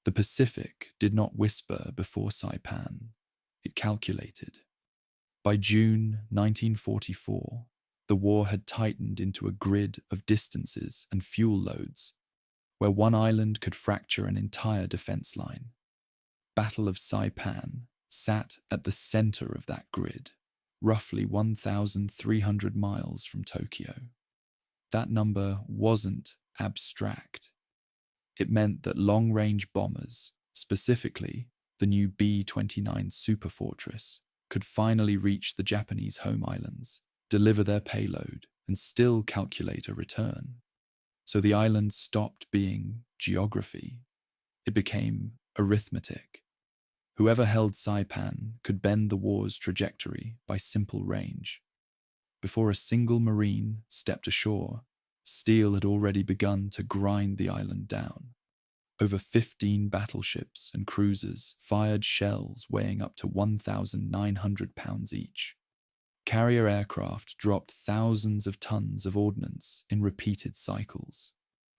The Pacific did not whisper before Saipan. It calculated. By June 1944, the war had tightened into a grid of distances and fuel loads, where one island could fracture an entire defense line. Battle of Saipan sat at the center of that grid, roughly 1,300 miles from Tokyo. That number wasn't abstract. It meant that long-range bombers, specifically the new B-29 Superfortress, could finally reach the Japanese home islands, deliver their payload, and still calculate a return. So the island stopped being geography. It became arithmetic. Whoever held Saipan could bend the war's trajectory by simple range. Before a single Marine stepped ashore, steel had already begun to grind the island down. Over 15 battleships and cruisers fired shells weighing up to 1,900 pounds each. Carrier aircraft dropped thousands of tons of ordnance in repeated cycles.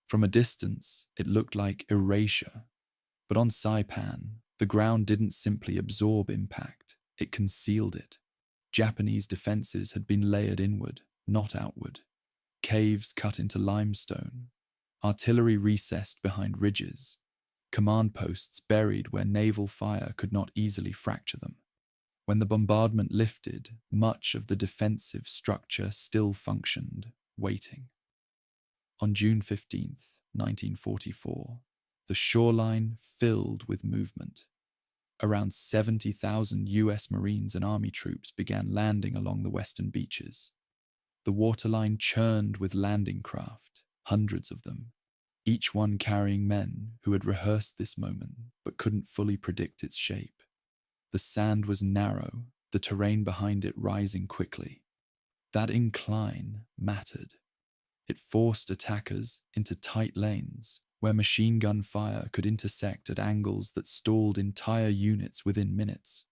From a distance, it looked like erasure. But on Saipan, the ground didn't simply absorb impact, it concealed it. Japanese defenses had been layered inward, not outward. Caves cut into limestone, artillery recessed behind ridges, command posts buried where naval fire could not easily fracture them. When the bombardment lifted, much of the defensive structure still functioned, waiting. On June 15, 1944, the shoreline filled with movement. Around 70,000 US Marines and Army troops began landing along the western beaches. The waterline churned with landing craft, hundreds of them, each one carrying men who had rehearsed this moment but couldn't fully predict its shape. The sand was narrow, the terrain behind it rising quickly. That incline mattered. It forced attackers into tight lanes where machine gun fire could intersect at angles that stalled entire units within minutes.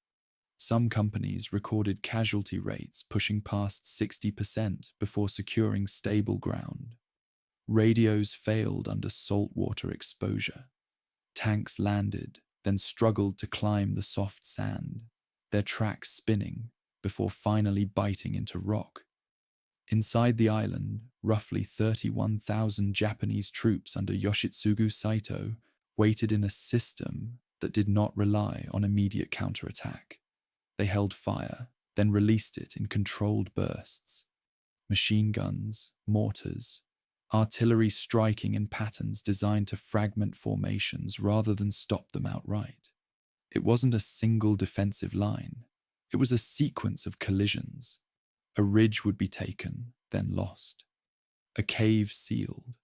Some companies recorded casualty rates pushing past 60% before securing stable ground. Radios failed under saltwater exposure. Tanks landed, then struggled to climb the soft sand, their tracks spinning before finally biting into rock. Inside the island, roughly 31,000 Japanese troops under Yoshitsugu Saito waited in a system that did not rely on immediate counterattack. They held fire, then released it in controlled bursts. Machine guns, mortars, artillery striking in patterns designed to fragment formations rather than stop them outright. It wasn't a single defensive line. It was a sequence of collisions. A ridge would be taken, then lost. A cave sealed.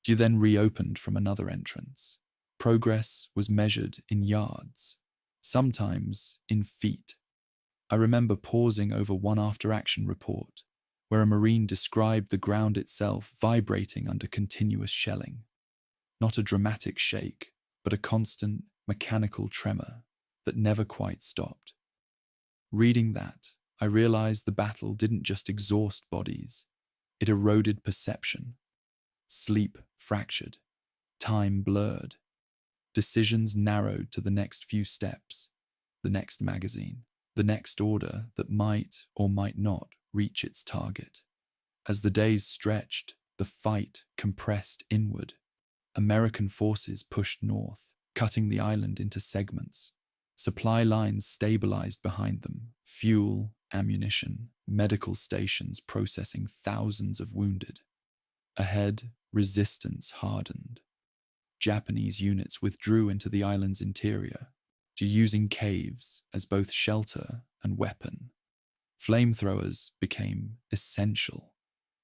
You then reopened from another entrance. Progress was measured in yards, sometimes in feet. I remember pausing over one after-action report, where a Marine described the ground itself vibrating under continuous shelling. Not a dramatic shake, but a constant, mechanical tremor that never quite stopped. Reading that, I realized the battle didn't just exhaust bodies, it eroded perception. Sleep fractured, time blurred. Decisions narrowed to the next few steps, the next magazine, the next order that might or might not reach its target. As the days stretched, the fight compressed inward. American forces pushed north, cutting the island into segments. Supply lines stabilized behind them, fuel, ammunition, medical stations processing thousands of wounded. Ahead, resistance hardened. Japanese units withdrew into the island's interior, using caves as both shelter and weapon. Flamethrowers became essential.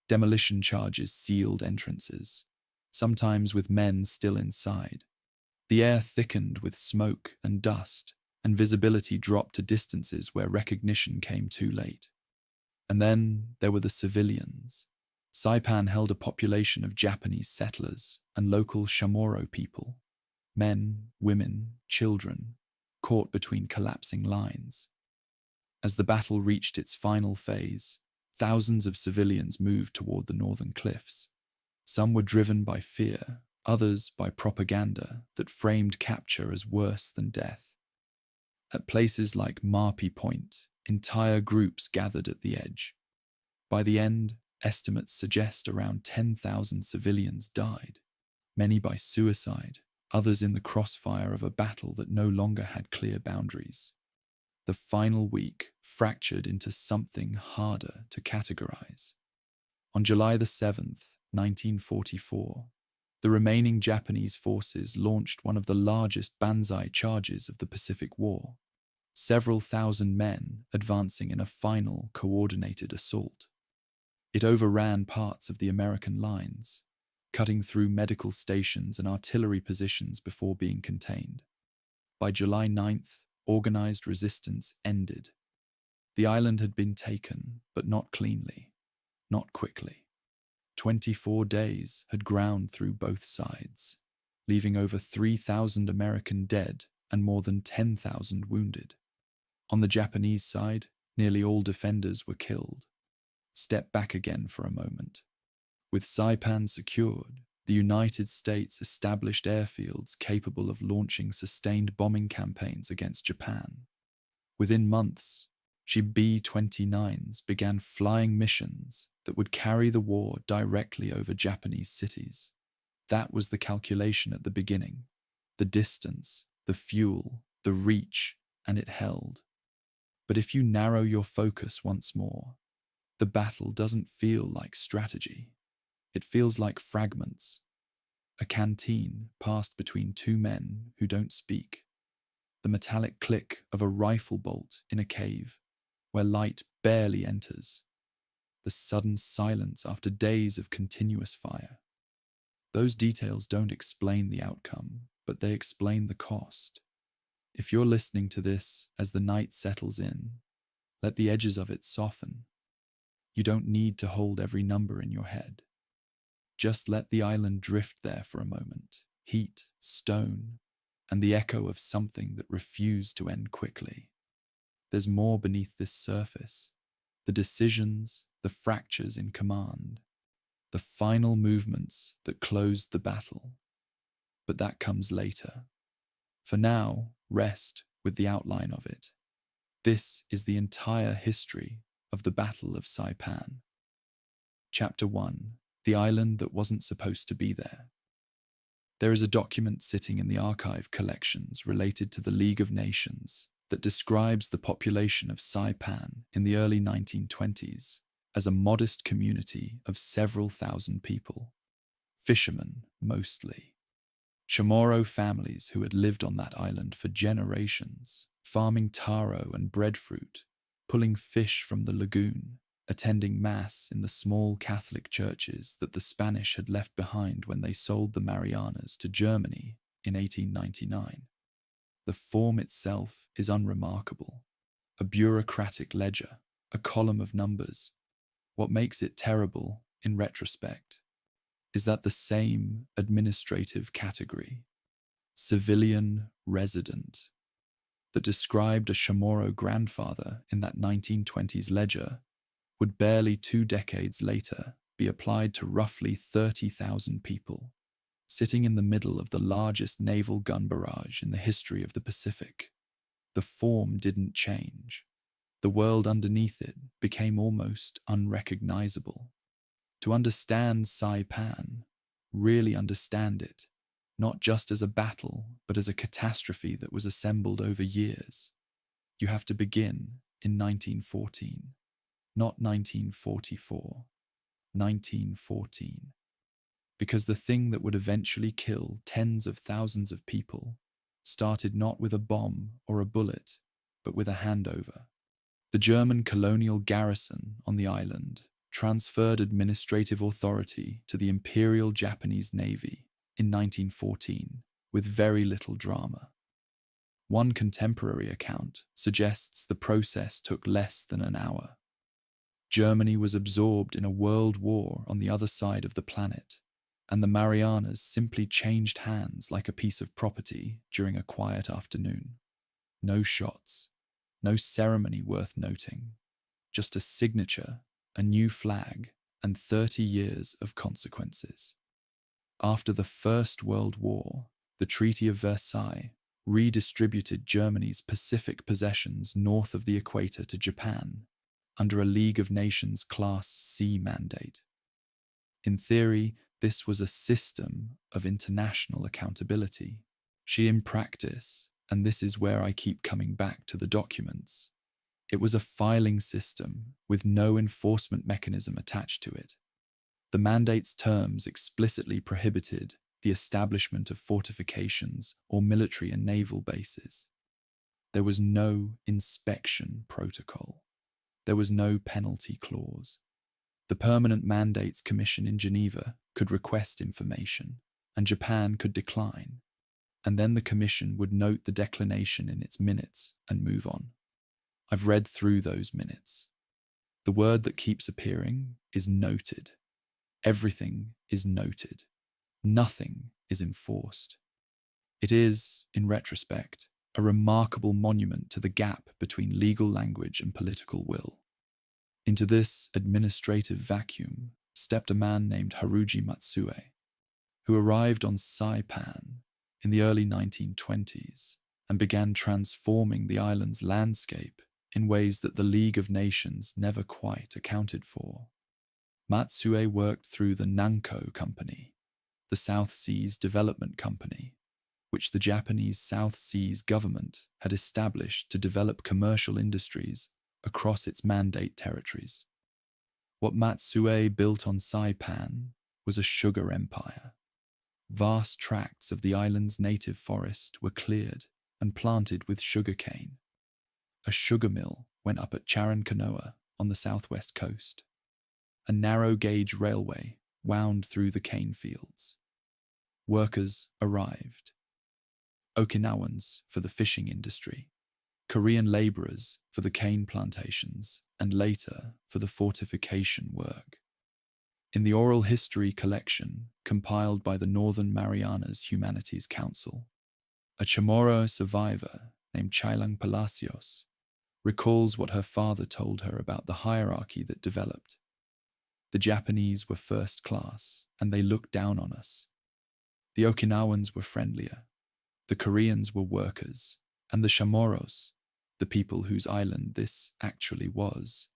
Demolition charges sealed entrances, sometimes with men still inside. The air thickened with smoke and dust, and visibility dropped to distances where recognition came too late. And then there were the civilians. Saipan held a population of Japanese settlers and local Chamorro people, men, women, children, caught between collapsing lines. As the battle reached its final phase, thousands of civilians moved toward the northern cliffs. Some were driven by fear, others by propaganda that framed capture as worse than death. At places like Marpi Point, entire groups gathered at the edge. By the end, estimates suggest around 10,000 civilians died, many by suicide, others in the crossfire of a battle that no longer had clear boundaries. The final week fractured into something harder to categorize. On July the 7th, 1944, the remaining Japanese forces launched one of the largest banzai charges of the Pacific War, several thousand men advancing in a final coordinated assault. It overran parts of the American lines, cutting through medical stations and artillery positions before being contained. By July 9th, organized resistance ended. The island had been taken, but not cleanly, not quickly. 24 days had ground through both sides, leaving over 3,000 American dead and more than 10,000 wounded. On the Japanese side, nearly all defenders were killed. Step back again for a moment. With Saipan secured, the United States established airfields capable of launching sustained bombing campaigns against Japan. Within months, B-29s began flying missions that would carry the war directly over Japanese cities. That was the calculation at the beginning. The distance, the fuel, the reach, and it held. But if you narrow your focus once more, the battle doesn't feel like strategy. It feels like fragments. A canteen passed between two men who don't speak. The metallic click of a rifle bolt in a cave where light barely enters. The sudden silence after days of continuous fire. Those details don't explain the outcome, but they explain the cost. If you're listening to this as the night settles in, let the edges of it soften. You don't need to hold every number in your head. Just let the island drift there for a moment. Heat, stone, and the echo of something that refused to end quickly. There's more beneath this surface. The decisions, the fractures in command, the final movements that closed the battle. But that comes later. For now, rest with the outline of it. This is the entire history of the Battle of Saipan. Chapter 1. The Island That Wasn't Supposed to Be There. There is a document sitting in the archive collections related to the League of Nations that describes the population of Saipan in the early 1920s as a modest community of several thousand people. Fishermen, mostly. Chamorro families who had lived on that island for generations, farming taro and breadfruit, pulling fish from the lagoon, attending Mass in the small Catholic churches that the Spanish had left behind when they sold the Marianas to Germany in 1899. The form itself is unremarkable. A bureaucratic ledger, a column of numbers. What makes it terrible, in retrospect, is that the same administrative category, civilian resident, that described a Chamorro grandfather in that 1920s ledger would barely 2 decades later be applied to roughly 30,000 people, sitting in the middle of the largest naval gun barrage in the history of the Pacific. The form didn't change. The world underneath it became almost unrecognizable. To understand Saipan, really understand it, not just as a battle, but as a catastrophe that was assembled over years, you have to begin in 1914. Not 1944, 1914. Because the thing that would eventually kill tens of thousands of people started not with a bomb or a bullet, but with a handover. The German colonial garrison on the island transferred administrative authority to the Imperial Japanese Navy in 1914 with very little drama. One contemporary account suggests the process took less than an hour. Germany was absorbed in a world war on the other side of the planet, and the Marianas simply changed hands like a piece of property during a quiet afternoon. No shots, no ceremony worth noting, just a signature, a new flag, and 30 years of consequences. After the First World War, the Treaty of Versailles redistributed Germany's Pacific possessions north of the equator to Japan under a League of Nations Class C mandate. In theory, this was a system of international accountability. In practice, and this is where I keep coming back to the documents, it was a filing system with no enforcement mechanism attached to it. The mandate's terms explicitly prohibited the establishment of fortifications or military and naval bases. There was no inspection protocol. There was no penalty clause. The Permanent Mandates Commission in Geneva could request information, and Japan could decline, and then the Commission would note the declination in its minutes and move on. I've read through those minutes. The word that keeps appearing is noted. Everything is noted. Nothing is enforced. It is, in retrospect, a remarkable monument to the gap between legal language and political will. Into this administrative vacuum stepped a man named Haruji Matsue, who arrived on Saipan in the early 1920s and began transforming the island's landscape in ways that the League of Nations never quite accounted for. Matsue worked through the Nanko Company, the South Seas Development Company, which the Japanese South Seas government had established to develop commercial industries across its mandate territories. What Matsue built on Saipan was a sugar empire. Vast tracts of the island's native forest were cleared and planted with sugarcane. A sugar mill went up at Charankanoa on the southwest coast. A narrow-gauge railway wound through the cane fields. Workers arrived. Okinawans for the fishing industry, Korean laborers for the cane plantations, and later for the fortification work. In the oral history collection compiled by the Northern Marianas Humanities Council, a Chamorro survivor named Chailang Palacios recalls what her father told her about the hierarchy that developed. The Japanese were first class, and they looked down on us. The Okinawans were friendlier. The Koreans were workers, and the Chamorros, the people whose island this actually was,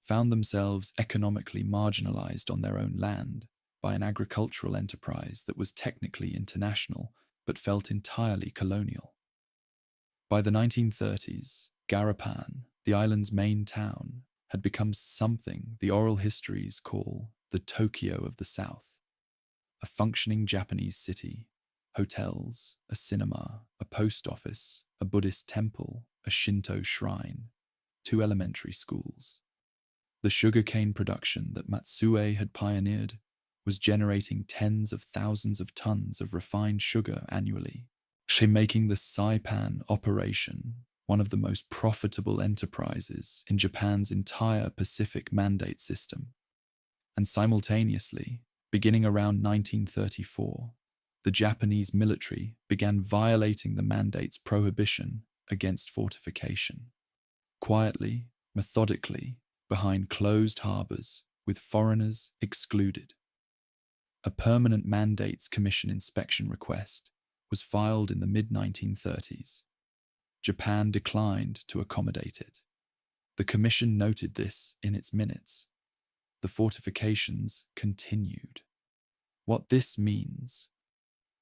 found themselves economically marginalized on their own land by an agricultural enterprise that was technically international but felt entirely colonial. By the 1930s, Garapan, the island's main town, had become something the oral histories call the Tokyo of the South, a functioning Japanese city, hotels, a cinema, a post office, a Buddhist temple, a Shinto shrine, 2 elementary schools. The sugarcane production that Matsue had pioneered was generating tens of thousands of tons of refined sugar annually, making the Saipan operation one of the most profitable enterprises in Japan's entire Pacific mandate system. And simultaneously, beginning around 1934, the Japanese military began violating the mandate's prohibition against fortification. Quietly, methodically, behind closed harbours, with foreigners excluded. A Permanent Mandates Commission inspection request was filed in the mid-1930s. Japan declined to accommodate it. The Commission noted this in its minutes. The fortifications continued. What this means,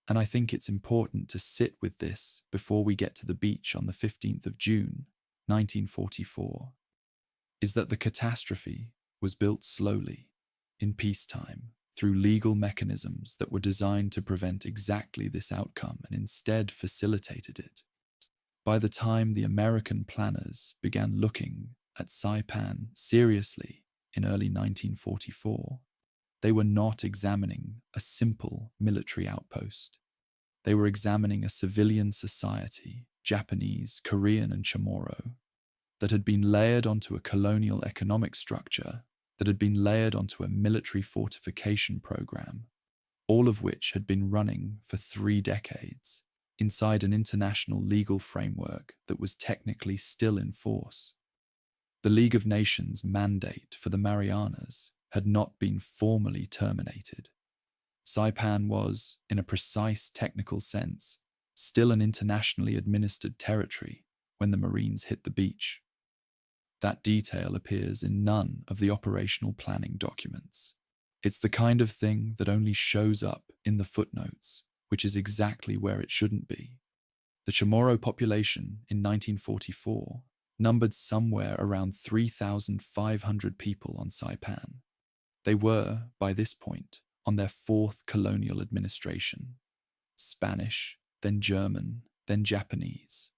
and I think it's important to sit with this before we get to the beach on the 15th of June, 1944, is that the catastrophe was built slowly, in peacetime, through legal mechanisms that were designed to prevent exactly this outcome and instead facilitated it. By the time the American planners began looking at Saipan seriously in early 1944, they were not examining a simple military outpost. They were examining a civilian society, Japanese, Korean, and Chamorro, that had been layered onto a colonial economic structure, that had been layered onto a military fortification program, all of which had been running for 3 decades inside an international legal framework that was technically still in force. The League of Nations mandate for the Marianas had not been formally terminated. Saipan was, in a precise technical sense, still an internationally administered territory when the Marines hit the beach. That detail appears in none of the operational planning documents. It's the kind of thing that only shows up in the footnotes, which is exactly where it shouldn't be. The Chamorro population in 1944 numbered somewhere around 3,500 people on Saipan. They were, by this point, on their fourth colonial administration. Spanish, then German, then Japanese,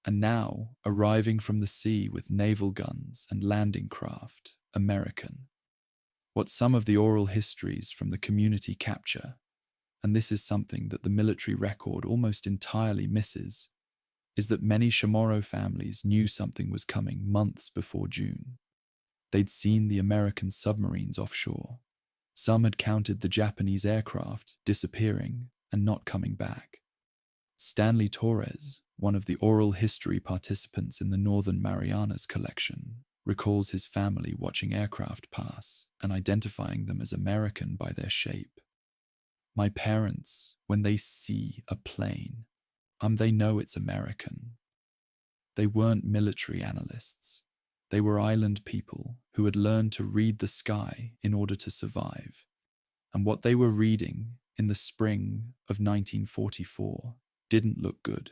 and now, arriving from the sea with naval guns and landing craft, American. What some of the oral histories from the community capture, and this is something that the military record almost entirely misses, is that many Chamorro families knew something was coming months before June. They'd seen the American submarines offshore. Some had counted the Japanese aircraft disappearing and not coming back. Stanley Torres, one of the oral history participants in the Northern Marianas collection, recalls his family watching aircraft pass and identifying them as American by their shape. My parents, when they see a plane, they know it's American. They weren't military analysts. They were island people who had learned to read the sky in order to survive. And what they were reading in the spring of 1944 didn't look good.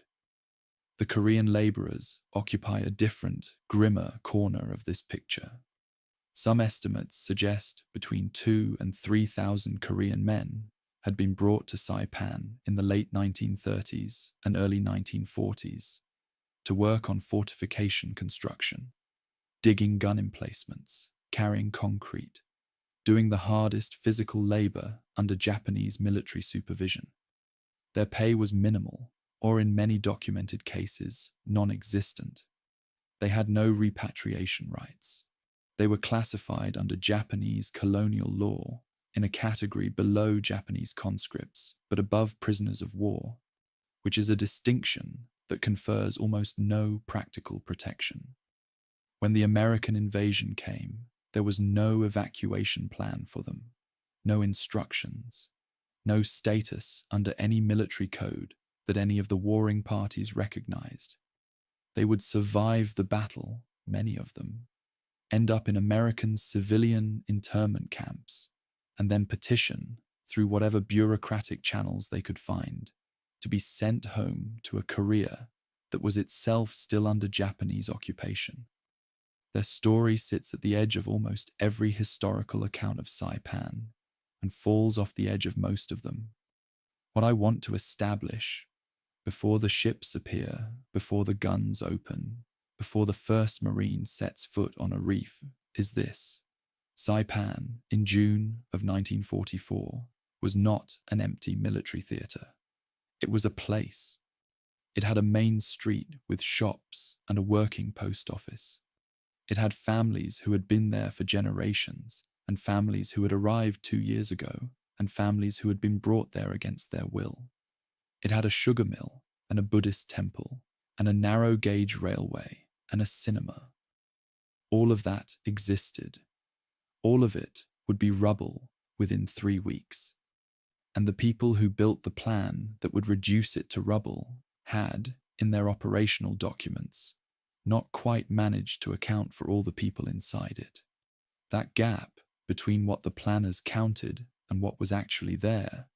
The Korean laborers occupy a different, grimmer corner of this picture. Some estimates suggest between 2,000 and 3,000 Korean men had been brought to Saipan in the late 1930s and early 1940s to work on fortification construction, digging gun emplacements, carrying concrete, doing the hardest physical labor under Japanese military supervision. Their pay was minimal, or in many documented cases, non-existent. They had no repatriation rights. They were classified under Japanese colonial law in a category below Japanese conscripts, but above prisoners of war, which is a distinction that confers almost no practical protection. When the American invasion came, there was no evacuation plan for them, no instructions, no status under any military code that any of the warring parties recognized. They would survive the battle, many of them, end up in American civilian internment camps, and then petition, through whatever bureaucratic channels they could find, to be sent home to a Korea that was itself still under Japanese occupation. Their story sits at the edge of almost every historical account of Saipan and falls off the edge of most of them. What I want to establish, before the ships appear, before the guns open, before the first Marine sets foot on a reef, is this. Saipan, in June of 1944, was not an empty military theatre. It was a place. It had a main street with shops and a working post office. It had families who had been there for generations, and families who had arrived 2 years ago, and families who had been brought there against their will. It had a sugar mill, and a Buddhist temple, and a narrow-gauge railway, and a cinema. All of that existed. All of it would be rubble within 3 weeks. And the people who built the plan that would reduce it to rubble had, in their operational documents, not quite managed to account for all the people inside it. That gap between what the planners counted and what was actually there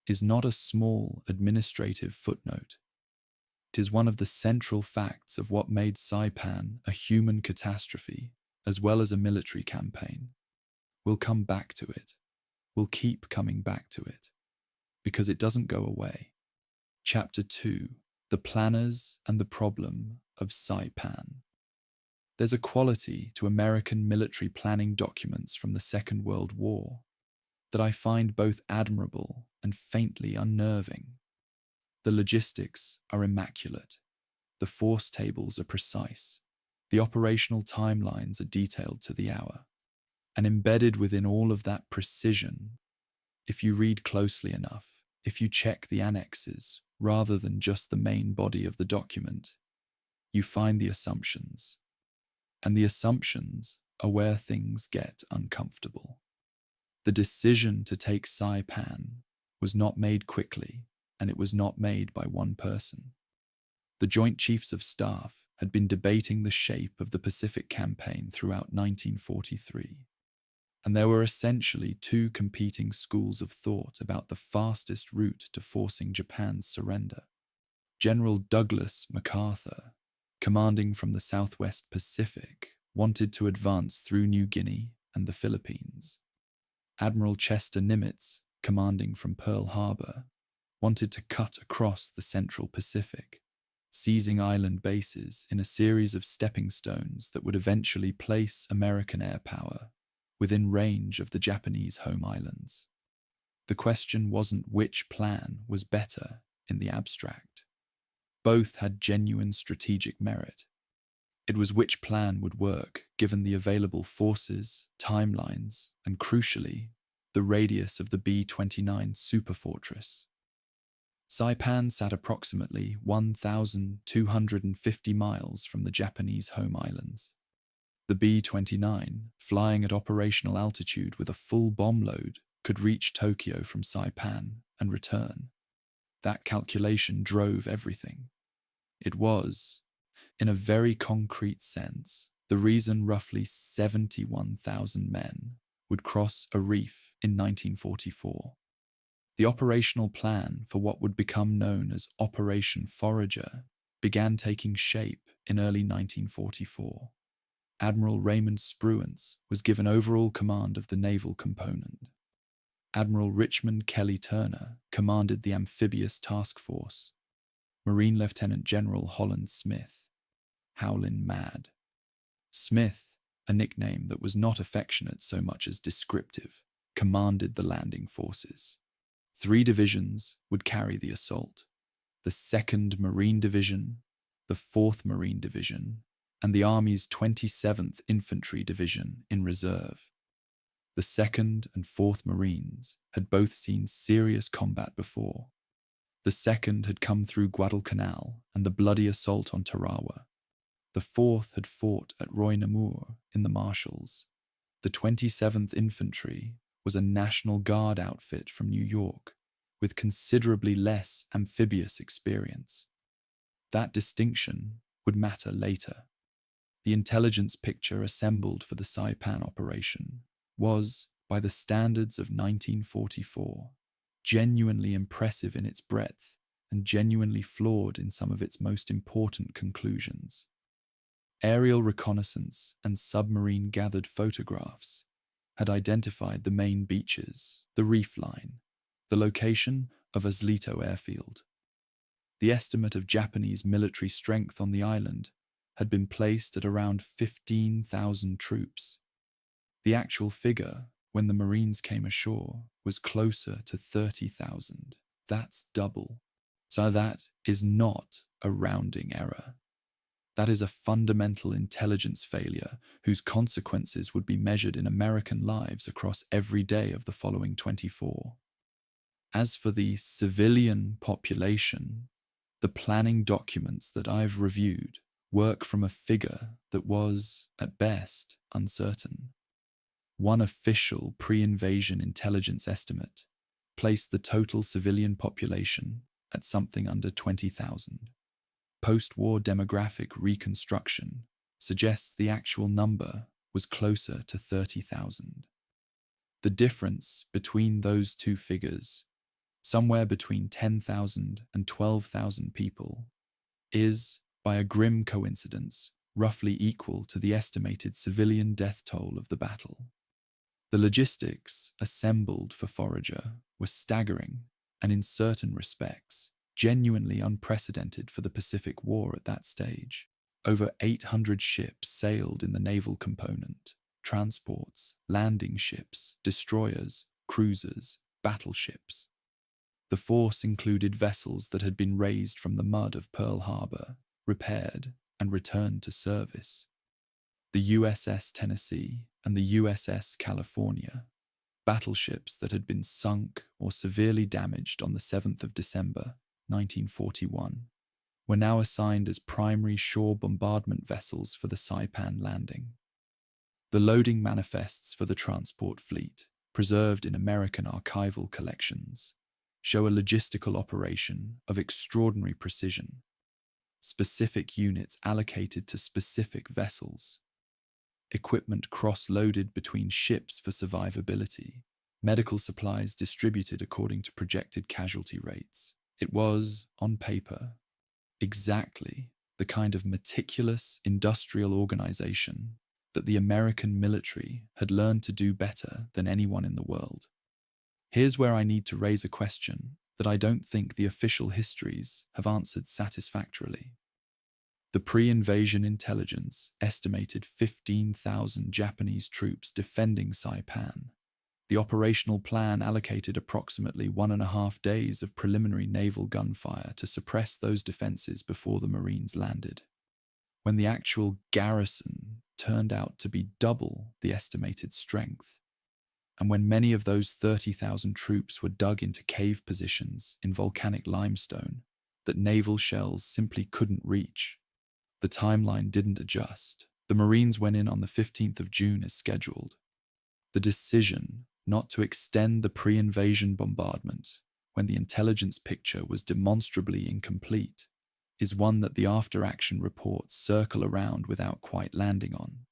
is not a small administrative footnote. It is one of the central facts of what made Saipan a human catastrophe as well as a military campaign. We'll come back to it. We'll keep coming back to it, because it doesn't go away. Chapter 2, The Planners and the Problem of Saipan. There's a quality to American military planning documents from the Second World War that I find both admirable and faintly unnerving. The logistics are immaculate. The force tables are precise. The operational timelines are detailed to the hour. And embedded within all of that precision, if you read closely enough, if you check the annexes rather than just the main body of the document, you find the assumptions. And the assumptions are where things get uncomfortable. The decision to take Saipan was not made quickly, and it was not made by one person. The Joint Chiefs of Staff had been debating the shape of the Pacific Campaign throughout 1943, and there were essentially two competing schools of thought about the fastest route to forcing Japan's surrender. General Douglas MacArthur, commanding from the Southwest Pacific, wanted to advance through New Guinea and the Philippines. Admiral Chester Nimitz, commanding from Pearl Harbor, wanted to cut across the Central Pacific, seizing island bases in a series of stepping stones that would eventually place American air power within range of the Japanese home islands. The question wasn't which plan was better in the abstract. Both had genuine strategic merit. It was which plan would work given the available forces, timelines, and crucially, the radius of the B-29 superfortress. Saipan sat approximately 1,250 miles from the Japanese home islands. The B-29, flying at operational altitude with a full bomb load, could reach Tokyo from Saipan and return. That calculation drove everything. It was, in a very concrete sense, the reason roughly 71,000 men would cross a reef in 1944. The operational plan for what would become known as Operation Forager began taking shape in early 1944. Admiral Raymond Spruance was given overall command of the naval component. Admiral Richmond Kelly Turner commanded the amphibious task force. Marine Lieutenant General Holland Smith, Howlin' Mad. Smith, a nickname that was not affectionate so much as descriptive, commanded the landing forces. 3 divisions would carry the assault: the 2nd Marine Division, the 4th Marine Division, and the Army's 27th Infantry Division in reserve. The 2nd and 4th Marines had both seen serious combat before. The 2nd had come through Guadalcanal and the bloody assault on Tarawa. The 4th had fought at Roy Namur in the Marshalls. The 27th Infantry was a National Guard outfit from New York, with considerably less amphibious experience. That distinction would matter later. The intelligence picture assembled for the Saipan operation was, by the standards of 1944, genuinely impressive in its breadth and genuinely flawed in some of its most important conclusions. Aerial reconnaissance and submarine-gathered photographs had identified the main beaches, the reef line, the location of Aslito Airfield. The estimate of Japanese military strength on the island had been placed at around 15,000 troops. The actual figure, when the Marines came ashore, was closer to 30,000. That's double. So that is not a rounding error. That is a fundamental intelligence failure whose consequences would be measured in American lives across every day of the following 24. As for the civilian population, the planning documents that I've reviewed work from a figure that was, at best, uncertain. One official pre-invasion intelligence estimate placed the total civilian population at something under 20,000. Post-war demographic reconstruction suggests the actual number was closer to 30,000. The difference between those two figures, somewhere between 10,000 and 12,000 people, is, by a grim coincidence, roughly equal to the estimated civilian death toll of the battle. The logistics assembled for Forager were staggering and, in certain respects, genuinely unprecedented for the Pacific War at that stage. Over 800 ships sailed in the naval component: transports, landing ships, destroyers, cruisers, battleships. The force included vessels that had been raised from the mud of Pearl Harbor, repaired, and returned to service. The USS Tennessee and the USS California, battleships that had been sunk or severely damaged on the 7th of December, 1941, were now assigned as primary shore bombardment vessels for the Saipan landing. The loading manifests for the transport fleet, preserved in American archival collections, show a logistical operation of extraordinary precision, specific units allocated to specific vessels, equipment cross-loaded between ships for survivability, medical supplies distributed according to projected casualty rates. It was, on paper, exactly the kind of meticulous industrial organization that the American military had learned to do better than anyone in the world. Here's where I need to raise a question that I don't think the official histories have answered satisfactorily. The pre-invasion intelligence estimated 15,000 Japanese troops defending Saipan. The operational plan allocated approximately 1.5 days of preliminary naval gunfire to suppress those defenses before the Marines landed. When the actual garrison turned out to be double the estimated strength, and when many of those 30,000 troops were dug into cave positions in volcanic limestone that naval shells simply couldn't reach, the timeline didn't adjust. The Marines went in on the 15th of June as scheduled. The decision not to extend the pre-invasion bombardment when the intelligence picture was demonstrably incomplete is one that the after-action reports circle around without quite landing on.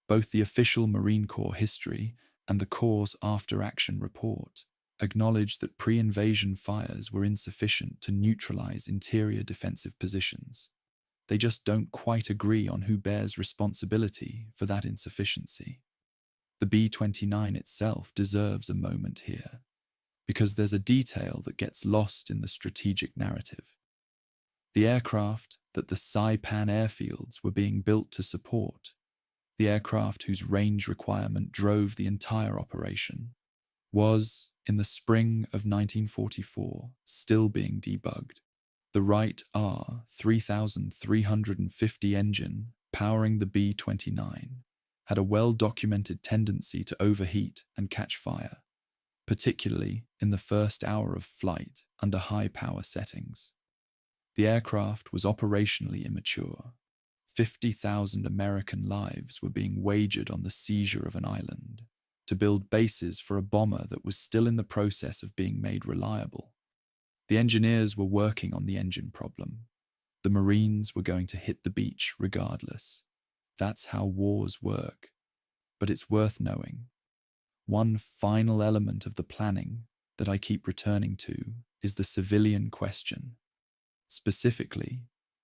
Both the official Marine Corps history and the Corps' after-action report acknowledge that pre-invasion fires were insufficient to neutralize interior defensive positions. They just don't quite agree on who bears responsibility for that insufficiency. The B-29 itself deserves a moment here, because there's a detail that gets lost in the strategic narrative. The aircraft that the Saipan airfields were being built to support, the aircraft whose range requirement drove the entire operation, was, in the spring of 1944, still being debugged. The Wright R-3350 engine powering the B-29 had a well-documented tendency to overheat and catch fire, particularly in the first hour of flight under high-power settings. The aircraft was operationally immature. 50,000 American lives were being wagered on the seizure of an island to build bases for a bomber that was still in the process of being made reliable. The engineers were working on the engine problem. The Marines were going to hit the beach regardless. That's how wars work. But it's worth knowing. One final element of the planning that I keep returning to is the civilian question. Specifically,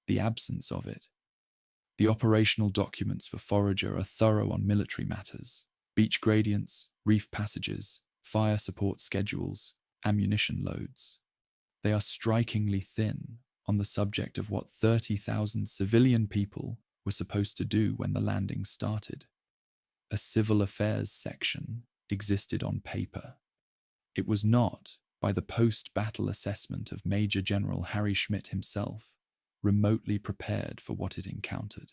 the absence of it. The operational documents for Forager are thorough on military matters: beach gradients, reef passages, fire support schedules, ammunition loads. They are strikingly thin on the subject of what 30,000 civilian people were supposed to do when the landing started. A civil affairs section existed on paper. It was not, by the post-battle assessment of Major General Harry Schmidt himself, remotely prepared for what it encountered.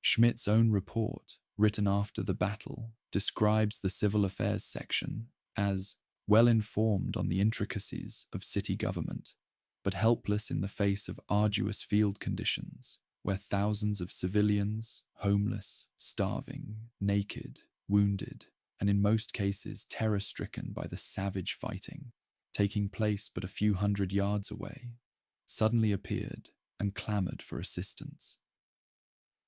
Schmidt's own report, written after the battle, describes the civil affairs section as well informed on the intricacies of city government, but helpless in the face of arduous field conditions, where thousands of civilians, homeless, starving, naked, wounded, and in most cases terror-stricken by the savage fighting, taking place but a few hundred yards away, suddenly appeared and clamored for assistance.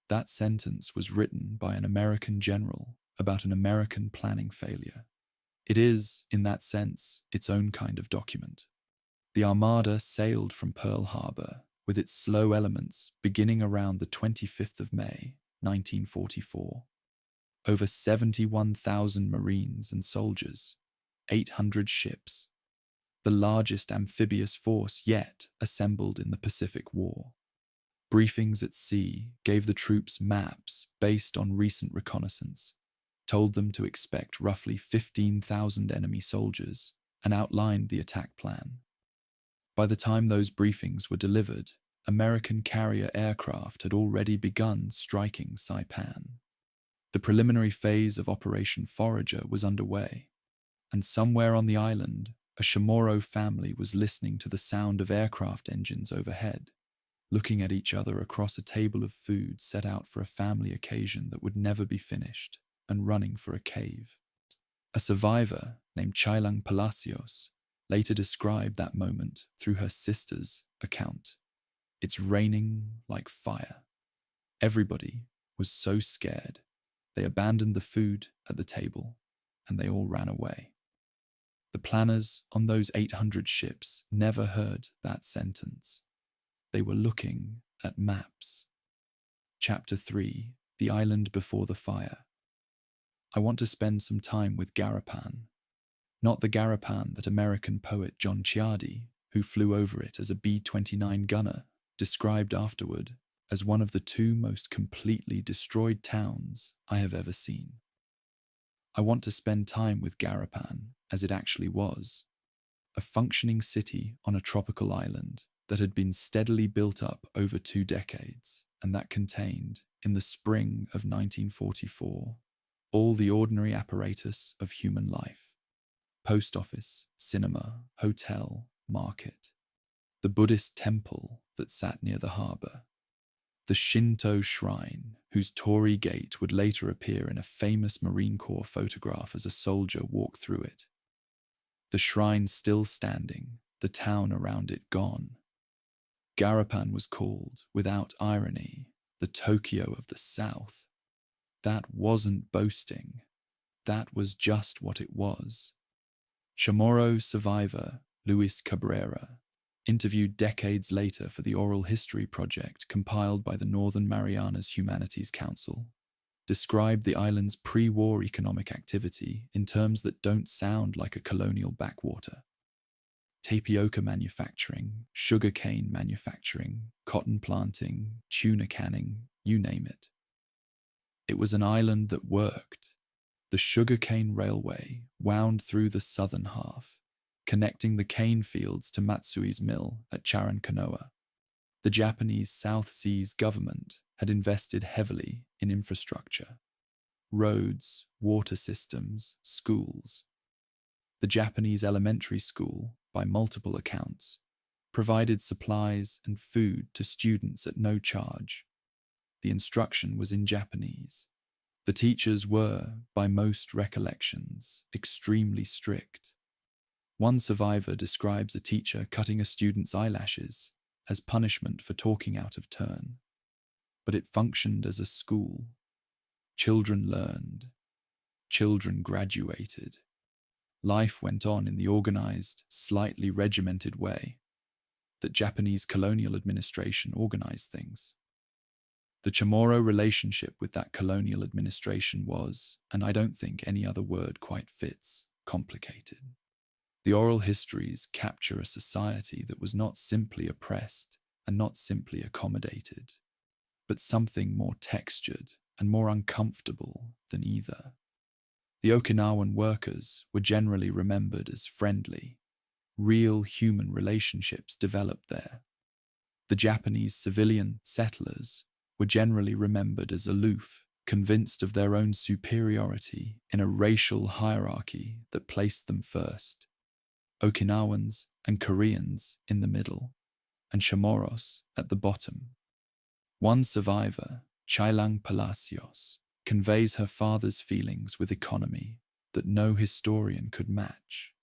That sentence was written by an American general about an American planning failure. It is, in that sense, its own kind of document. The Armada sailed from Pearl Harbor with its slow elements beginning around the 25th of May, 1944. Over 71,000 Marines and soldiers, 800 ships, the largest amphibious force yet assembled in the Pacific War. Briefings at sea gave the troops maps based on recent reconnaissance, told them to expect roughly 15,000 enemy soldiers, and outlined the attack plan. By the time those briefings were delivered, American carrier aircraft had already begun striking Saipan. The preliminary phase of Operation Forager was underway, and somewhere on the island, a Chamorro family was listening to the sound of aircraft engines overhead, looking at each other across a table of food set out for a family occasion that would never be finished, and running for a cave. A survivor named Chailang Palacios later described that moment through her sister's account. "It's raining like fire. Everybody was so scared. They abandoned the food at the table, and they all ran away." The planners on those 800 ships never heard that sentence. They were looking at maps. Chapter 3: The Island Before the Fire. I want to spend some time with Garapan. Not the Garapan that American poet John Ciardi, who flew over it as a B-29 gunner, described afterward as one of the two most completely destroyed towns I have ever seen. I want to spend time with Garapan as it actually was, a functioning city on a tropical island that had been steadily built up over 2 decades and that contained, in the spring of 1944, all the ordinary apparatus of human life: post office, cinema, hotel, market, the Buddhist temple that sat near the harbour, the Shinto shrine whose torii gate would later appear in a famous Marine Corps photograph as a soldier walked through it. The shrine still standing, the town around it gone. Garapan was called, without irony, the Tokyo of the South. That wasn't boasting. That was just what it was. Chamorro survivor Luis Cabrera, interviewed decades later for the oral history project compiled by the Northern Marianas Humanities Council, described the island's pre-war economic activity in terms that don't sound like a colonial backwater. Tapioca manufacturing, sugarcane manufacturing, cotton planting, tuna canning, you name it. It was an island that worked. The sugarcane railway wound through the southern half, connecting the cane fields to Matsui's mill at Charankanoa. The Japanese South Seas government had invested heavily in infrastructure: roads, water systems, schools. The Japanese elementary school, by multiple accounts, provided supplies and food to students at no charge. The instruction was in Japanese. The teachers were, by most recollections, extremely strict. One survivor describes a teacher cutting a student's eyelashes as punishment for talking out of turn. But it functioned as a school. Children learned. Children graduated. Life went on in the organized, slightly regimented way that Japanese colonial administration organized things. The Chamorro relationship with that colonial administration was, and I don't think any other word quite fits, complicated. The oral histories capture a society that was not simply oppressed and not simply accommodated, but something more textured and more uncomfortable than either. The Okinawan workers were generally remembered as friendly. Real human relationships developed there. The Japanese civilian settlers were generally remembered as aloof, convinced of their own superiority in a racial hierarchy that placed them first. Okinawans and Koreans in the middle, and Chamorros at the bottom. One survivor, Chailang Palacios, conveys her father's feelings with economy that no historian could match.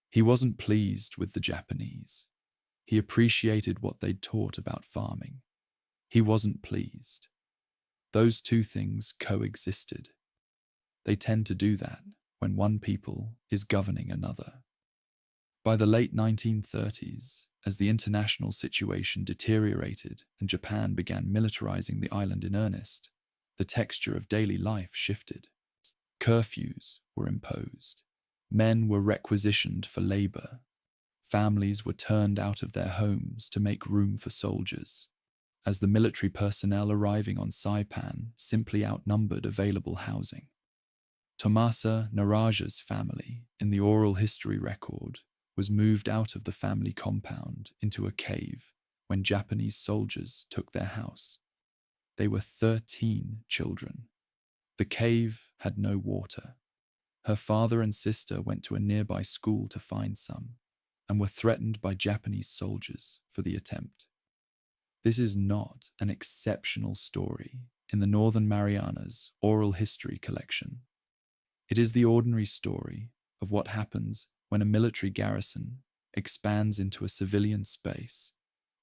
He wasn't pleased with the Japanese. He appreciated what they'd taught about farming. He wasn't pleased. Those two things coexisted. They tend to do that when one people is governing another. By the late 1930s, as the international situation deteriorated and Japan began militarizing the island in earnest, the texture of daily life shifted. Curfews were imposed. Men were requisitioned for labor. Families were turned out of their homes to make room for soldiers, as the military personnel arriving on Saipan simply outnumbered available housing. Tomasa Naraja's family, in the oral history record, was moved out of the family compound into a cave when Japanese soldiers took their house. They were 13 children. The cave had no water. Her father and sister went to a nearby school to find some, and were threatened by Japanese soldiers for the attempt. This is not an exceptional story in the Northern Marianas Oral History Collection. It is the ordinary story of what happens when a military garrison expands into a civilian space,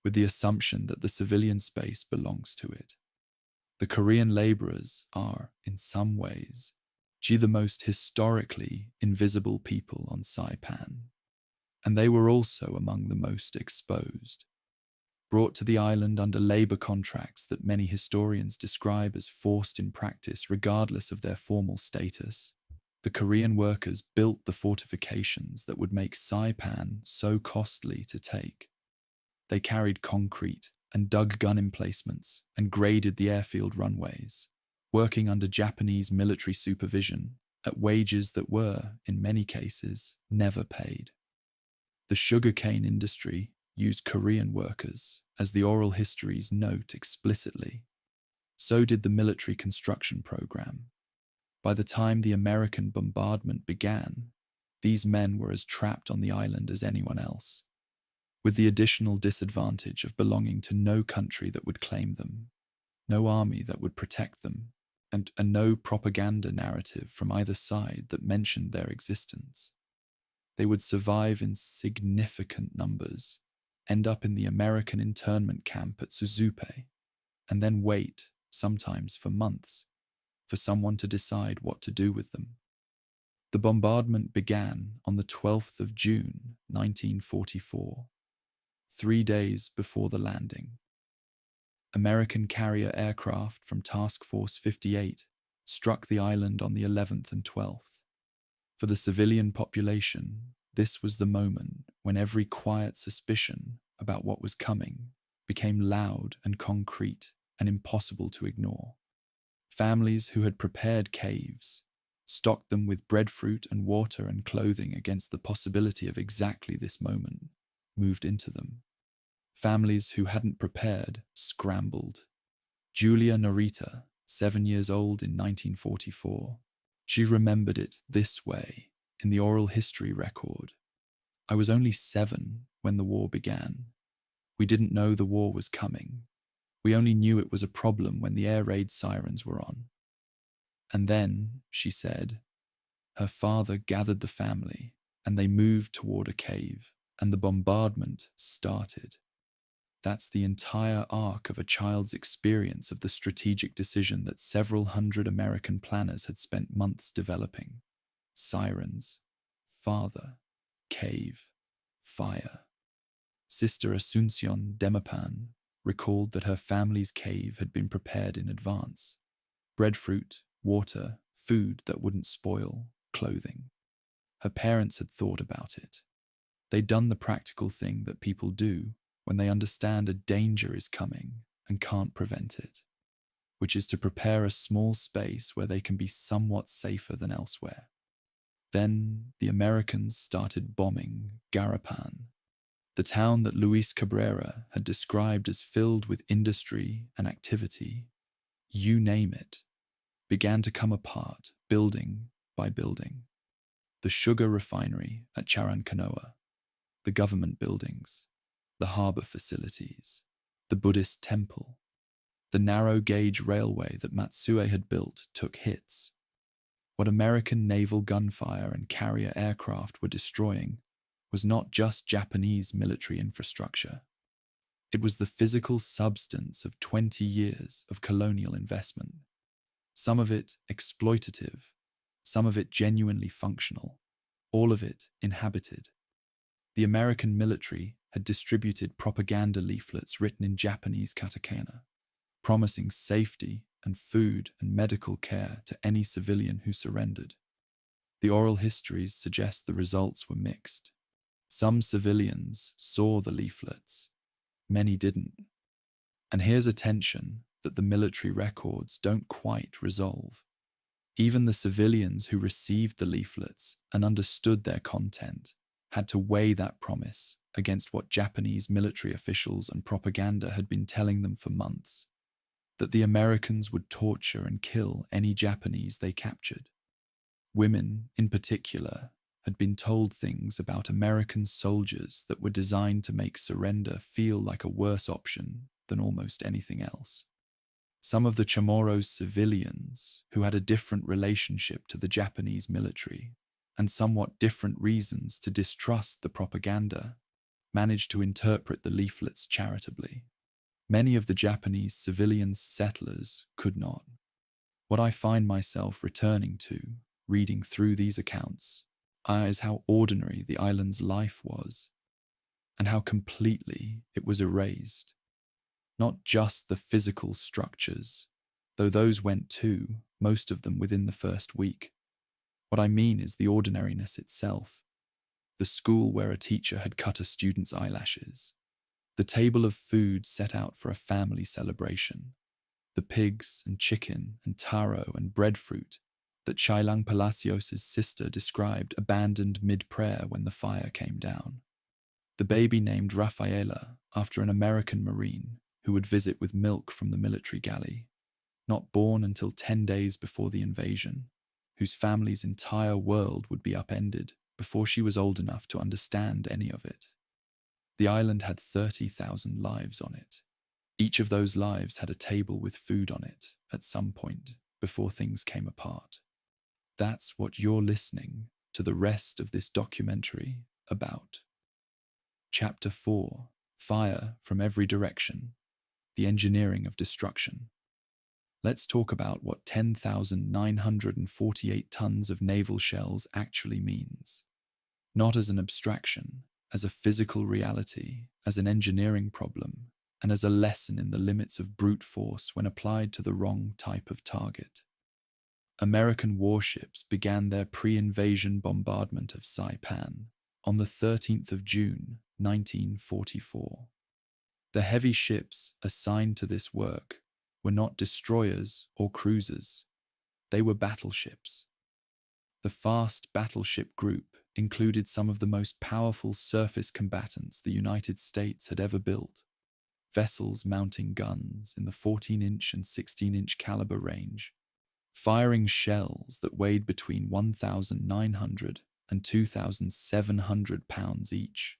with the assumption that the civilian space belongs to it. The Korean laborers are, in some ways, the most historically invisible people on Saipan, and they were also among the most exposed. Brought to the island under labor contracts that many historians describe as forced in practice regardless of their formal status, the Korean workers built the fortifications that would make Saipan so costly to take. They carried concrete and dug gun emplacements and graded the airfield runways, working under Japanese military supervision at wages that were, in many cases, never paid. The sugarcane industry used Korean workers, as the oral histories note explicitly. So did the military construction program. By the time the American bombardment began, these men were as trapped on the island as anyone else, with the additional disadvantage of belonging to no country that would claim them, no army that would protect them, and no propaganda narrative from either side that mentioned their existence. They would survive in significant numbers, end up in the American internment camp at Suzupe, and then wait, sometimes for months, for someone to decide what to do with them. The bombardment began on the 12th of June, 1944, 3 days before the landing. American carrier aircraft from Task Force 58 struck the island on the 11th and 12th. For the civilian population, this was the moment when every quiet suspicion about what was coming became loud and concrete and impossible to ignore. Families who had prepared caves, stocked them with breadfruit and water and clothing against the possibility of exactly this moment, moved into them. Families who hadn't prepared scrambled. Julia Norita, 7 years old in 1944, she remembered it this way in the oral history record. I was only 7 when the war began. We didn't know the war was coming. We only knew it was a problem when the air raid sirens were on. And then, she said, her father gathered the family and they moved toward a cave and the bombardment started. That's the entire arc of a child's experience of the strategic decision that several hundred American planners had spent months developing. Sirens, father, cave, fire. Sister Asuncion Demapan recalled that her family's cave had been prepared in advance. Breadfruit, water, food that wouldn't spoil, clothing. Her parents had thought about it. They'd done the practical thing that people do when they understand a danger is coming and can't prevent it, which is to prepare a small space where they can be somewhat safer than elsewhere. Then the Americans started bombing Garapan, the town that Luis Cabrera had described as filled with industry and activity, you name it, began to come apart, building by building. The sugar refinery at Charankanoa, the government buildings, the harbour facilities, the Buddhist temple, the narrow-gauge railway that Matsue had built took hits. What American naval gunfire and carrier aircraft were destroying was not just Japanese military infrastructure. It was the physical substance of 20 years of colonial investment. Some of it exploitative, some of it genuinely functional, all of it inhabited. The American military had distributed propaganda leaflets written in Japanese katakana, promising safety and food and medical care to any civilian who surrendered. The oral histories suggest the results were mixed. Some civilians saw the leaflets, many didn't. And here's a tension that the military records don't quite resolve. Even the civilians who received the leaflets and understood their content had to weigh that promise against what Japanese military officials and propaganda had been telling them for months, that the Americans would torture and kill any Japanese they captured. Women, in particular, had been told things about American soldiers that were designed to make surrender feel like a worse option than almost anything else. Some of the Chamorro's civilians, who had a different relationship to the Japanese military and somewhat different reasons to distrust the propaganda, managed to interpret the leaflets charitably. Many of the Japanese civilian settlers could not. What I find myself returning to, reading through these accounts, is how ordinary the island's life was, and how completely it was erased. Not just the physical structures, though those went too, most of them within the first week. What I mean is the ordinariness itself. The school where a teacher had cut a student's eyelashes. The table of food set out for a family celebration. The pigs and chicken and taro and breadfruit that Chailang Palacios' sister described abandoned mid-prayer when the fire came down. The baby named Rafaela after an American Marine who would visit with milk from the military galley, not born until 10 days before the invasion, whose family's entire world would be upended before she was old enough to understand any of it. The island had 30,000 lives on it. Each of those lives had a table with food on it at some point before things came apart. That's what you're listening to the rest of this documentary about. Chapter 4, Fire from Every Direction, the Engineering of Destruction. Let's talk about what 10,948 tons of naval shells actually means. Not as an abstraction, as a physical reality, as an engineering problem, and as a lesson in the limits of brute force when applied to the wrong type of target. American warships began their pre-invasion bombardment of Saipan on the 13th of June, 1944. The heavy ships assigned to this work were not destroyers or cruisers. They were battleships. The fast battleship group included some of the most powerful surface combatants the United States had ever built. Vessels mounting guns in the 14-inch and 16-inch caliber range, firing shells that weighed between 1,900 and 2,700 pounds each.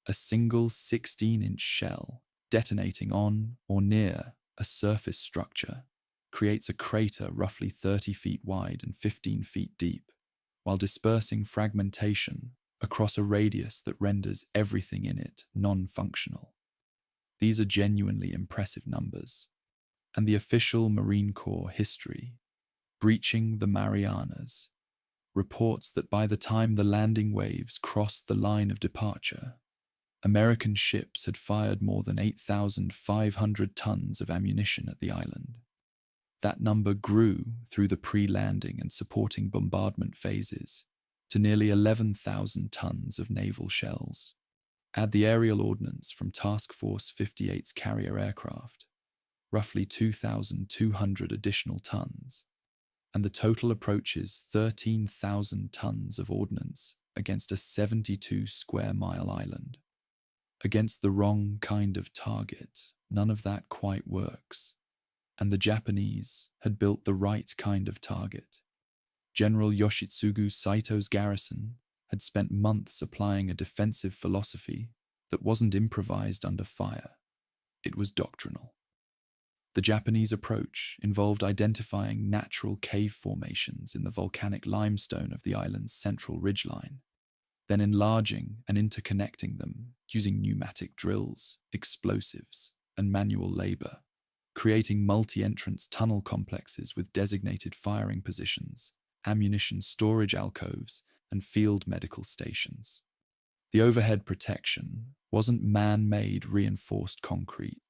A single 16-inch shell detonating on or near a surface structure creates a crater roughly 30 feet wide and 15 feet deep, while dispersing fragmentation across a radius that renders everything in it non-functional. These are genuinely impressive numbers, and the official Marine Corps history, Breaching the Marianas, reports that by the time the landing waves crossed the line of departure, American ships had fired more than 8,500 tons of ammunition at the island. That number grew through the pre-landing and supporting bombardment phases to nearly 11,000 tons of naval shells. Add the aerial ordnance from Task Force 58's carrier aircraft, roughly 2,200 additional tons, and the total approaches 13,000 tons of ordnance against a 72-square-mile island. Against the wrong kind of target, none of that quite works, and the Japanese had built the right kind of target. General Yoshitsugu Saito's garrison had spent months applying a defensive philosophy that wasn't improvised under fire. It was doctrinal. The Japanese approach involved identifying natural cave formations in the volcanic limestone of the island's central ridgeline, then enlarging and interconnecting them using pneumatic drills, explosives, and manual labor, creating multi-entrance tunnel complexes with designated firing positions, ammunition storage alcoves, and field medical stations. The overhead protection wasn't man-made reinforced concrete.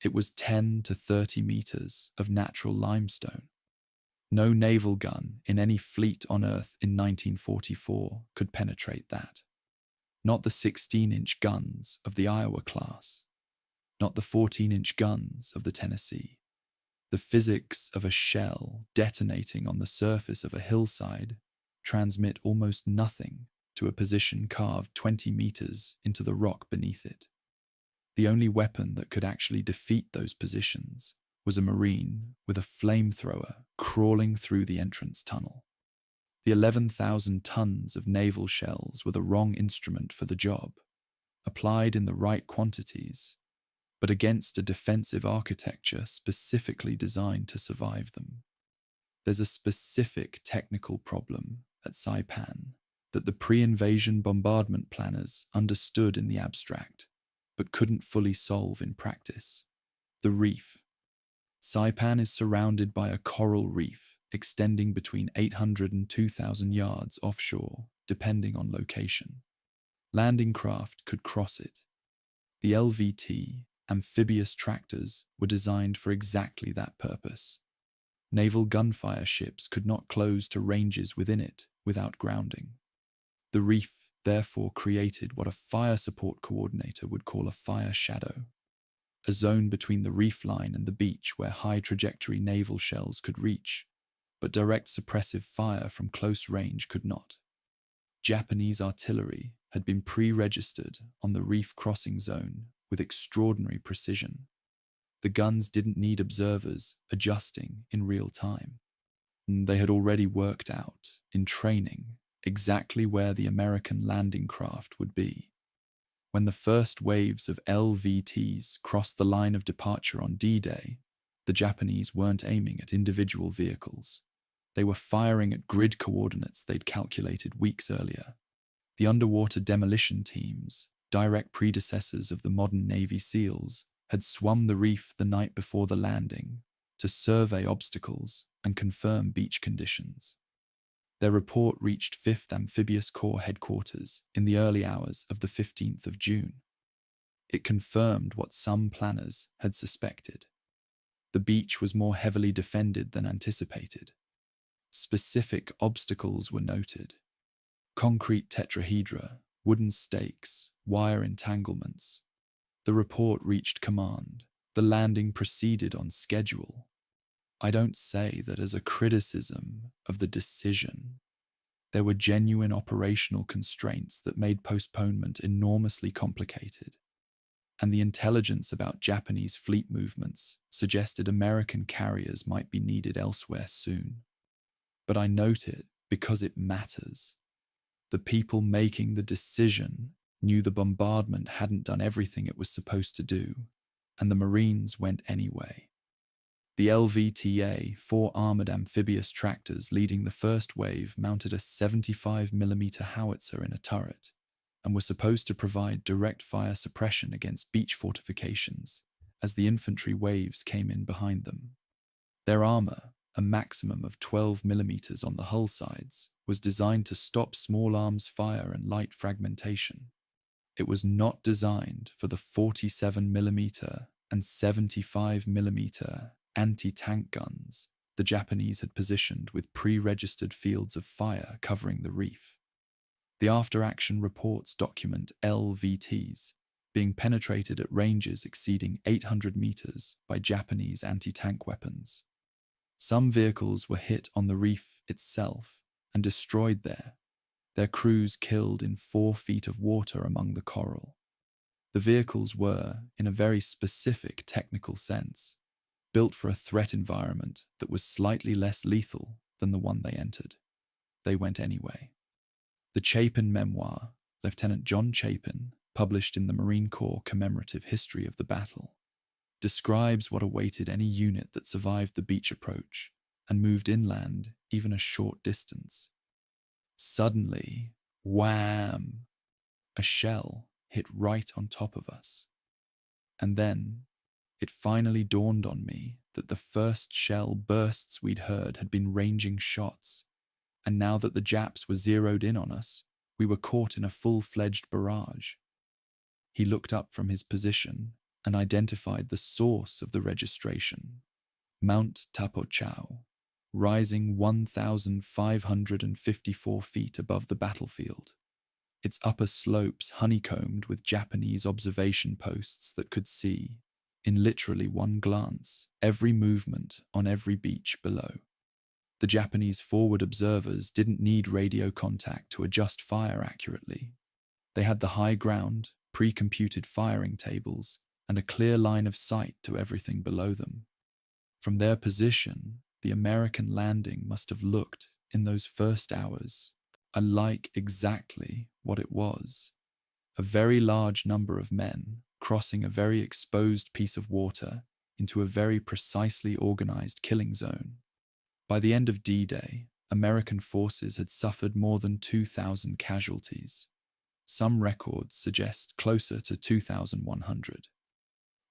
It was 10 to 30 meters of natural limestone. No naval gun in any fleet on Earth in 1944 could penetrate that. Not the 16-inch guns of the Iowa class. Not the 14-inch guns of the Tennessee. The physics of a shell detonating on the surface of a hillside transmit almost nothing to a position carved 20 meters into the rock beneath it. The only weapon that could actually defeat those positions was a Marine with a flamethrower crawling through the entrance tunnel. The 11,000 tons of naval shells were the wrong instrument for the job, applied in the right quantities, but against a defensive architecture specifically designed to survive them. There's a specific technical problem at Saipan that the pre-invasion bombardment planners understood in the abstract, but couldn't fully solve in practice. The reef. Saipan is surrounded by a coral reef extending between 800 and 2,000 yards offshore, depending on location. Landing craft could cross it. The LVT, amphibious tractors, were designed for exactly that purpose. Naval gunfire ships could not close to ranges within it without grounding. The reef therefore created what a fire support coordinator would call a fire shadow, a zone between the reef line and the beach where high-trajectory naval shells could reach, but direct suppressive fire from close range could not. Japanese artillery had been pre-registered on the reef crossing zone with extraordinary precision. The guns didn't need observers adjusting in real time. They had already worked out, in training, exactly where the American landing craft would be. When the first waves of LVTs crossed the line of departure on D-Day, the Japanese weren't aiming at individual vehicles. They were firing at grid coordinates they'd calculated weeks earlier. The underwater demolition teams, direct predecessors of the modern Navy SEALs, had swum the reef the night before the landing to survey obstacles and confirm beach conditions. Their report reached 5th Amphibious Corps headquarters in the early hours of the 15th of June. It confirmed what some planners had suspected. The beach was more heavily defended than anticipated. Specific obstacles were noted: concrete tetrahedra, wooden stakes, wire entanglements. The report reached command. The landing proceeded on schedule. I don't say that as a criticism of the decision. There were genuine operational constraints that made postponement enormously complicated, and the intelligence about Japanese fleet movements suggested American carriers might be needed elsewhere soon. But I note it because it matters. The people making the decision knew the bombardment hadn't done everything it was supposed to do, and the Marines went anyway. The LVTA, 4 armoured amphibious tractors leading the first wave, mounted a 75mm howitzer in a turret, and were supposed to provide direct fire suppression against beach fortifications as the infantry waves came in behind them. Their armour, a maximum of 12mm on the hull sides, was designed to stop small arms fire and light fragmentation. It was not designed for the 47mm and 75mm anti-tank guns the Japanese had positioned with pre-registered fields of fire covering the reef. The after-action reports document LVTs being penetrated at ranges exceeding 800 meters by Japanese anti-tank weapons. Some vehicles were hit on the reef itself and destroyed there, their crews killed in 4 feet of water among the coral. The vehicles were, in a very specific technical sense, built for a threat environment that was slightly less lethal than the one they entered. They went anyway. The Chapin memoir, Lieutenant John Chapin, published in the Marine Corps Commemorative History of the Battle, describes what awaited any unit that survived the beach approach and moved inland even a short distance. Suddenly, wham! A shell hit right on top of us. And then, it finally dawned on me that the first shell bursts we'd heard had been ranging shots, and now that the Japs were zeroed in on us, we were caught in a full-fledged barrage. He looked up from his position and identified the source of the registration: Mount Tapochau, rising 1,554 feet above the battlefield. Its upper slopes honeycombed with Japanese observation posts that could see, in literally one glance, every movement on every beach below. The Japanese forward observers didn't need radio contact to adjust fire accurately. They had the high ground, pre-computed firing tables, and a clear line of sight to everything below them. From their position, the American landing must have looked, in those first hours, unlike exactly what it was: a very large number of men crossing a very exposed piece of water into a very precisely organized killing zone. By the end of D-Day, American forces had suffered more than 2,000 casualties. Some records suggest closer to 2,100.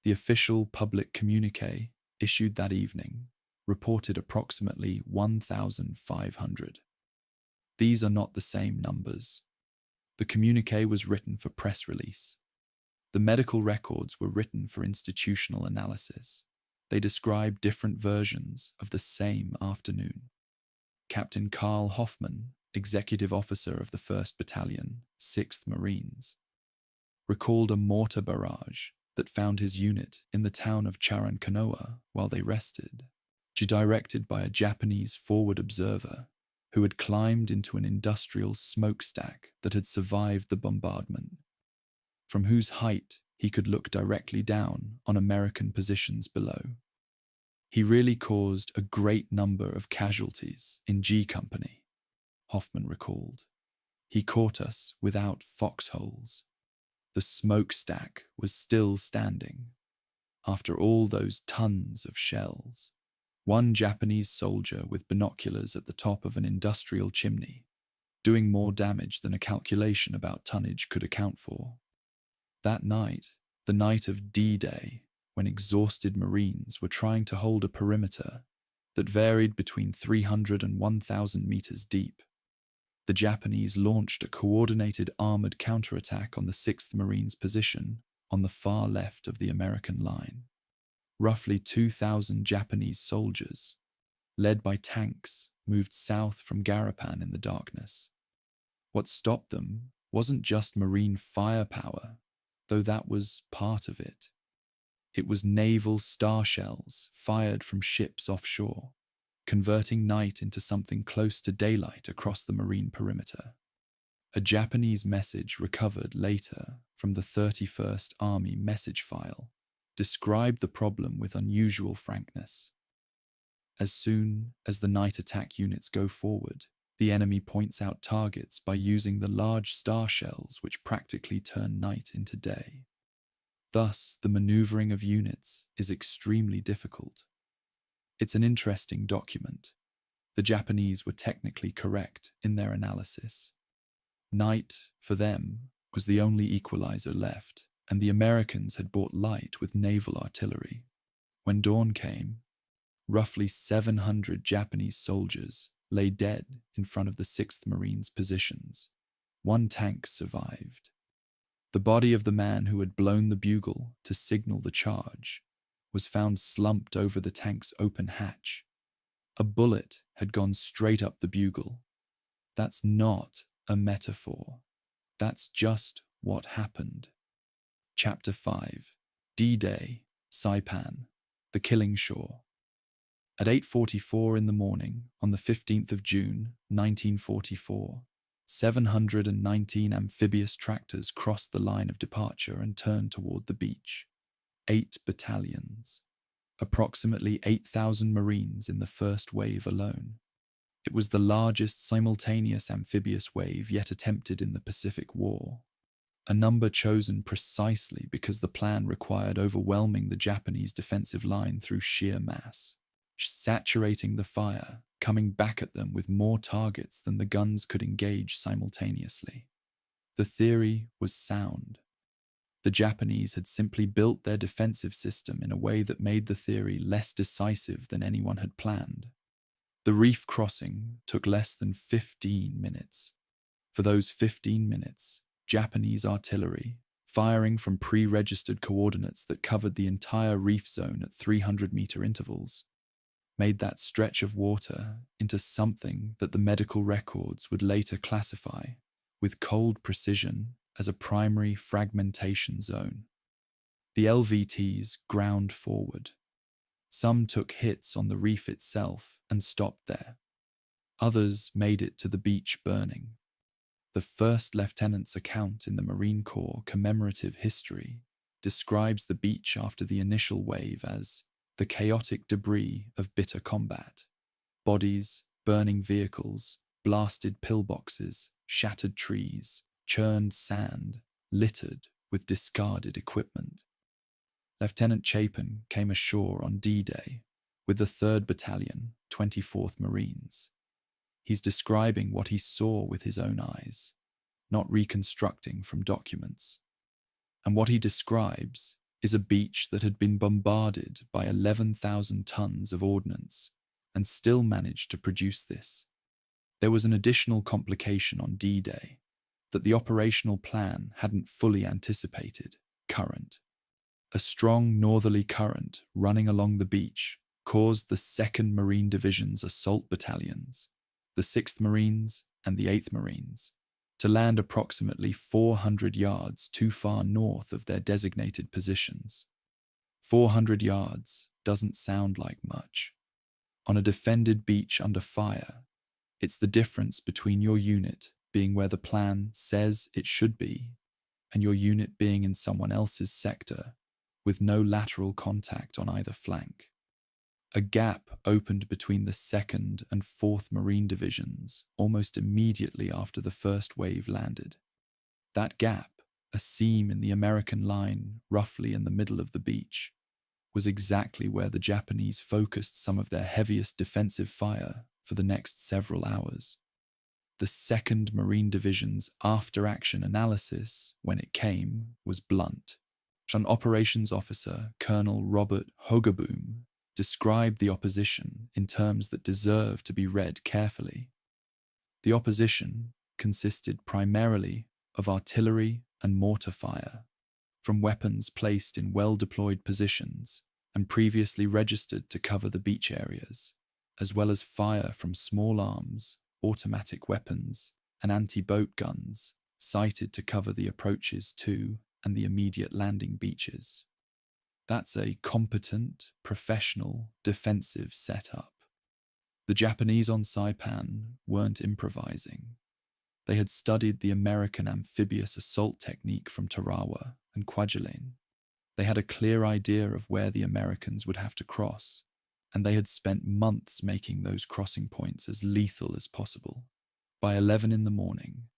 The official public communiqué issued that evening reported approximately 1,500. These are not the same numbers. The communiqué was written for press release. The medical records were written for institutional analysis. They describe different versions of the same afternoon. Captain Carl Hoffman, executive officer of the 1st Battalion, 6th Marines, recalled a mortar barrage that found his unit in the town of Charankanoa while they rested, directed by a Japanese forward observer who had climbed into an industrial smokestack that had survived the bombardment, from whose height he could look directly down on American positions below. He really caused a great number of casualties in G Company, Hoffman recalled. He caught us without foxholes. The smokestack was still standing, after all those tons of shells. One Japanese soldier with binoculars at the top of an industrial chimney, doing more damage than a calculation about tonnage could account for. That night, the night of D-Day, when exhausted Marines were trying to hold a perimeter that varied between 300 and 1,000 meters deep, the Japanese launched a coordinated armored counterattack on the 6th Marines' position on the far left of the American line. Roughly 2,000 Japanese soldiers, led by tanks, moved south from Garapan in the darkness. What stopped them wasn't just Marine firepower, though that was part of it. It was naval star shells fired from ships offshore, converting night into something close to daylight across the Marine perimeter. A Japanese message recovered later from the 31st Army message file described the problem with unusual frankness. As soon as the night attack units go forward, the enemy points out targets by using the large star shells which practically turn night into day. Thus, the maneuvering of units is extremely difficult. It's an interesting document. The Japanese were technically correct in their analysis. Night, for them, was the only equalizer left, and the Americans had bought light with naval artillery. When dawn came, roughly 700 Japanese soldiers lay dead in front of the 6th Marines' positions. One tank survived. The body of the man who had blown the bugle to signal the charge was found slumped over the tank's open hatch. A bullet had gone straight up the bugle. That's not a metaphor. That's just what happened. Chapter 5. D-Day, Saipan, the Killing Shore. At 8:44 in the morning, on the 15th of June, 1944, 719 amphibious tractors crossed the line of departure and turned toward the beach. 8 battalions. Approximately 8,000 Marines in the first wave alone. It was the largest simultaneous amphibious wave yet attempted in the Pacific War. A number chosen precisely because the plan required overwhelming the Japanese defensive line through sheer mass, saturating the fire, coming back at them with more targets than the guns could engage simultaneously. The theory was sound. The Japanese had simply built their defensive system in a way that made the theory less decisive than anyone had planned. The reef crossing took less than 15 minutes. For those 15 minutes, Japanese artillery, firing from pre-registered coordinates that covered the entire reef zone at 300-meter intervals, made that stretch of water into something that the medical records would later classify with cold precision as a primary fragmentation zone. The LVTs ground forward. Some took hits on the reef itself and stopped there. Others made it to the beach burning. The first lieutenant's account in the Marine Corps commemorative history describes the beach after the initial wave as the chaotic debris of bitter combat. Bodies, burning vehicles, blasted pillboxes, shattered trees, churned sand, littered with discarded equipment. Lieutenant Chapin came ashore on D-Day with the 3rd Battalion, 24th Marines. He's describing what he saw with his own eyes, not reconstructing from documents. And what he describes is a beach that had been bombarded by 11,000 tons of ordnance and still managed to produce this. There was an additional complication on D-Day that the operational plan hadn't fully anticipated: current. A strong northerly current running along the beach caused the 2nd Marine Division's assault battalions, the 6th Marines and the 8th Marines, to land approximately 400 yards too far north of their designated positions. 400 yards doesn't sound like much. On a defended beach under fire, it's the difference between your unit being where the plan says it should be and your unit being in someone else's sector with no lateral contact on either flank. A gap opened between the 2nd and 4th Marine Divisions almost immediately after the first wave landed. That gap, a seam in the American line roughly in the middle of the beach, was exactly where the Japanese focused some of their heaviest defensive fire for the next several hours. The 2nd Marine Division's after-action analysis, when it came, was blunt. An operations officer, Colonel Robert Hogaboom, described the opposition in terms that deserve to be read carefully. The opposition consisted primarily of artillery and mortar fire, from weapons placed in well-deployed positions and previously registered to cover the beach areas, as well as fire from small arms, automatic weapons, and anti-boat guns sighted to cover the approaches to and the immediate landing beaches. That's a competent, professional, defensive setup. The Japanese on Saipan weren't improvising. They had studied the American amphibious assault technique from Tarawa and Kwajalein. They had a clear idea of where the Americans would have to cross, and they had spent months making those crossing points as lethal as possible. By 11 in the morning,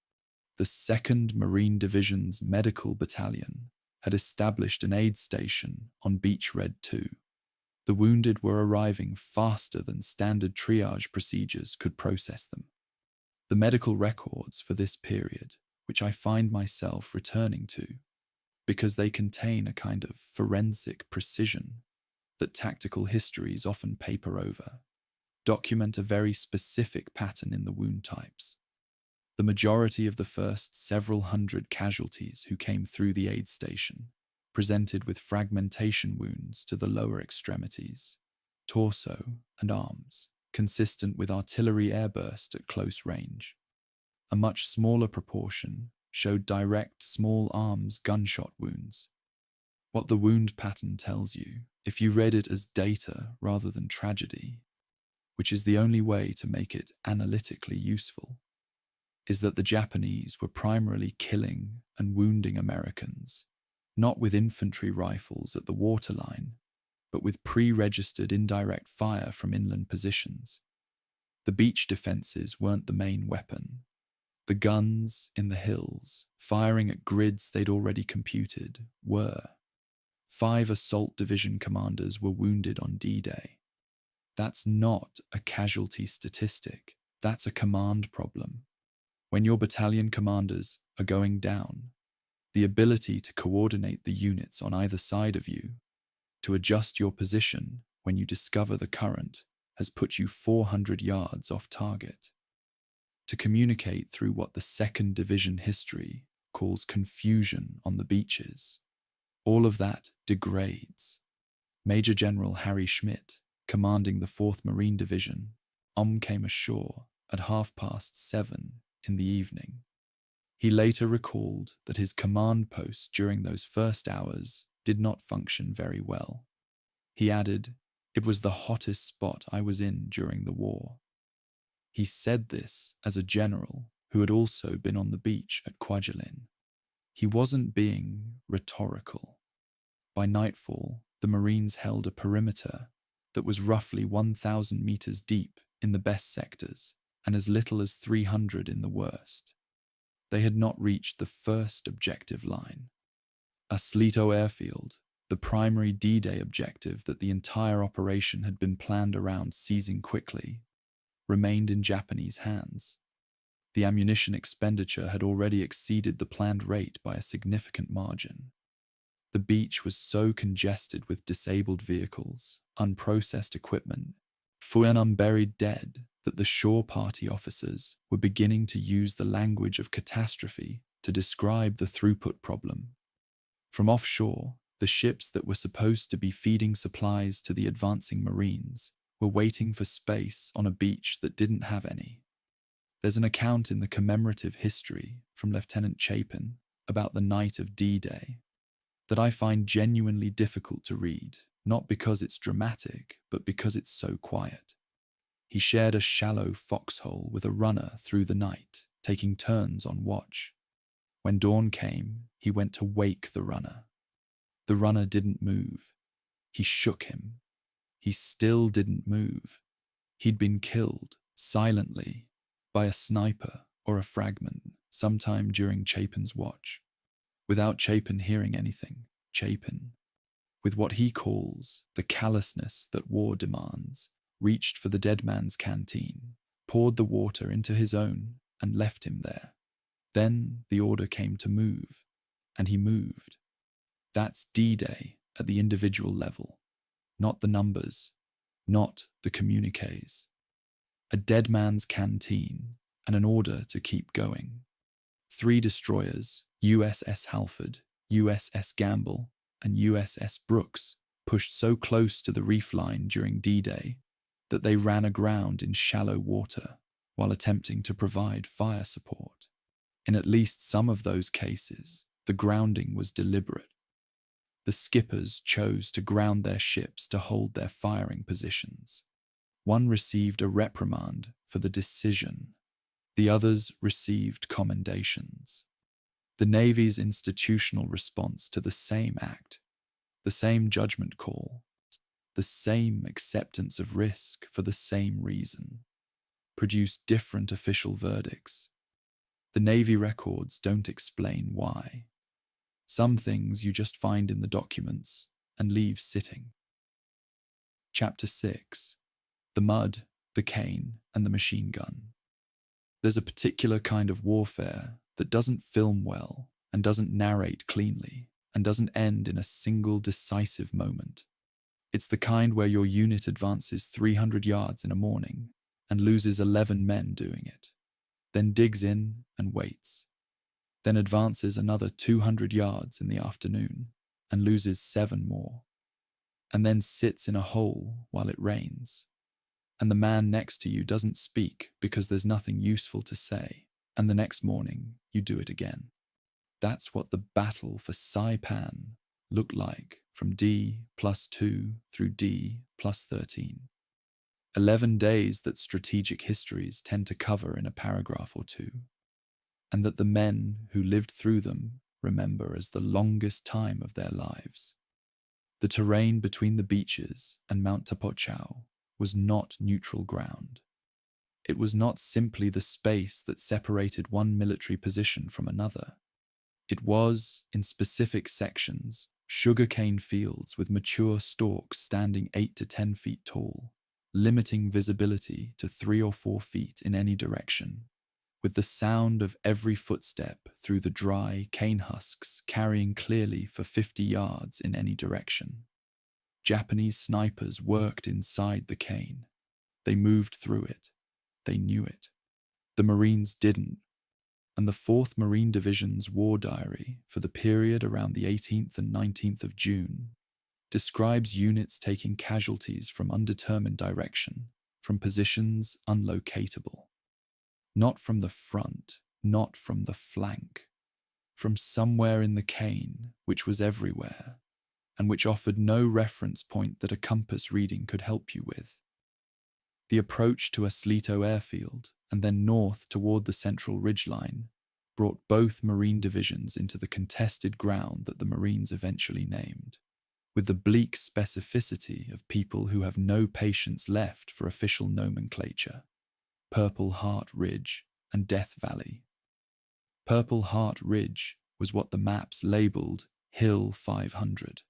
the 2nd Marine Division's Medical Battalion had established an aid station on Beach Red 2. The wounded were arriving faster than standard triage procedures could process them. The medical records for this period, which I find myself returning to, because they contain a kind of forensic precision that tactical histories often paper over, document a very specific pattern in the wound types. The majority of the first several hundred casualties who came through the aid station presented with fragmentation wounds to the lower extremities, torso, and arms, consistent with artillery airburst at close range. A much smaller proportion showed direct small arms gunshot wounds. What the wound pattern tells you, if you read it as data rather than tragedy, which is the only way to make it analytically useful, is that the Japanese were primarily killing and wounding Americans, not with infantry rifles at the waterline, but with pre-registered indirect fire from inland positions. The beach defenses weren't the main weapon. The guns in the hills, firing at grids they'd already computed, were. 5 assault division commanders were wounded on D-Day. That's not a casualty statistic. That's a command problem. When your battalion commanders are going down, the ability to coordinate the units on either side of you, to adjust your position when you discover the current, has put you 400 yards off target. To communicate through what the 2nd Division history calls confusion on the beaches, all of that degrades. Major General Harry Schmidt, commanding the 4th Marine Division, came ashore at 7:30 in the evening. He later recalled that his command post during those first hours did not function very well. He added, "It was the hottest spot I was in during the war." He said this as a general who had also been on the beach at Kwajalein. He wasn't being rhetorical. By nightfall, the Marines held a perimeter that was roughly 1,000 meters deep in the best sectors and as little as 300 in the worst. They had not reached the first objective line. Aslito Airfield, the primary D-Day objective that the entire operation had been planned around seizing quickly, remained in Japanese hands. The ammunition expenditure had already exceeded the planned rate by a significant margin. The beach was so congested with disabled vehicles, unprocessed equipment, and unburied dead that the shore party officers were beginning to use the language of catastrophe to describe the throughput problem. From offshore, the ships that were supposed to be feeding supplies to the advancing Marines were waiting for space on a beach that didn't have any. There's an account in the commemorative history from Lieutenant Chapin about the night of D-Day that I find genuinely difficult to read, not because it's dramatic, but because it's so quiet. He shared a shallow foxhole with a runner through the night, taking turns on watch. When dawn came, he went to wake the runner. The runner didn't move. He shook him. He still didn't move. He'd been killed, silently, by a sniper or a fragment sometime during Chapin's watch. Without Chapin hearing anything, Chapin, with what he calls the callousness that war demands, reached for the dead man's canteen, poured the water into his own, and left him there. Then the order came to move, and he moved. That's D-Day at the individual level, not the numbers, not the communiques. A dead man's canteen and an order to keep going. 3 destroyers, USS Halford, USS Gamble, and USS Brooks, pushed so close to the reef line during D-Day that they ran aground in shallow water while attempting to provide fire support. In at least some of those cases, the grounding was deliberate. The skippers chose to ground their ships to hold their firing positions. One received a reprimand for the decision. The others received commendations. The Navy's institutional response to the same act, the same judgment call, the same acceptance of risk for the same reason, produced different official verdicts. The Navy records don't explain why. Some things you just find in the documents and leave sitting. Chapter 6. The Mud, the Cane, and the Machine Gun. There's a particular kind of warfare that doesn't film well and doesn't narrate cleanly and doesn't end in a single decisive moment. It's the kind where your unit advances 300 yards in a morning and loses 11 men doing it, then digs in and waits, then advances another 200 yards in the afternoon and loses 7 more, and then sits in a hole while it rains, and the man next to you doesn't speak because there's nothing useful to say, and the next morning you do it again. That's what the Battle for Saipan looked like from D+2 through D+13. 11 days that strategic histories tend to cover in a paragraph or two, and that the men who lived through them remember as the longest time of their lives. The terrain between the beaches and Mount Tapochau was not neutral ground. It was not simply the space that separated one military position from another. It was, in specific sections, sugarcane fields with mature stalks standing 8 to 10 feet tall, limiting visibility to 3 or 4 feet in any direction, with the sound of every footstep through the dry cane husks carrying clearly for 50 yards in any direction. Japanese snipers worked inside the cane. They moved through it. They knew it. The Marines didn't, and the 4th Marine Division's war diary for the period around the 18th and 19th of June describes units taking casualties from undetermined direction, from positions unlocatable. Not from the front, not from the flank, from somewhere in the cane, which was everywhere, and which offered no reference point that a compass reading could help you with. The approach to Aslito airfield, and then north toward the central ridgeline, brought both Marine divisions into the contested ground that the Marines eventually named, with the bleak specificity of people who have no patience left for official nomenclature: Purple Heart Ridge and Death Valley. Purple Heart Ridge was what the maps labelled Hill 500.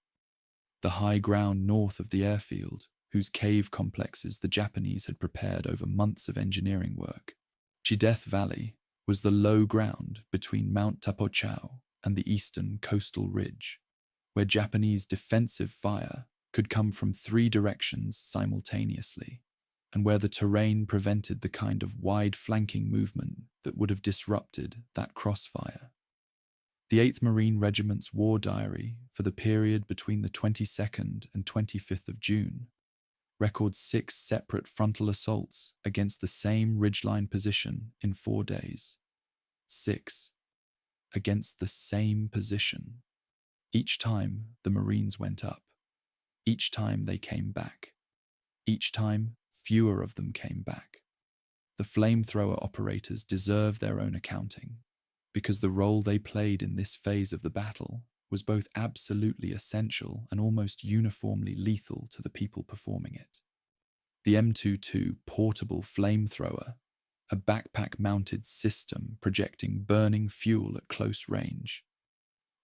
The high ground north of the airfield whose cave complexes the Japanese had prepared over months of engineering work. Death Valley was the low ground between Mount Tapochau and the eastern coastal ridge, where Japanese defensive fire could come from 3 directions simultaneously, and where the terrain prevented the kind of wide flanking movement that would have disrupted that crossfire. The 8th Marine Regiment's war diary for the period between the 22nd and 25th of June records 6 separate frontal assaults against the same ridgeline position in 4 days. 6 against the same position. Each time the Marines went up. Each time they came back. Each time fewer of them came back. The flamethrower operators deserve their own accounting, because the role they played in this phase of the battle was both absolutely essential and almost uniformly lethal to the people performing it. The M22 portable flamethrower, a backpack-mounted system projecting burning fuel at close range,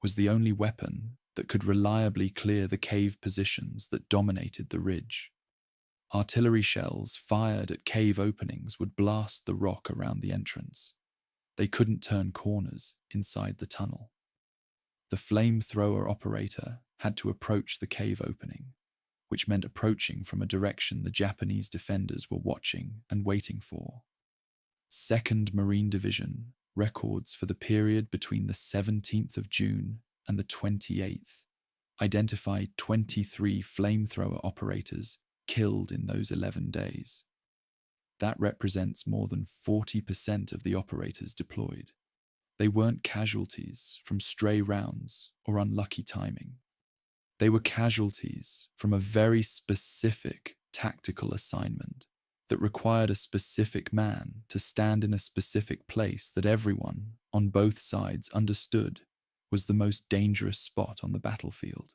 was the only weapon that could reliably clear the cave positions that dominated the ridge. Artillery shells fired at cave openings would blast the rock around the entrance. They couldn't turn corners inside the tunnel. The flamethrower operator had to approach the cave opening, which meant approaching from a direction the Japanese defenders were watching and waiting for. 2nd Marine Division records for the period between the 17th of June and the 28th identified 23 flamethrower operators killed in those 11 days. That represents more than 40% of the operators deployed. They weren't casualties from stray rounds or unlucky timing. They were casualties from a very specific tactical assignment that required a specific man to stand in a specific place that everyone on both sides understood was the most dangerous spot on the battlefield.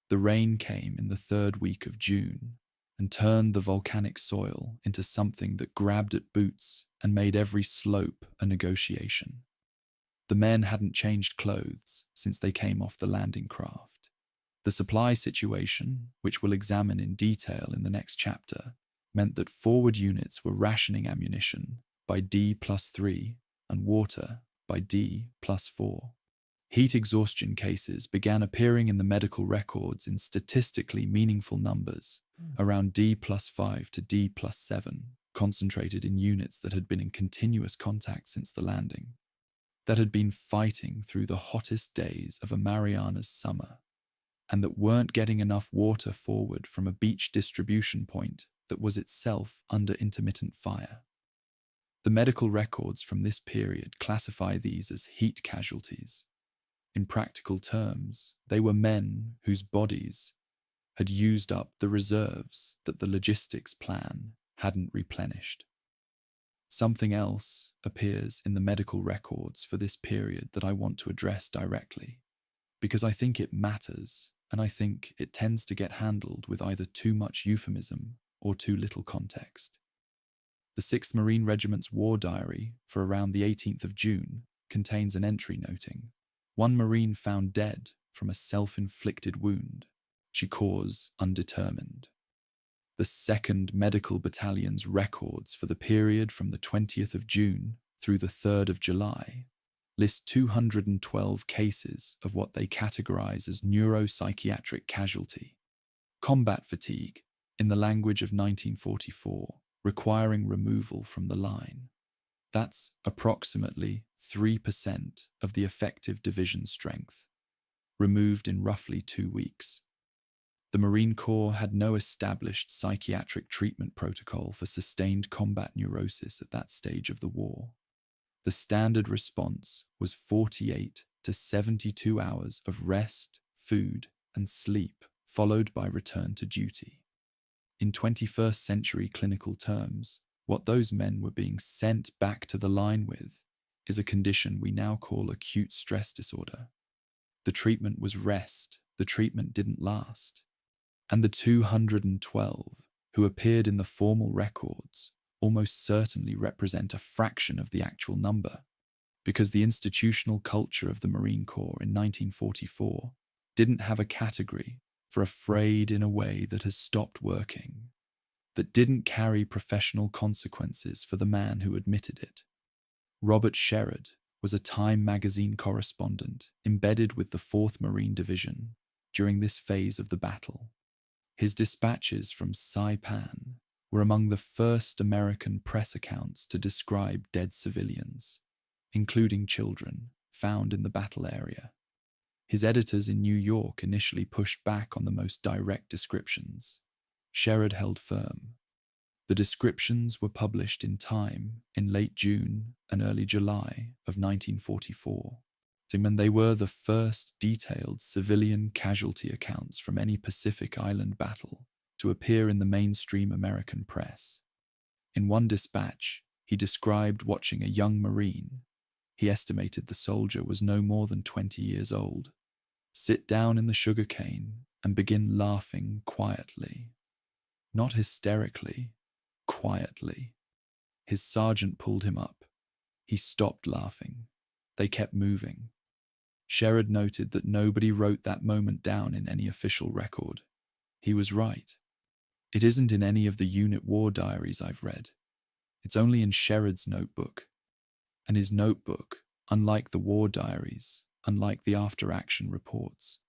The rain came in the 3rd week of June and turned the volcanic soil into something that grabbed at boots and made every slope a negotiation. The men hadn't changed clothes since they came off the landing craft. The supply situation, which we'll examine in detail in the next chapter, meant that forward units were rationing ammunition by D+3 and water by D+4. Heat exhaustion cases began appearing in the medical records in statistically meaningful numbers, around D+5 to D+7, concentrated in units that had been in continuous contact since the landing, that had been fighting through the hottest days of a Marianas summer, and that weren't getting enough water forward from a beach distribution point that was itself under intermittent fire. The medical records from this period classify these as heat casualties. In practical terms, they were men whose bodies had used up the reserves that the logistics plan hadn't replenished. Something else appears in the medical records for this period that I want to address directly, because I think it matters, and I think it tends to get handled with either too much euphemism or too little context. The 6th Marine Regiment's war diary for around the 18th of June contains an entry noting, "One Marine found dead from a self-inflicted wound. She cause undetermined." The 2nd Medical Battalion's records for the period from the 20th of June through the 3rd of July list 212 cases of what they categorize as neuropsychiatric casualty, combat fatigue, in the language of 1944, requiring removal from the line. That's approximately 3% of the effective division strength, removed in roughly 2 weeks. The Marine Corps had no established psychiatric treatment protocol for sustained combat neurosis at that stage of the war. The standard response was 48 to 72 hours of rest, food, and sleep, followed by return to duty. In 21st century clinical terms, what those men were being sent back to the line with is a condition we now call acute stress disorder. The treatment was rest, the treatment didn't last. And the 212 who appeared in the formal records almost certainly represent a fraction of the actual number, because the institutional culture of the Marine Corps in 1944 didn't have a category for afraid in a way that has stopped working, that didn't carry professional consequences for the man who admitted it. Robert Sherrod was a Time magazine correspondent embedded with the 4th Marine Division during this phase of the battle. His dispatches from Saipan were among the first American press accounts to describe dead civilians, including children, found in the battle area. His editors in New York initially pushed back on the most direct descriptions. Sherrod held firm. The descriptions were published in Time in late June and early July of 1944, and they were the first detailed civilian casualty accounts from any Pacific Island battle to appear in the mainstream American press. In one dispatch, he described watching a young Marine, he estimated the soldier was no more than 20 years old, sit down in the sugarcane and begin laughing quietly. Not hysterically, quietly. His sergeant pulled him up. He stopped laughing. They kept moving. Sherrod noted that nobody wrote that moment down in any official record. He was right. It isn't in any of the unit war diaries I've read. It's only in Sherrod's notebook. And his notebook, unlike the war diaries, unlike the after-action reports,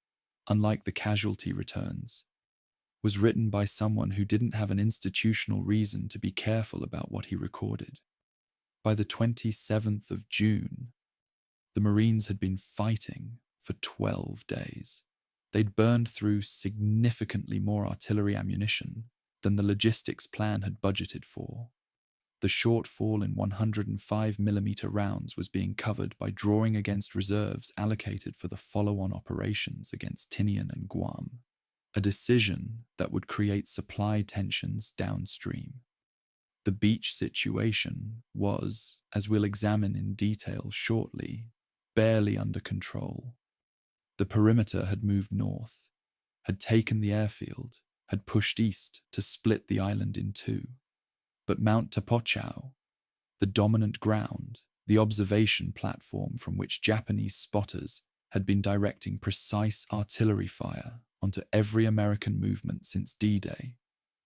unlike the casualty returns, was written by someone who didn't have an institutional reason to be careful about what he recorded. By the 27th of June, the Marines had been fighting for 12 days. They'd burned through significantly more artillery ammunition than the logistics plan had budgeted for. The shortfall in 105mm rounds was being covered by drawing against reserves allocated for the follow-on operations against Tinian and Guam, a decision that would create supply tensions downstream. The beach situation was, as we'll examine in detail shortly, barely under control. The perimeter had moved north, had taken the airfield, had pushed east to split the island in two. But Mount Tapochau, the dominant ground, the observation platform from which Japanese spotters had been directing precise artillery fire onto every American movement since D-Day,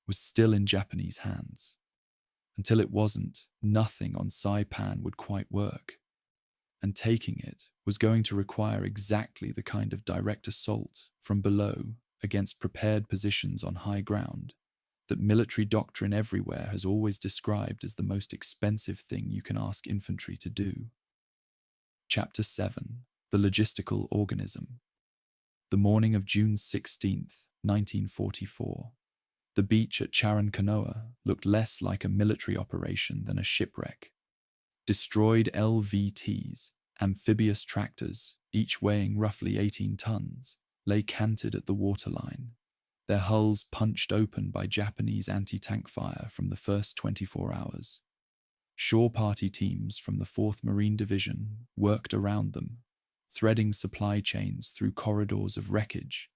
was still in Japanese hands. Until it wasn't, nothing on Saipan would quite work. And taking it was going to require exactly the kind of direct assault from below against prepared positions on high ground that military doctrine everywhere has always described as the most expensive thing you can ask infantry to do. Chapter 7. The Logistical Organism. The morning of June 16th, 1944, the beach at Charankanoa looked less like a military operation than a shipwreck. Destroyed LVTs, amphibious tractors, each weighing roughly 18 tons, lay canted at the waterline, their hulls punched open by Japanese anti-tank fire from the first 24 hours. Shore party teams from the 4th Marine Division worked around them, threading supply chains through corridors of wreckage,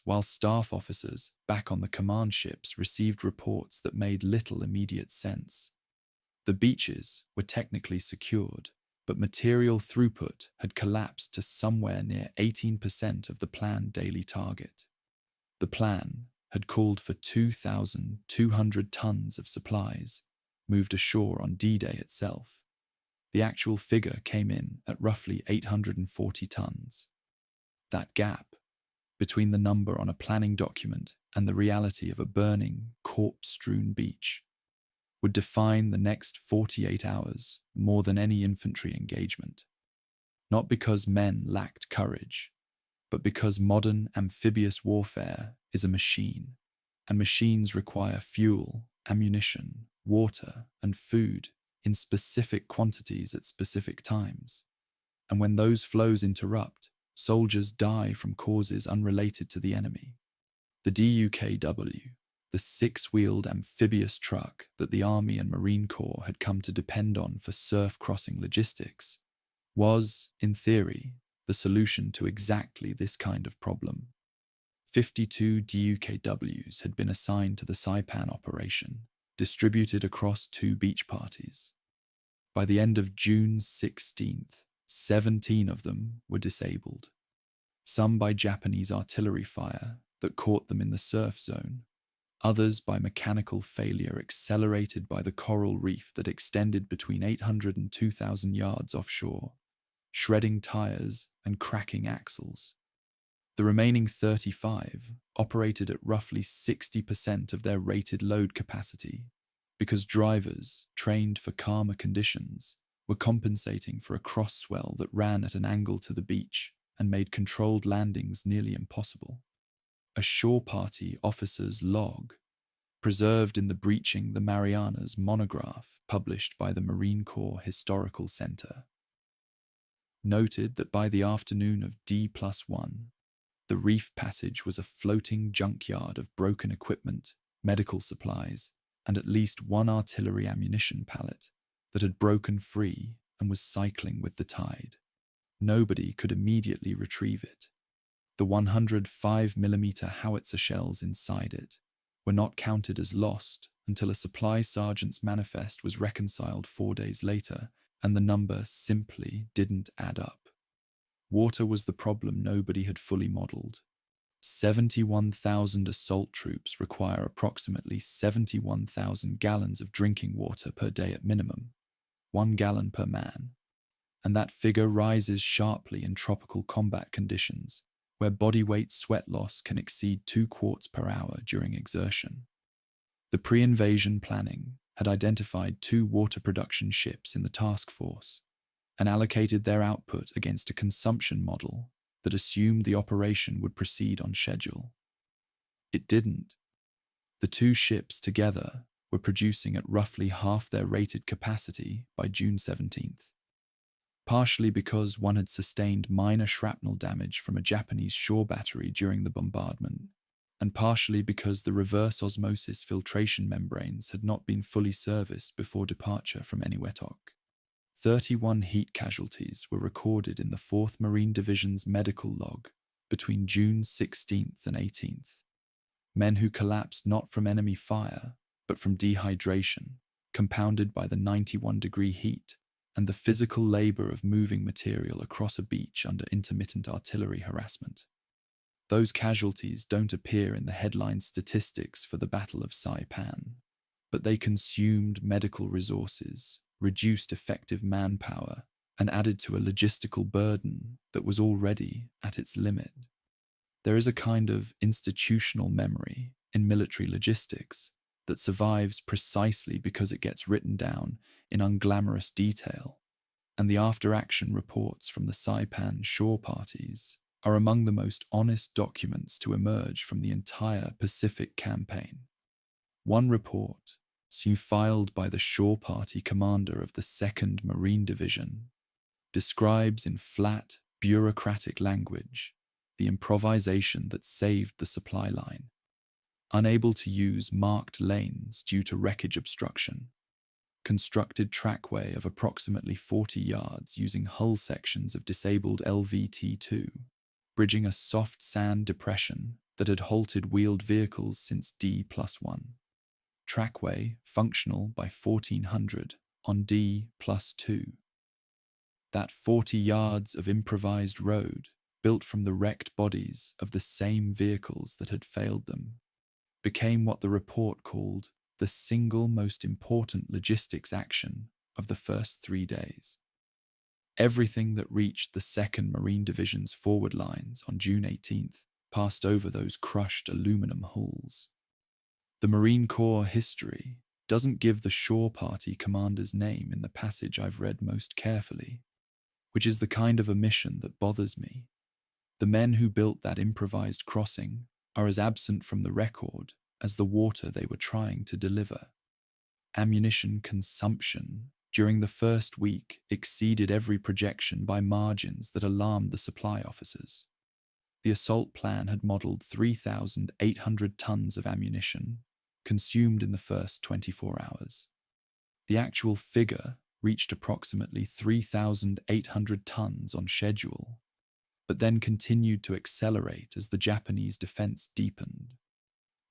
while staff officers back on the command ships received reports that made little immediate sense. The beaches were technically secured, but material throughput had collapsed to somewhere near 18% of the planned daily target. The plan had called for 2,200 tons of supplies moved ashore on D-Day itself. The actual figure came in at roughly 840 tons. That gap between the number on a planning document and the reality of a burning, corpse-strewn beach would define the next 48 hours more than any infantry engagement. Not because men lacked courage, but because modern amphibious warfare is a machine, and machines require fuel, ammunition, water, and food in specific quantities at specific times. And when those flows interrupt, soldiers die from causes unrelated to the enemy. The WW2, the six-wheeled amphibious truck that the Army and Marine Corps had come to depend on for surf-crossing logistics, was, in theory, the solution to exactly this kind of problem. 52 WW2s had been assigned to the Saipan operation, distributed across 2 beach parties. By the end of June 16th, 17 of them were disabled. Some by Japanese artillery fire that caught them in the surf zone, others by mechanical failure accelerated by the coral reef that extended between 800 and 2,000 yards offshore, shredding tires and cracking axles. The remaining 35 operated at roughly 60% of their rated load capacity because drivers, trained for calmer conditions, were compensating for a cross swell that ran at an angle to the beach and made controlled landings nearly impossible. A shore party officer's log, preserved in the Breaching the Marianas monograph published by the Marine Corps Historical Center, noted that by the afternoon of D+1, the reef passage was a floating junkyard of broken equipment, medical supplies, and at least one artillery ammunition pallet that had broken free and was cycling with the tide. Nobody could immediately retrieve it. The 105mm howitzer shells inside it were not counted as lost until a supply sergeant's manifest was reconciled 4 days later, and the number simply didn't add up. Water was the problem nobody had fully modeled. 71,000 assault troops require approximately 71,000 gallons of drinking water per day at minimum, 1 gallon per man, and that figure rises sharply in tropical combat conditions, where body weight sweat loss can exceed 2 quarts per hour during exertion. The pre-invasion planning had identified 2 water production ships in the task force and allocated their output against a consumption model that assumed the operation would proceed on schedule. It didn't. The 2 ships together were producing at roughly half their rated capacity by June 17th, partially because one had sustained minor shrapnel damage from a Japanese shore battery during the bombardment, and partially because the reverse osmosis filtration membranes had not been fully serviced before departure from Eniwetok. 31 heat casualties were recorded in the 4th Marine Division's medical log between June 16th and 18th. Men who collapsed not from enemy fire, but from dehydration, compounded by the 91-degree heat and the physical labor of moving material across a beach under intermittent artillery harassment. Those casualties don't appear in the headline statistics for the Battle of Saipan, but they consumed medical resources, reduced effective manpower, and added to a logistical burden that was already at its limit. There is a kind of institutional memory in military logistics that survives precisely because it gets written down in unglamorous detail, and the after-action reports from the Saipan shore parties are among the most honest documents to emerge from the entire Pacific campaign. One report, filed by the shore party commander of the 2nd Marine Division, describes in flat, bureaucratic language the improvisation that saved the supply line. Unable to use marked lanes due to wreckage obstruction, constructed trackway of approximately 40 yards using hull sections of disabled LVT-2, bridging a soft sand depression that had halted wheeled vehicles since D+1. Trackway functional by 1400 on D+2. That 40 yards of improvised road, built from the wrecked bodies of the same vehicles that had failed them, became what the report called the single most important logistics action of the first 3 days. Everything that reached the 2nd Marine Division's forward lines on June 18th passed over those crushed aluminum hulls. The Marine Corps history doesn't give the shore party commander's name in the passage I've read most carefully, which is the kind of omission that bothers me. The men who built that improvised crossing are as absent from the record as the water they were trying to deliver. Ammunition consumption during the first week exceeded every projection by margins that alarmed the supply officers. The assault plan had modeled 3,800 tons of ammunition consumed in the first 24 hours. The actual figure reached approximately 3,800 tons on schedule, but then continued to accelerate as the Japanese defense deepened.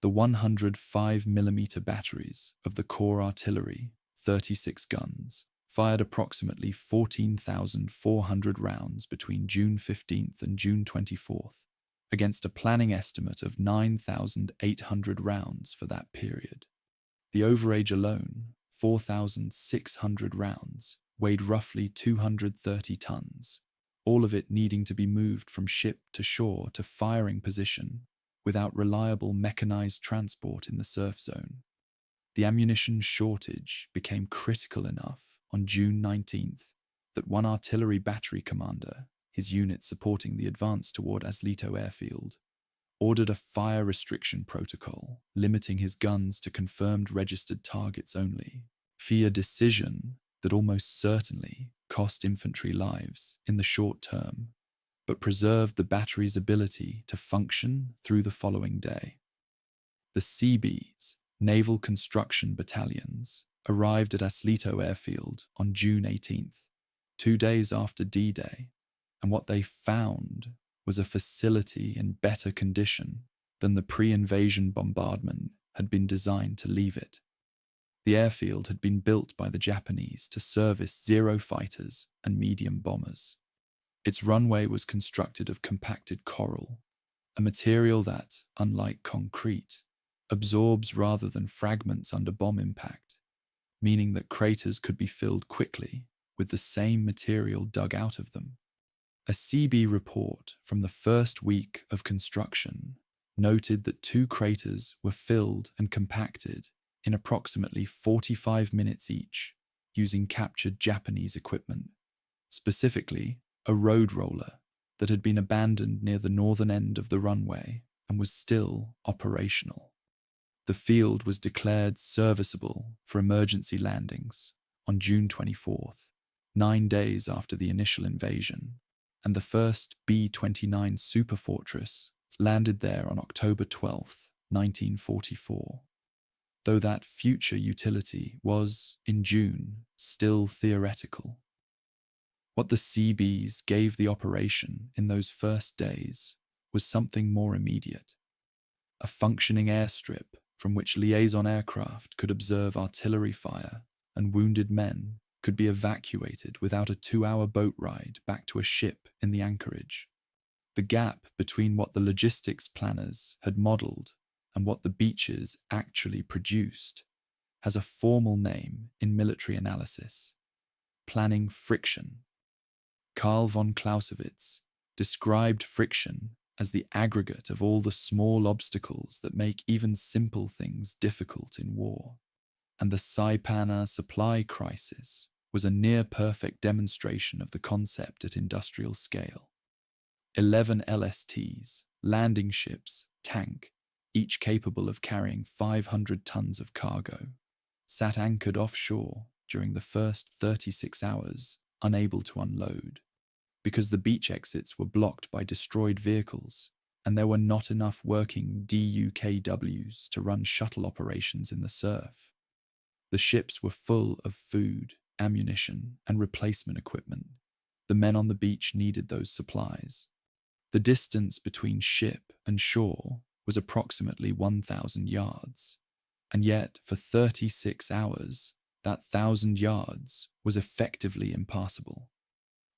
The 105mm batteries of the Corps artillery, 36 guns, fired approximately 14,400 rounds between June 15th and June 24th, against a planning estimate of 9,800 rounds for that period. The overage alone, 4,600 rounds, weighed roughly 230 tons, all of it needing to be moved from ship to shore to firing position without reliable mechanized transport in the surf zone. The ammunition shortage became critical enough on June 19th that one artillery battery commander, his unit supporting the advance toward Aslito airfield, ordered a fire restriction protocol, limiting his guns to confirmed registered targets only, via decision that almost certainly cost infantry lives in the short term, but preserved the battery's ability to function through the following day. The Seabees, Naval Construction Battalions, arrived at Aslito airfield on June 18th, 2 days after D-Day, and what they found was a facility in better condition than the pre-invasion bombardment had been designed to leave it. The airfield had been built by the Japanese to service Zero fighters and medium bombers. Its runway was constructed of compacted coral, a material that, unlike concrete, absorbs rather than fragments under bomb impact, meaning that craters could be filled quickly with the same material dug out of them. A CB report from the first week of construction noted that 2 craters were filled and compacted in approximately 45 minutes each using captured Japanese equipment, specifically a road roller that had been abandoned near the northern end of the runway and was still operational. The field was declared serviceable for emergency landings on June 24th, 9 days after the initial invasion, and the first B-29 Superfortress landed there on October 12, 1944. Though that future utility was, in June, still theoretical. What the Seabees gave the operation in those first days was something more immediate. A functioning airstrip from which liaison aircraft could observe artillery fire and wounded men could be evacuated without a 2-hour boat ride back to a ship in the anchorage. The gap between what the logistics planners had modelled and what the beaches actually produced has a formal name in military analysis: planning friction. Karl von Clausewitz described friction as the aggregate of all the small obstacles that make even simple things difficult in war. And the Saipan supply crisis was a near-perfect demonstration of the concept at industrial scale. 11 LSTs, landing ships, tank, each capable of carrying 500 tons of cargo, sat anchored offshore during the first 36 hours, unable to unload, because the beach exits were blocked by destroyed vehicles, and there were not enough working DUKWs to run shuttle operations in the surf. The ships were full of food, ammunition, and replacement equipment. The men on the beach needed those supplies. The distance between ship and shore was approximately 1,000 yards, and yet for 36 hours, that 1,000 yards was effectively impassable.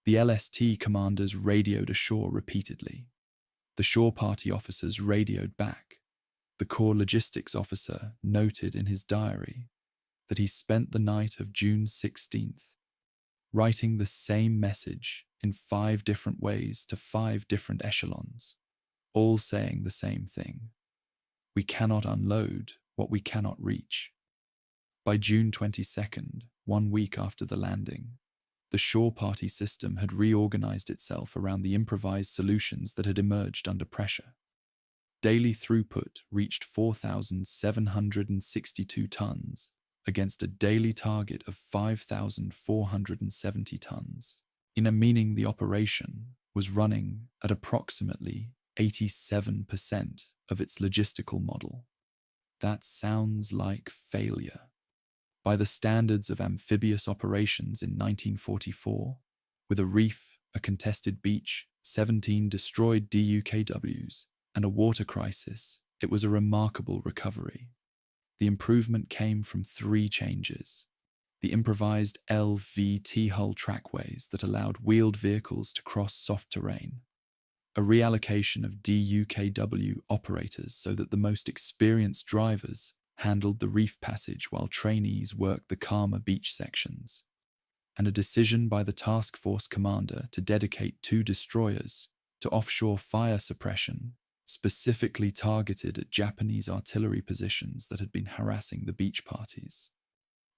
The LST commanders radioed ashore repeatedly. The shore party officers radioed back. The Corps logistics officer noted in his diary that he spent the night of June 16th writing the same message in 5 different ways to 5 different echelons, all saying the same thing: we cannot unload what we cannot reach. By June 22nd, 1 week after the landing, the shore party system had reorganized itself around the improvised solutions that had emerged under pressure. Daily throughput reached 4,762 tons against a daily target of 5,470 tons, meaning the operation was running at approximately 87% of its logistical model. That sounds like failure. By the standards of amphibious operations in 1944, with a reef, a contested beach, 17 destroyed DUKWs, and a water crisis, it was a remarkable recovery. The improvement came from 3 changes: the improvised LVT hull trackways that allowed wheeled vehicles to cross soft terrain, a reallocation of DUKW operators so that the most experienced drivers handled the reef passage while trainees worked the calmer beach sections, and a decision by the task force commander to dedicate 2 destroyers to offshore fire suppression specifically targeted at Japanese artillery positions that had been harassing the beach parties.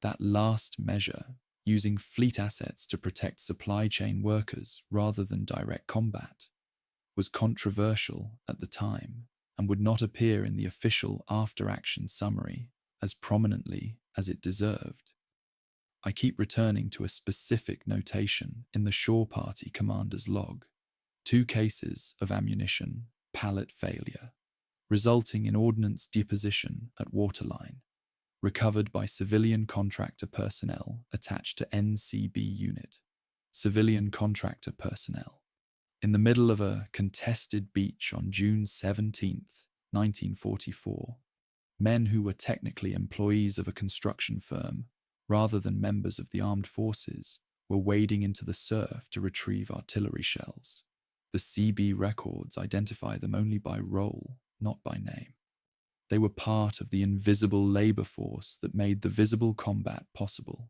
That last measure, using fleet assets to protect supply chain workers rather than direct combat, was controversial at the time and would not appear in the official after-action summary as prominently as it deserved. I keep returning to a specific notation in the Shore Party commander's log: 2 cases of ammunition pallet failure, resulting in ordnance deposition at waterline, recovered by civilian contractor personnel attached to NCB unit. Civilian contractor personnel. In the middle of a contested beach on June 17, 1944, men who were technically employees of a construction firm rather than members of the armed forces were wading into the surf to retrieve artillery shells. The CB records identify them only by role, not by name. They were part of the invisible labor force that made the visible combat possible,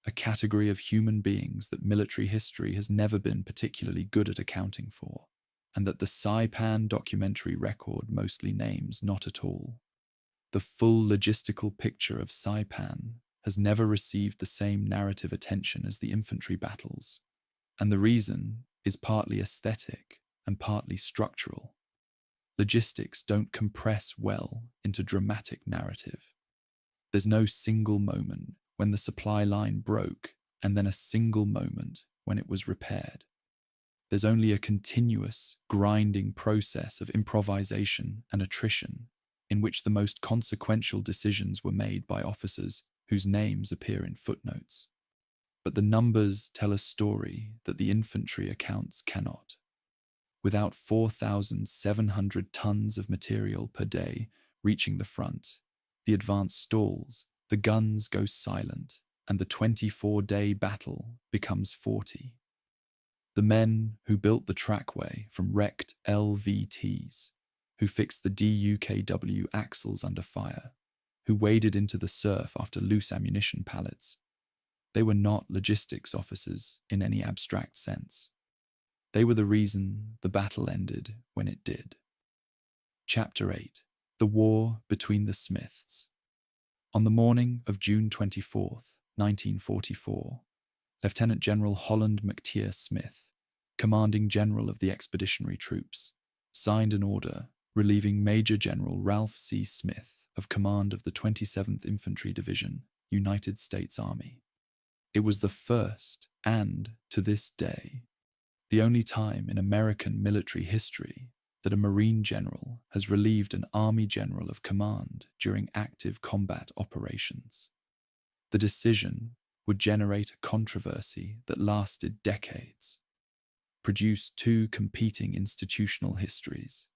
a category of human beings that military history has never been particularly good at accounting for, and that the Saipan documentary record mostly names not at all. The full logistical picture of Saipan has never received the same narrative attention as the infantry battles, and the reason is partly aesthetic and partly structural. Logistics don't compress well into dramatic narrative. There's no single moment when the supply line broke and then a single moment when it was repaired. There's only a continuous, grinding process of improvisation and attrition in which the most consequential decisions were made by officers whose names appear in footnotes. But the numbers tell a story that the infantry accounts cannot. Without 4,700 tons of material per day reaching the front, the advance stalls, the guns go silent, and the 24-day battle becomes 40. The men who built the trackway from wrecked LVTs, who fixed the DUKW axles under fire, who waded into the surf after loose ammunition pallets, they were not logistics officers in any abstract sense. They were the reason the battle ended when it did. Chapter 8. The War Between the Smiths. On the morning of June 24, 1944, Lieutenant General Holland McTeer Smith, commanding general of the expeditionary troops, signed an order relieving Major General Ralph C. Smith of command of the 27th Infantry Division, United States Army. It was the first, and, to this day, the only time in American military history that a Marine general has relieved an Army general of command during active combat operations. The decision would generate a controversy that lasted decades, produced 2 competing institutional histories,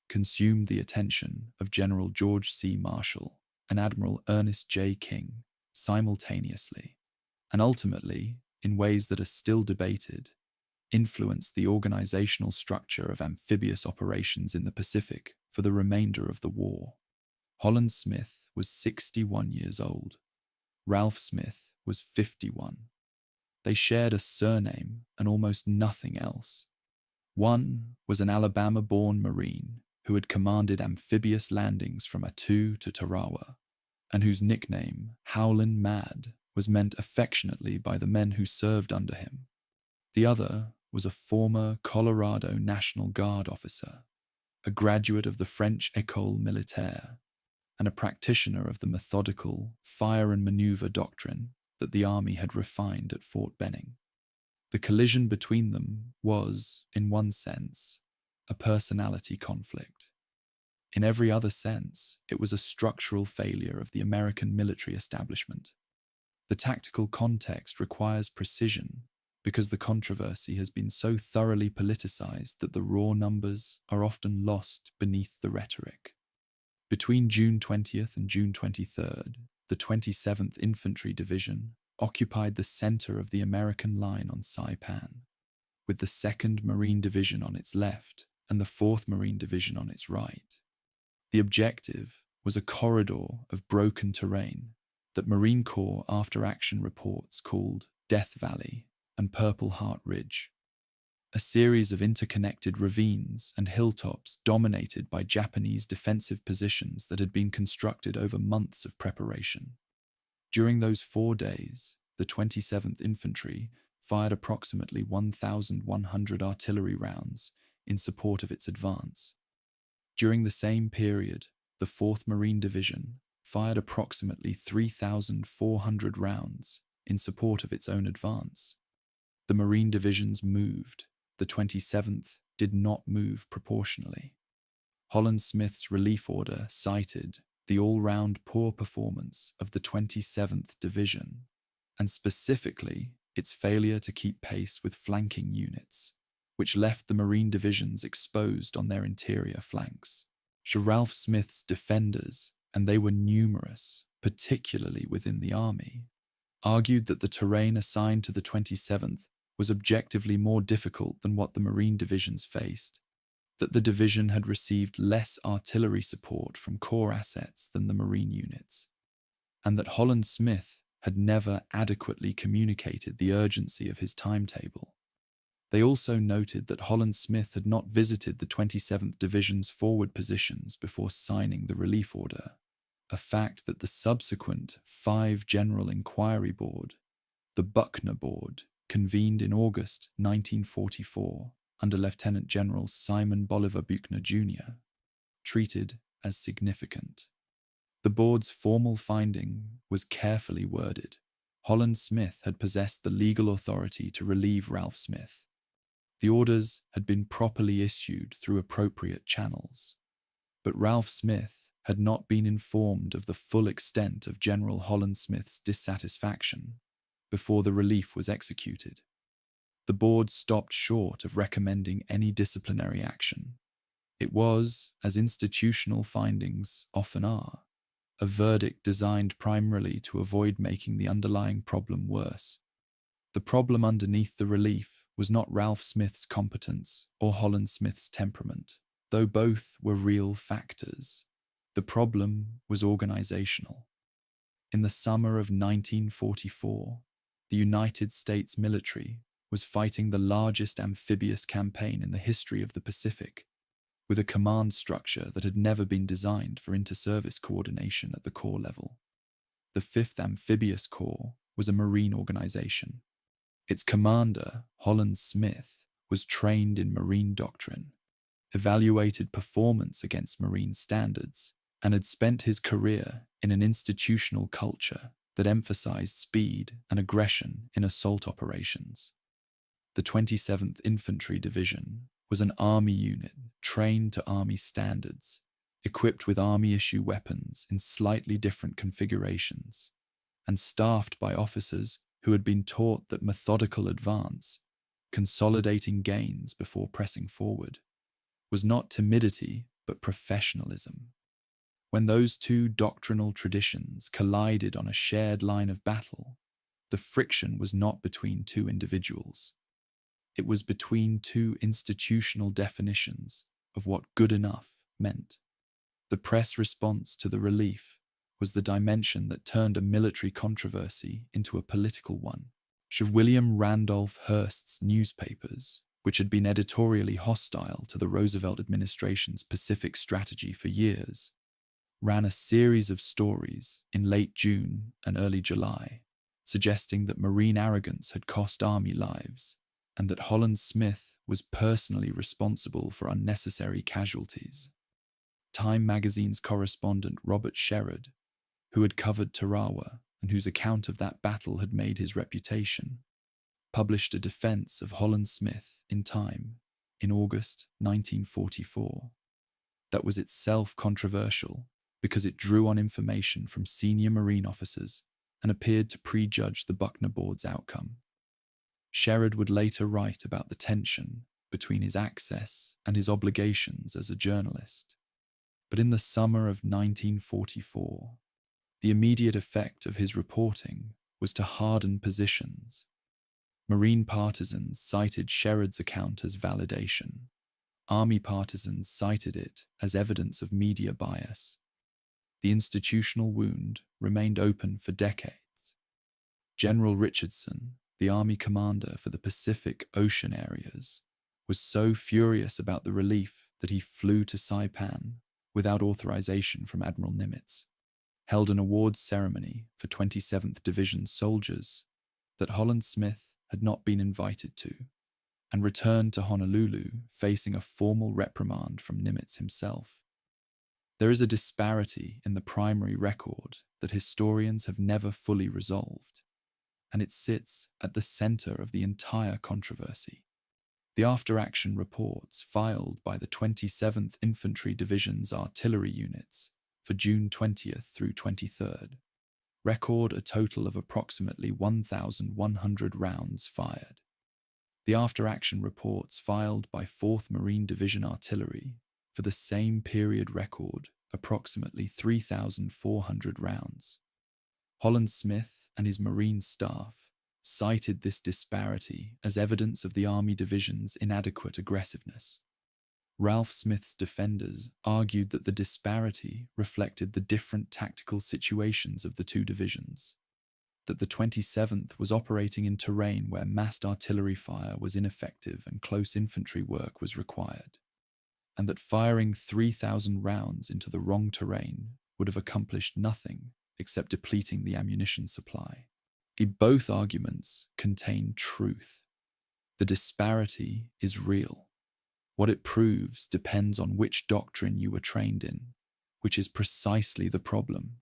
consumed the attention of General George C. Marshall and Admiral Ernest J. King simultaneously, and ultimately, in ways that are still debated, influenced the organizational structure of amphibious operations in the Pacific for the remainder of the war. Holland Smith was 61 years old. Ralph Smith was 51. They shared a surname and almost nothing else. One was an Alabama-born Marine who had commanded amphibious landings from Attu to Tarawa, and whose nickname, Howlin' Mad, was meant affectionately by the men who served under him. The other was a former Colorado National Guard officer, a graduate of the French École Militaire, and a practitioner of the methodical fire and maneuver doctrine that the Army had refined at Fort Benning. The collision between them was, in one sense, a personality conflict. In every other sense, it was a structural failure of the American military establishment. The tactical context requires precision because the controversy has been so thoroughly politicized that the raw numbers are often lost beneath the rhetoric. Between June 20th and June 23rd, the 27th Infantry Division occupied the center of the American line on Saipan, with the 2nd Marine Division on its left and the 4th Marine Division on its right. The objective was a corridor of broken terrain that Marine Corps after-action reports called Death Valley and Purple Heart Ridge, a series of interconnected ravines and hilltops dominated by Japanese defensive positions that had been constructed over months of preparation. During those 4 days, the 27th Infantry fired approximately 1,100 artillery rounds in support of its advance. During the same period, the 4th Marine Division fired approximately 3,400 rounds in support of its own advance. The Marine Divisions moved. The 27th did not move proportionally. Holland Smith's relief order cited the all-round poor performance of the 27th Division, and specifically its failure to keep pace with flanking units, which left the Marine Divisions exposed on their interior flanks. Ralph Smith's defenders, and they were numerous, particularly within the army, argued that the terrain assigned to the 27th was objectively more difficult than what the Marine Divisions faced, that the division had received less artillery support from Corps assets than the Marine units, and that Holland Smith had never adequately communicated the urgency of his timetable. They also noted that Holland Smith had not visited the 27th Division's forward positions before signing the relief order, a fact that the subsequent 5 General Inquiry Board, the Buckner Board, convened in August 1944 under Lieutenant General Simon Bolivar Buckner Jr., treated as significant. The board's formal finding was carefully worded. Holland Smith had possessed the legal authority to relieve Ralph Smith. The orders had been properly issued through appropriate channels, but Ralph Smith had not been informed of the full extent of General Holland Smith's dissatisfaction before the relief was executed. The board stopped short of recommending any disciplinary action. It was, as institutional findings often are, a verdict designed primarily to avoid making the underlying problem worse. The problem underneath the relief was not Ralph Smith's competence or Holland Smith's temperament, though both were real factors. The problem was organizational. In the summer of 1944, the United States military was fighting the largest amphibious campaign in the history of the Pacific, with a command structure that had never been designed for inter-service coordination at the Corps level. The 5th Amphibious Corps was a Marine organization. Its commander, Holland Smith, was trained in Marine doctrine, evaluated performance against Marine standards, and had spent his career in an institutional culture that emphasized speed and aggression in assault operations. The 27th Infantry Division was an Army unit trained to Army standards, equipped with Army-issue weapons in slightly different configurations, and staffed by officers who had been taught that methodical advance, consolidating gains before pressing forward, was not timidity but professionalism. When those two doctrinal traditions collided on a shared line of battle, the friction was not between two individuals. It was between two institutional definitions of what good enough meant. The press response to the relief was the dimension that turned a military controversy into a political one. William Randolph Hearst's newspapers, which had been editorially hostile to the Roosevelt administration's Pacific strategy for years, ran a series of stories in late June and early July, suggesting that Marine arrogance had cost Army lives, and that Holland Smith was personally responsible for unnecessary casualties. Time magazine's correspondent Robert Sherrod, who had covered Tarawa and whose account of that battle had made his reputation, published a defense of Holland Smith in Time in August 1944 that was itself controversial because it drew on information from senior Marine officers and appeared to prejudge the Buckner Board's outcome. Sherrod would later write about the tension between his access and his obligations as a journalist. But in the summer of 1944, the immediate effect of his reporting was to harden positions. Marine partisans cited Sherrod's account as validation, Army partisans cited it as evidence of media bias. The institutional wound remained open for decades. General Richardson, the Army commander for the Pacific Ocean areas, was so furious about the relief that he flew to Saipan without authorization from Admiral Nimitz, held an awards ceremony for 27th Division soldiers that Holland Smith had not been invited to, and returned to Honolulu facing a formal reprimand from Nimitz himself. There is a disparity in the primary record that historians have never fully resolved, and it sits at the center of the entire controversy. The after-action reports filed by the 27th Infantry Division's artillery units for June 20th through 23rd record a total of approximately 1,100 rounds fired. The after-action reports filed by 4th Marine Division Artillery for the same period record approximately 3,400 rounds. Holland Smith and his Marine staff cited this disparity as evidence of the Army Division's inadequate aggressiveness. Ralph Smith's defenders argued that the disparity reflected the different tactical situations of the two divisions, that the 27th was operating in terrain where massed artillery fire was ineffective and close infantry work was required, and that firing 3,000 rounds into the wrong terrain would have accomplished nothing except depleting the ammunition supply. Both arguments contain truth. The disparity is real. What it proves depends on which doctrine you were trained in, which is precisely the problem.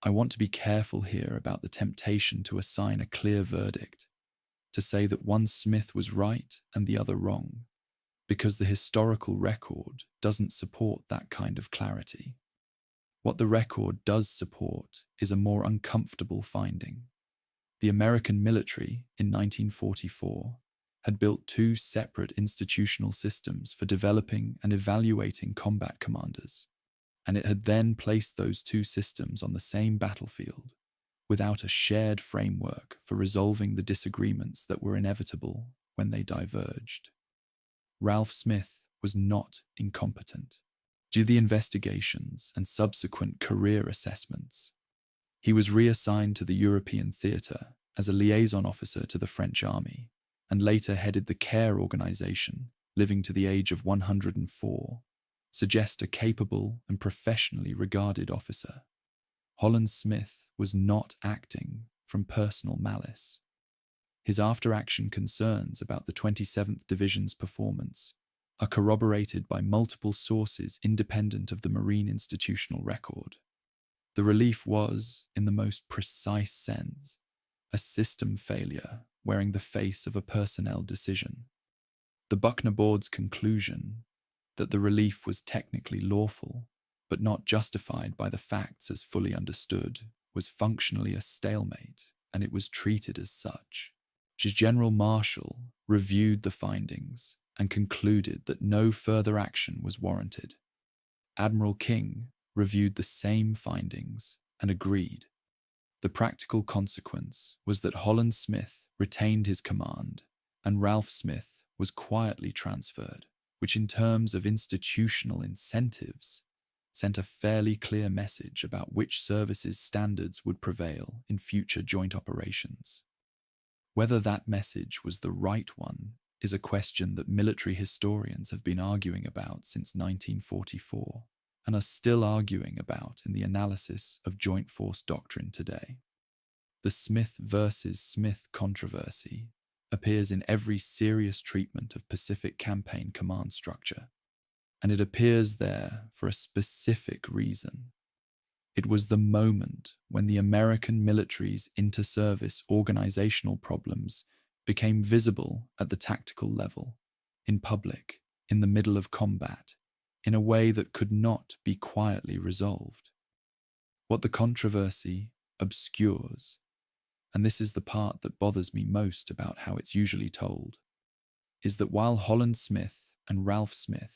I want to be careful here about the temptation to assign a clear verdict, to say that one Smith was right and the other wrong, because the historical record doesn't support that kind of clarity. What the record does support is a more uncomfortable finding. The American military, in 1944, had built two separate institutional systems for developing and evaluating combat commanders, and it had then placed those two systems on the same battlefield without a shared framework for resolving the disagreements that were inevitable when they diverged. Ralph Smith was not incompetent. Due to the investigations and subsequent career assessments, he was reassigned to the European theatre as a liaison officer to the French army, and later headed the CARE organization, living to the age of 104, suggest a capable and professionally regarded officer. Holland Smith was not acting from personal malice. His after-action concerns about the 27th Division's performance are corroborated by multiple sources independent of the Marine institutional record. The relief was, in the most precise sense, a system failure wearing the face of a personnel decision. The Buckner Board's conclusion that the relief was technically lawful, but not justified by the facts as fully understood, was functionally a stalemate, and it was treated as such. General Marshall reviewed the findings and concluded that no further action was warranted. Admiral King reviewed the same findings and agreed. The practical consequence was that Holland Smith retained his command and Ralph Smith was quietly transferred, which in terms of institutional incentives sent a fairly clear message about which services' standards would prevail in future joint operations. Whether that message was the right one is a question that military historians have been arguing about since 1944 and are still arguing about in the analysis of joint force doctrine today. The Smith versus Smith controversy appears in every serious treatment of Pacific Campaign command structure, and it appears there for a specific reason. It was the moment when the American military's inter-service organizational problems became visible at the tactical level, in public, in the middle of combat, in a way that could not be quietly resolved. What the controversy obscures, and this is the part that bothers me most about how it's usually told, is that while Holland Smith and Ralph Smith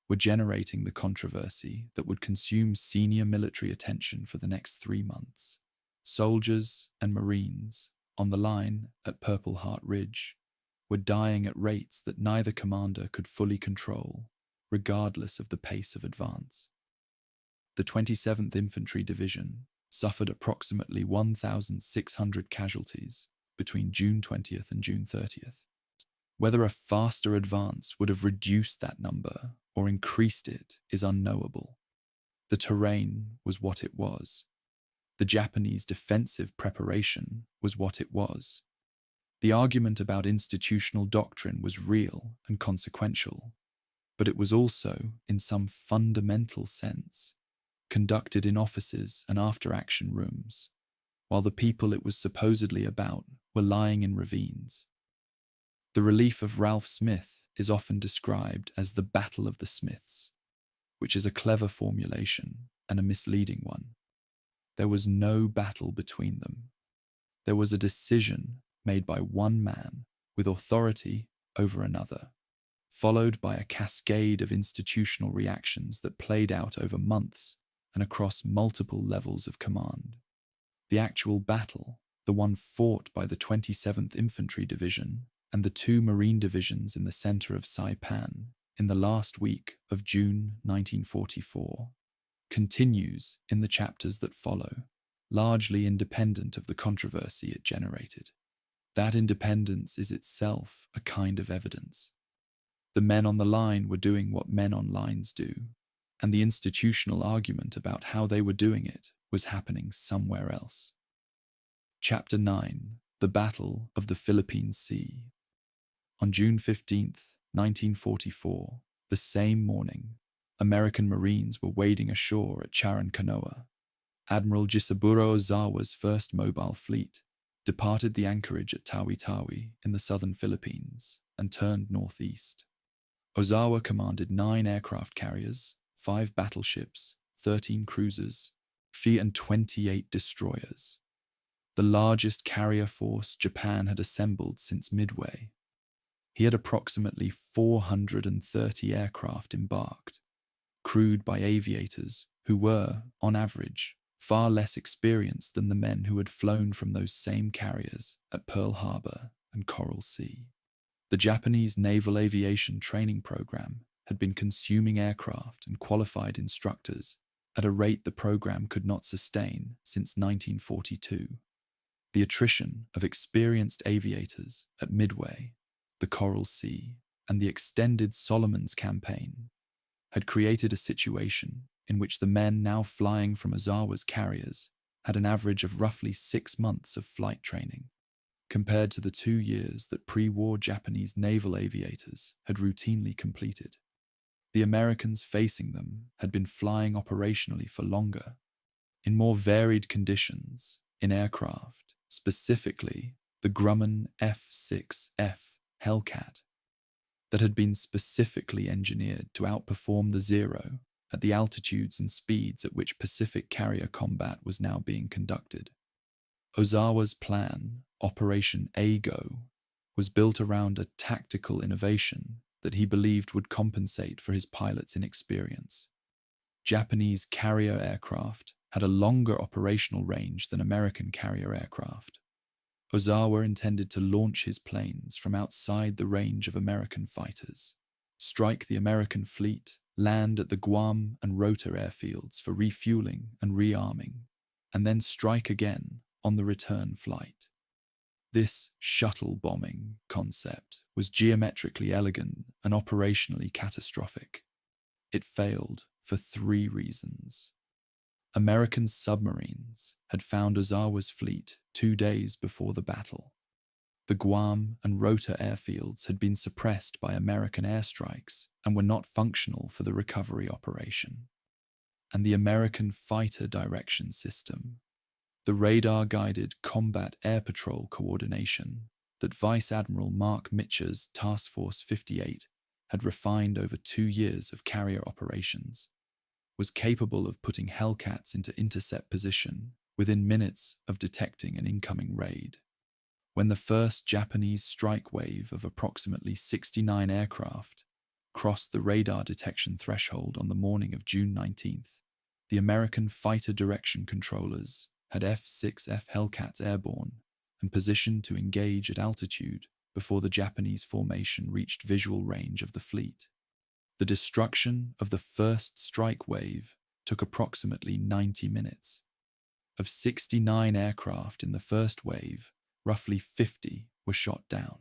were generating the controversy that would consume senior military attention for the next 3 months, soldiers and Marines on the line at Purple Heart Ridge were dying at rates that neither commander could fully control, regardless of the pace of advance. The 27th Infantry Division suffered approximately 1,600 casualties between June 20th and June 30th. Whether a faster advance would have reduced that number or increased it is unknowable. The terrain was what it was. The Japanese defensive preparation was what it was. The argument about institutional doctrine was real and consequential, but it was also, in some fundamental sense, conducted in offices and after-action rooms, while the people it was supposedly about were lying in ravines. The relief of Ralph Smith is often described as the Battle of the Smiths, which is a clever formulation and a misleading one. There was no battle between them. There was a decision made by one man with authority over another, followed by a cascade of institutional reactions that played out over months and across multiple levels of command. The actual battle, the one fought by the 27th Infantry Division and the two Marine divisions in the center of Saipan in the last week of June 1944, continues in the chapters that follow, largely independent of the controversy it generated. That independence is itself a kind of evidence. The men on the line were doing what men on lines do, and the institutional argument about how they were doing it was happening somewhere else. Chapter 9. The Battle of the Philippine Sea. On June 15th, 1944, the same morning, American Marines were wading ashore at Canoa. Admiral Jisaburo Ozawa's first mobile fleet departed the anchorage at Tawi-Tawi in the southern Philippines and turned northeast. Ozawa commanded 9 aircraft carriers, 5 battleships, 13 cruisers, and 28 destroyers, the largest carrier force Japan had assembled since Midway. He had approximately 430 aircraft embarked, crewed by aviators who were, on average, far less experienced than the men who had flown from those same carriers at Pearl Harbor and Coral Sea. The Japanese naval aviation training program had been consuming aircraft and qualified instructors at a rate the program could not sustain since 1942. The attrition of experienced aviators at Midway, the Coral Sea, and the extended Solomons campaign had created a situation in which the men now flying from Ozawa's carriers had an average of roughly 6 months of flight training, compared to the 2 years that pre-war Japanese naval aviators had routinely completed. The Americans facing them had been flying operationally for longer, in more varied conditions, in aircraft, specifically the Grumman F-6F Hellcat, that had been specifically engineered to outperform the Zero at the altitudes and speeds at which Pacific carrier combat was now being conducted. Ozawa's plan, Operation A-Go, was built around a tactical innovation that he believed would compensate for his pilots' inexperience. Japanese carrier aircraft had a longer operational range than American carrier aircraft. Ozawa intended to launch his planes from outside the range of American fighters, strike the American fleet, land at the Guam and Rota airfields for refueling and rearming, and then strike again on the return flight. This shuttle bombing concept was geometrically elegant and operationally catastrophic. It failed for 3 reasons. American submarines had found Ozawa's fleet 2 days before the battle. The Guam and Rota airfields had been suppressed by American airstrikes and were not functional for the recovery operation. And the American fighter direction system, the radar-guided combat air patrol coordination that Vice Admiral Mark Mitcher's Task Force 58 had refined over 2 years of carrier operations, was capable of putting Hellcats into intercept position within minutes of detecting an incoming raid. When the first Japanese strike wave of approximately 69 aircraft crossed the radar detection threshold on the morning of June 19th, the American fighter direction controllers had F-6F Hellcats airborne and positioned to engage at altitude before the Japanese formation reached visual range of the fleet. The destruction of the first strike wave took approximately 90 minutes. Of 69 aircraft in the first wave, roughly 50 were shot down.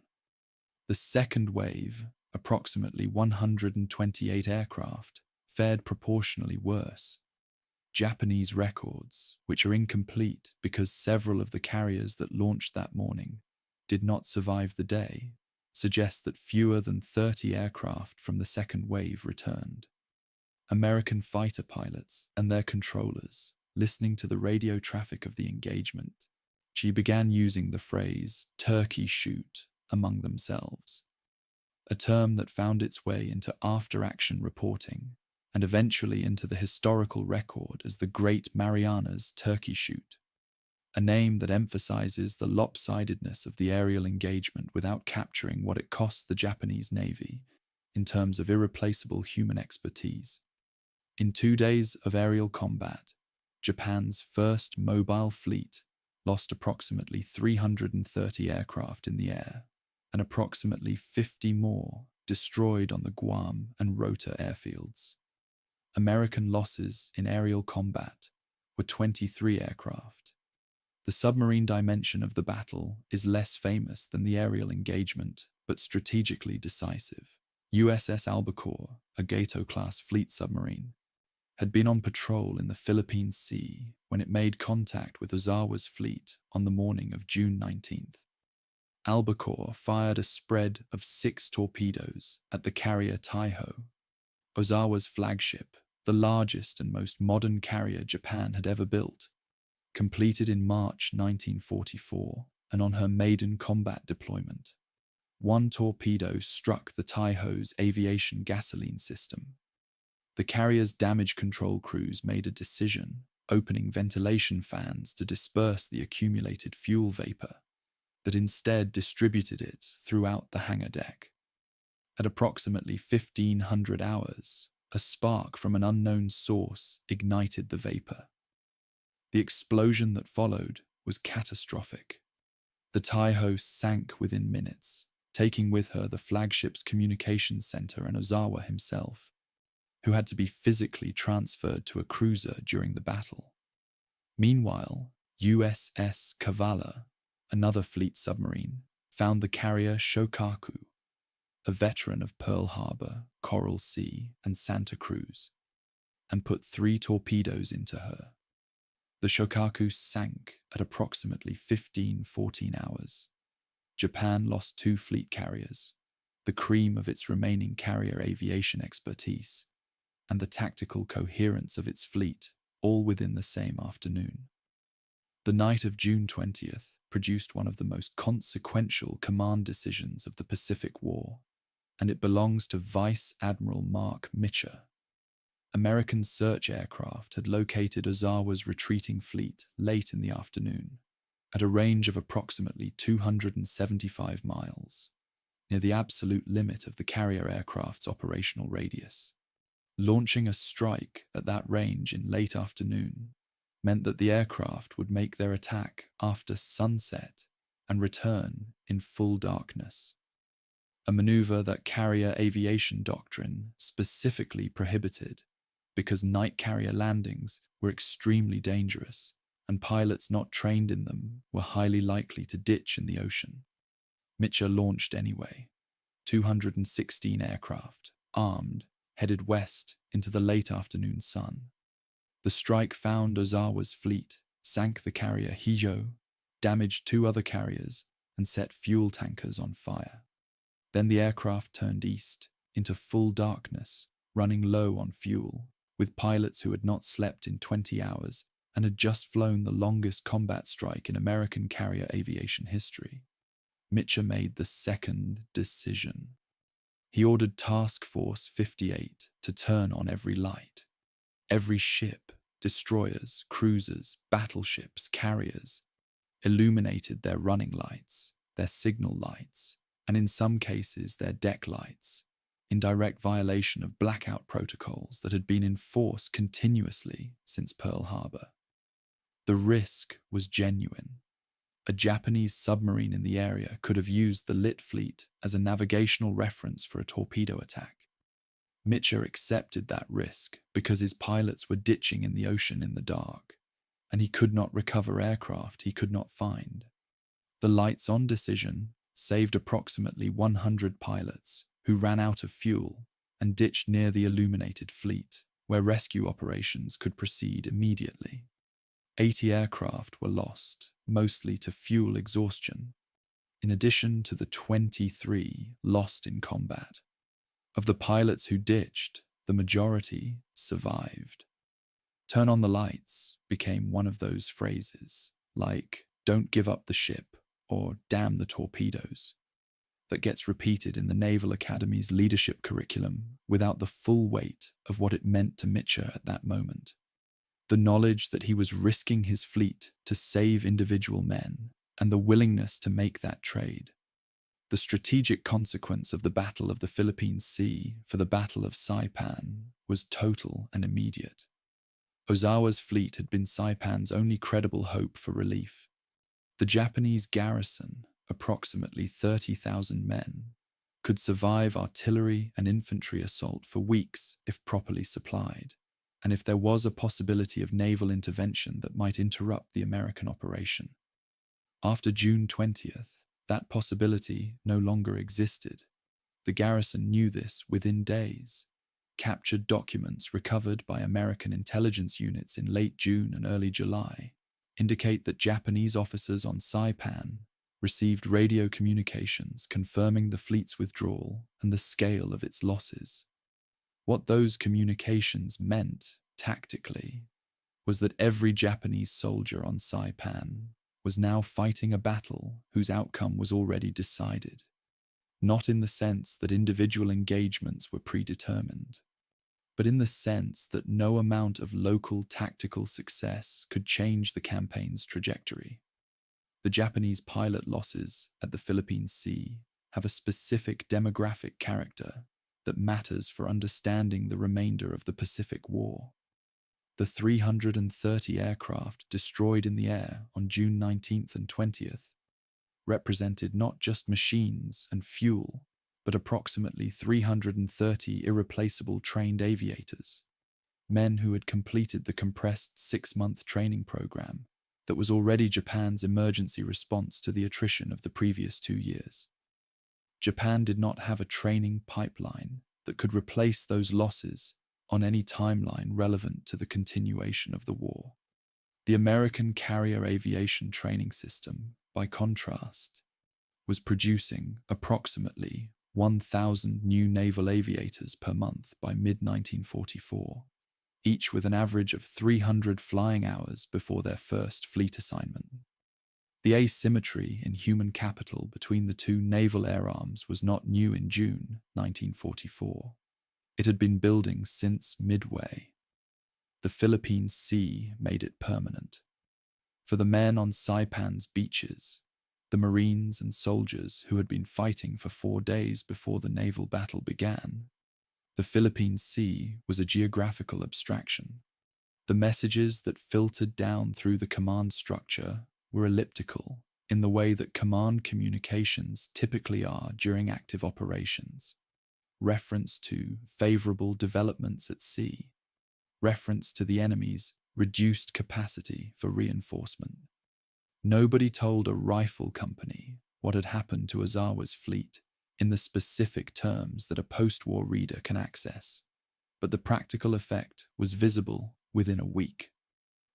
The second wave, approximately 128 aircraft, fared proportionally worse. Japanese records, which are incomplete because several of the carriers that launched that morning did not survive the day, suggest that fewer than 30 aircraft from the second wave returned. American fighter pilots and their controllers, listening to the radio traffic of the engagement, began using the phrase "turkey shoot" among themselves, a term that found its way into after-action reporting and eventually into the historical record as the Great Marianas Turkey Shoot, a name that emphasizes the lopsidedness of the aerial engagement without capturing what it cost the Japanese Navy in terms of irreplaceable human expertise. In 2 days of aerial combat, Japan's first mobile fleet lost approximately 330 aircraft in the air, and approximately 50 more destroyed on the Guam and Rota airfields. American losses in aerial combat were 23 aircraft. The submarine dimension of the battle is less famous than the aerial engagement, but strategically decisive. USS Albacore, a Gato-class fleet submarine, had been on patrol in the Philippine Sea when it made contact with Ozawa's fleet on the morning of June 19th. Albacore fired a spread of 6 torpedoes at the carrier Taiho, Ozawa's flagship, the largest and most modern carrier Japan had ever built, completed in March 1944 and on her maiden combat deployment. 1 torpedo struck the Taiho's aviation gasoline system. The carrier's damage control crews made a decision, opening ventilation fans to disperse the accumulated fuel vapor, that instead distributed it throughout the hangar deck. At approximately 1500 hours, a spark from an unknown source ignited the vapor. The explosion that followed was catastrophic. The Taiho sank within minutes, taking with her the flagship's communications center and Ozawa himself, who had to be physically transferred to a cruiser during the battle. Meanwhile, USS Kavala, another fleet submarine, found the carrier Shokaku, a veteran of Pearl Harbor, Coral Sea, and Santa Cruz, and put 3 torpedoes into her. The Shokaku sank at approximately 14 hours. Japan lost 2 fleet carriers, the cream of its remaining carrier aviation expertise, and the tactical coherence of its fleet, all within the same afternoon. The night of June 20th produced one of the most consequential command decisions of the Pacific War, and it belongs to Vice Admiral Mark Mitcher. American search aircraft had located Ozawa's retreating fleet late in the afternoon, at a range of approximately 275 miles, near the absolute limit of the carrier aircraft's operational radius. Launching a strike at that range in late afternoon meant that the aircraft would make their attack after sunset and return in full darkness, a maneuver that carrier aviation doctrine specifically prohibited because night carrier landings were extremely dangerous and pilots not trained in them were highly likely to ditch in the ocean. Mitcher launched anyway. 216 aircraft, armed, headed west into the late afternoon sun. The strike found Ozawa's fleet, sank the carrier Hijo, damaged 2 other carriers, and set fuel tankers on fire. Then the aircraft turned east, into full darkness, running low on fuel, with pilots who had not slept in 20 hours and had just flown the longest combat strike in American carrier aviation history. Mitcher made the second decision. He ordered Task Force 58 to turn on every light. Every ship, destroyers, cruisers, battleships, carriers, illuminated their running lights, their signal lights, and in some cases their deck lights, in direct violation of blackout protocols that had been in force continuously since Pearl Harbor. The risk was genuine. A Japanese submarine in the area could have used the lit fleet as a navigational reference for a torpedo attack. Mitchell accepted that risk because his pilots were ditching in the ocean in the dark, and he could not recover aircraft he could not find. The lights-on decision saved approximately 100 pilots who ran out of fuel and ditched near the illuminated fleet, where rescue operations could proceed immediately. 80 aircraft were lost, mostly to fuel exhaustion, in addition to the 23 lost in combat. Of the pilots who ditched, the majority survived. "Turn on the lights" became one of those phrases, like "don't give up the ship" or "damn the torpedoes," that gets repeated in the Naval Academy's leadership curriculum without the full weight of what it meant to Mitchell at that moment. The knowledge that he was risking his fleet to save individual men, and the willingness to make that trade. The strategic consequence of the Battle of the Philippine Sea for the Battle of Saipan was total and immediate. Ozawa's fleet had been Saipan's only credible hope for relief. The Japanese garrison, approximately 30,000 men, could survive artillery and infantry assault for weeks if properly supplied, and if there was a possibility of naval intervention that might interrupt the American operation. After June 20th, that possibility no longer existed. The garrison knew this within days. Captured documents recovered by American intelligence units in late June and early July indicate that Japanese officers on Saipan received radio communications confirming the fleet's withdrawal and the scale of its losses. What those communications meant, tactically, was that every Japanese soldier on Saipan was now fighting a battle whose outcome was already decided, not in the sense that individual engagements were predetermined, but in the sense that no amount of local tactical success could change the campaign's trajectory. The Japanese pilot losses at the Philippine Sea have a specific demographic character that matters for understanding the remainder of the Pacific War. The 330 aircraft destroyed in the air on June 19th and 20th represented not just machines and fuel, but approximately 330 irreplaceable trained aviators, men who had completed the compressed 6-month training program that was already Japan's emergency response to the attrition of the previous 2 years. Japan did not have a training pipeline that could replace those losses on any timeline relevant to the continuation of the war. The American carrier aviation training system, by contrast, was producing approximately 1,000 new naval aviators per month by mid-1944, each with an average of 300 flying hours before their first fleet assignment. The asymmetry in human capital between the two naval air arms was not new in June 1944. It had been building since Midway. The Philippine Sea made it permanent. For the men on Saipan's beaches, the Marines and soldiers who had been fighting for 4 days before the naval battle began, the Philippine Sea was a geographical abstraction. The messages that filtered down through the command structure were elliptical in the way that command communications typically are during active operations. Reference to favorable developments at sea, reference to the enemy's reduced capacity for reinforcement. Nobody told a rifle company what had happened to Ozawa's fleet in the specific terms that a post-war reader can access, but the practical effect was visible within a week.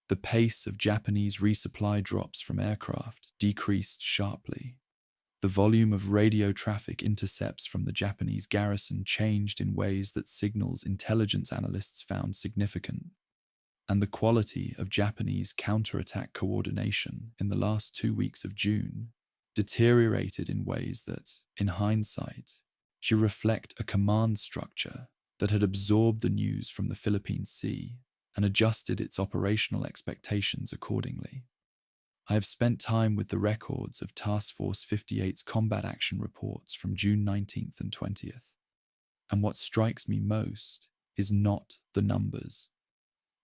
The pace of Japanese resupply drops from aircraft decreased sharply. The volume of radio traffic intercepts from the Japanese garrison changed in ways that signals intelligence analysts found significant, and the quality of Japanese counterattack coordination in the last 2 weeks of June deteriorated in ways that, in hindsight, should reflect a command structure that had absorbed the news from the Philippine Sea and adjusted its operational expectations accordingly. I have spent time with the records of Task Force 58's combat action reports from June 19th and 20th, and what strikes me most is not the numbers.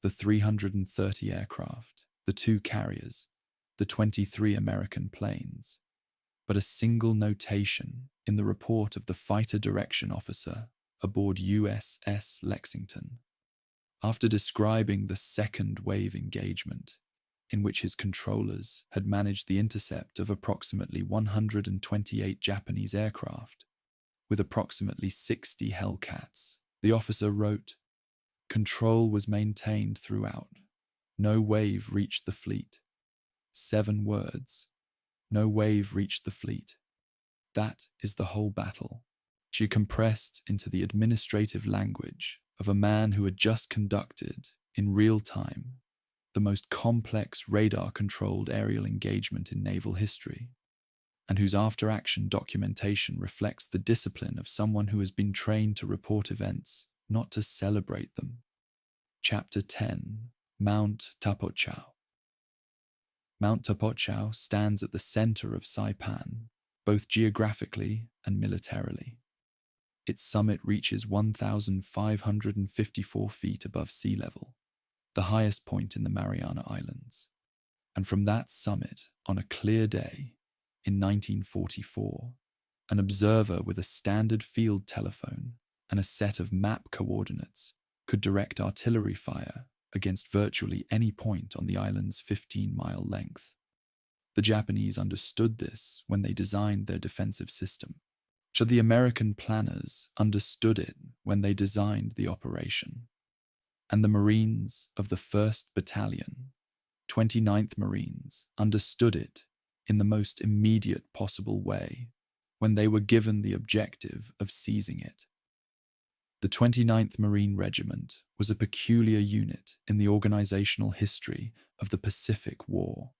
The 330 aircraft, the 2 carriers, the 23 American planes, but a single notation in the report of the fighter direction officer aboard USS Lexington. After describing the second wave engagement, in which his controllers had managed the intercept of approximately 128 Japanese aircraft, with approximately 60 Hellcats, the officer wrote, "Control was maintained throughout. No wave reached the fleet." 7 words. No wave reached the fleet. That is the whole battle. She compressed into the administrative language of a man who had just conducted, in real time, the most complex radar-controlled aerial engagement in naval history, and whose after-action documentation reflects the discipline of someone who has been trained to report events, not to celebrate them. Chapter 10. Mount Tapotchau. Mount Tapotchau stands at the center of Saipan, both geographically and militarily. Its summit reaches 1,554 feet above sea level, the highest point in the Mariana Islands. And from that summit, on a clear day, in 1944, an observer with a standard field telephone and a set of map coordinates could direct artillery fire against virtually any point on the island's 15-mile length. The Japanese understood this when they designed their defensive system. So the American planners understood it when they designed the operation. And the Marines of the 1st Battalion, 29th Marines, understood it in the most immediate possible way when they were given the objective of seizing it. The 29th Marine Regiment was a peculiar unit in the organizational history of the Pacific War.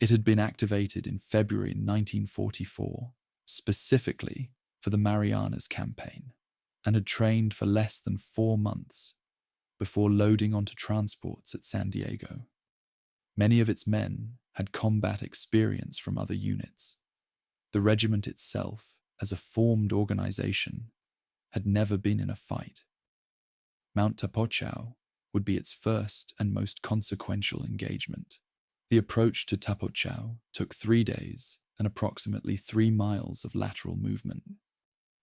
It had been activated in February 1944, specifically for the Marianas Campaign, and had trained for less than 4 months before loading onto transports at San Diego. Many of its men had combat experience from other units. The regiment itself, as a formed organization, had never been in a fight. Mount Tapotchau would be its first and most consequential engagement. The approach to Tapotchau took 3 days and approximately 3 miles of lateral movement.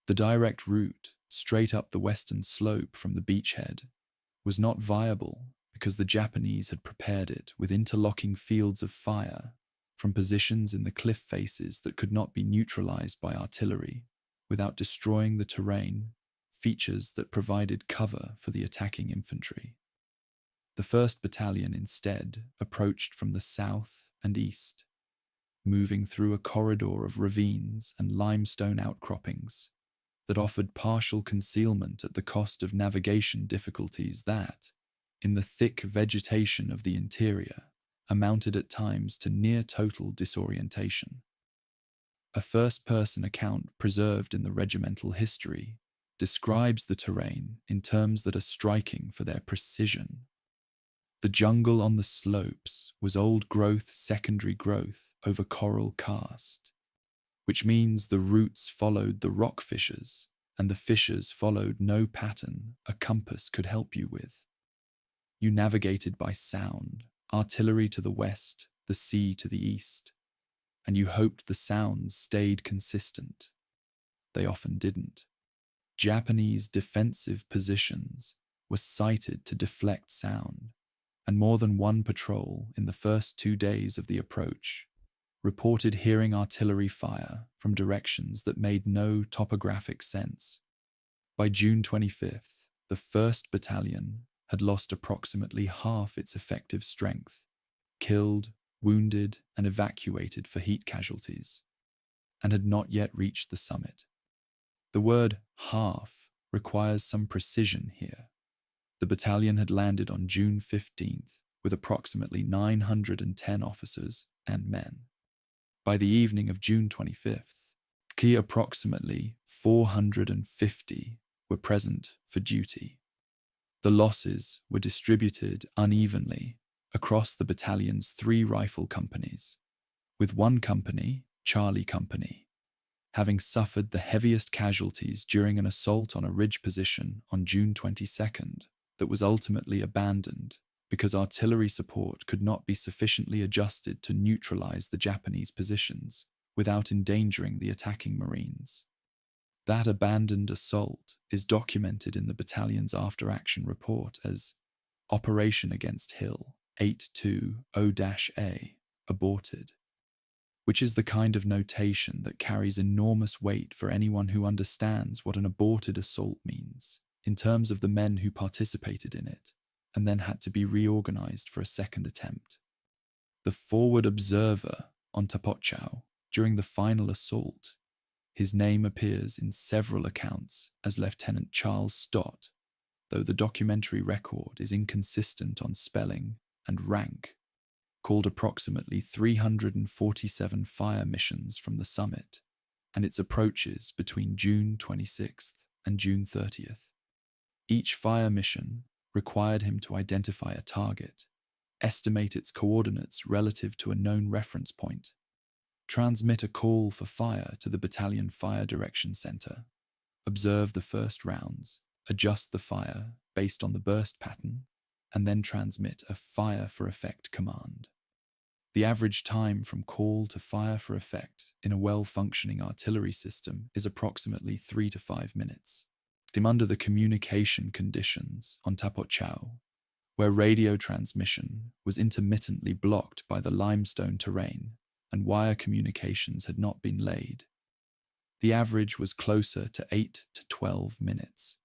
The direct route, straight up the western slope from the beachhead, was not viable because the Japanese had prepared it with interlocking fields of fire from positions in the cliff faces that could not be neutralized by artillery without destroying the terrain, features that provided cover for the attacking infantry. The 1st Battalion instead approached from the south and east, moving through a corridor of ravines and limestone outcroppings that offered partial concealment at the cost of navigation difficulties that, in the thick vegetation of the interior, amounted at times to near-total disorientation. A first-person account preserved in the regimental history describes the terrain in terms that are striking for their precision. The jungle on the slopes was old-growth secondary growth over coral karst, which means the roots followed the rock fissures and the fissures followed no pattern a compass could help you with. You navigated by sound, artillery to the west, the sea to the east, and you hoped the sounds stayed consistent. They often didn't. Japanese defensive positions were sighted to deflect sound, and more than one patrol in the first 2 days of the approach reported hearing artillery fire from directions that made no topographic sense. By June 25th, the 1st Battalion had lost approximately half its effective strength, killed, wounded, and evacuated for heat casualties, and had not yet reached the summit. The word half requires some precision here. The battalion had landed on June 15th with approximately 910 officers and men. By the evening of June 25th, approximately 450 were present for duty. The losses were distributed unevenly across the battalion's 3 rifle companies, with one company, Charlie Company, having suffered the heaviest casualties during an assault on a ridge position on June 22nd that was ultimately abandoned because artillery support could not be sufficiently adjusted to neutralize the Japanese positions without endangering the attacking Marines. That abandoned assault is documented in the battalion's after-action report as Operation Against Hill 820-A, aborted, which is the kind of notation that carries enormous weight for anyone who understands what an aborted assault means in terms of the men who participated in it and then had to be reorganized for a second attempt. The forward observer on Tapotchau during the final assault, his name appears in several accounts as Lieutenant Charles Stott, though the documentary record is inconsistent on spelling and rank, called approximately 347 fire missions from the summit and its approaches between June 26th and June 30th. Each fire mission required him to identify a target, estimate its coordinates relative to a known reference point, transmit a call for fire to the battalion fire direction center, observe the first rounds, adjust the fire based on the burst pattern, and then transmit a fire for effect command. The average time from call to fire for effect in a well-functioning artillery system is approximately 3 to 5 minutes. Under the communication conditions on Tapotchau, where radio transmission was intermittently blocked by the limestone terrain and wire communications had not been laid, the average was closer to 8 to 12 minutes.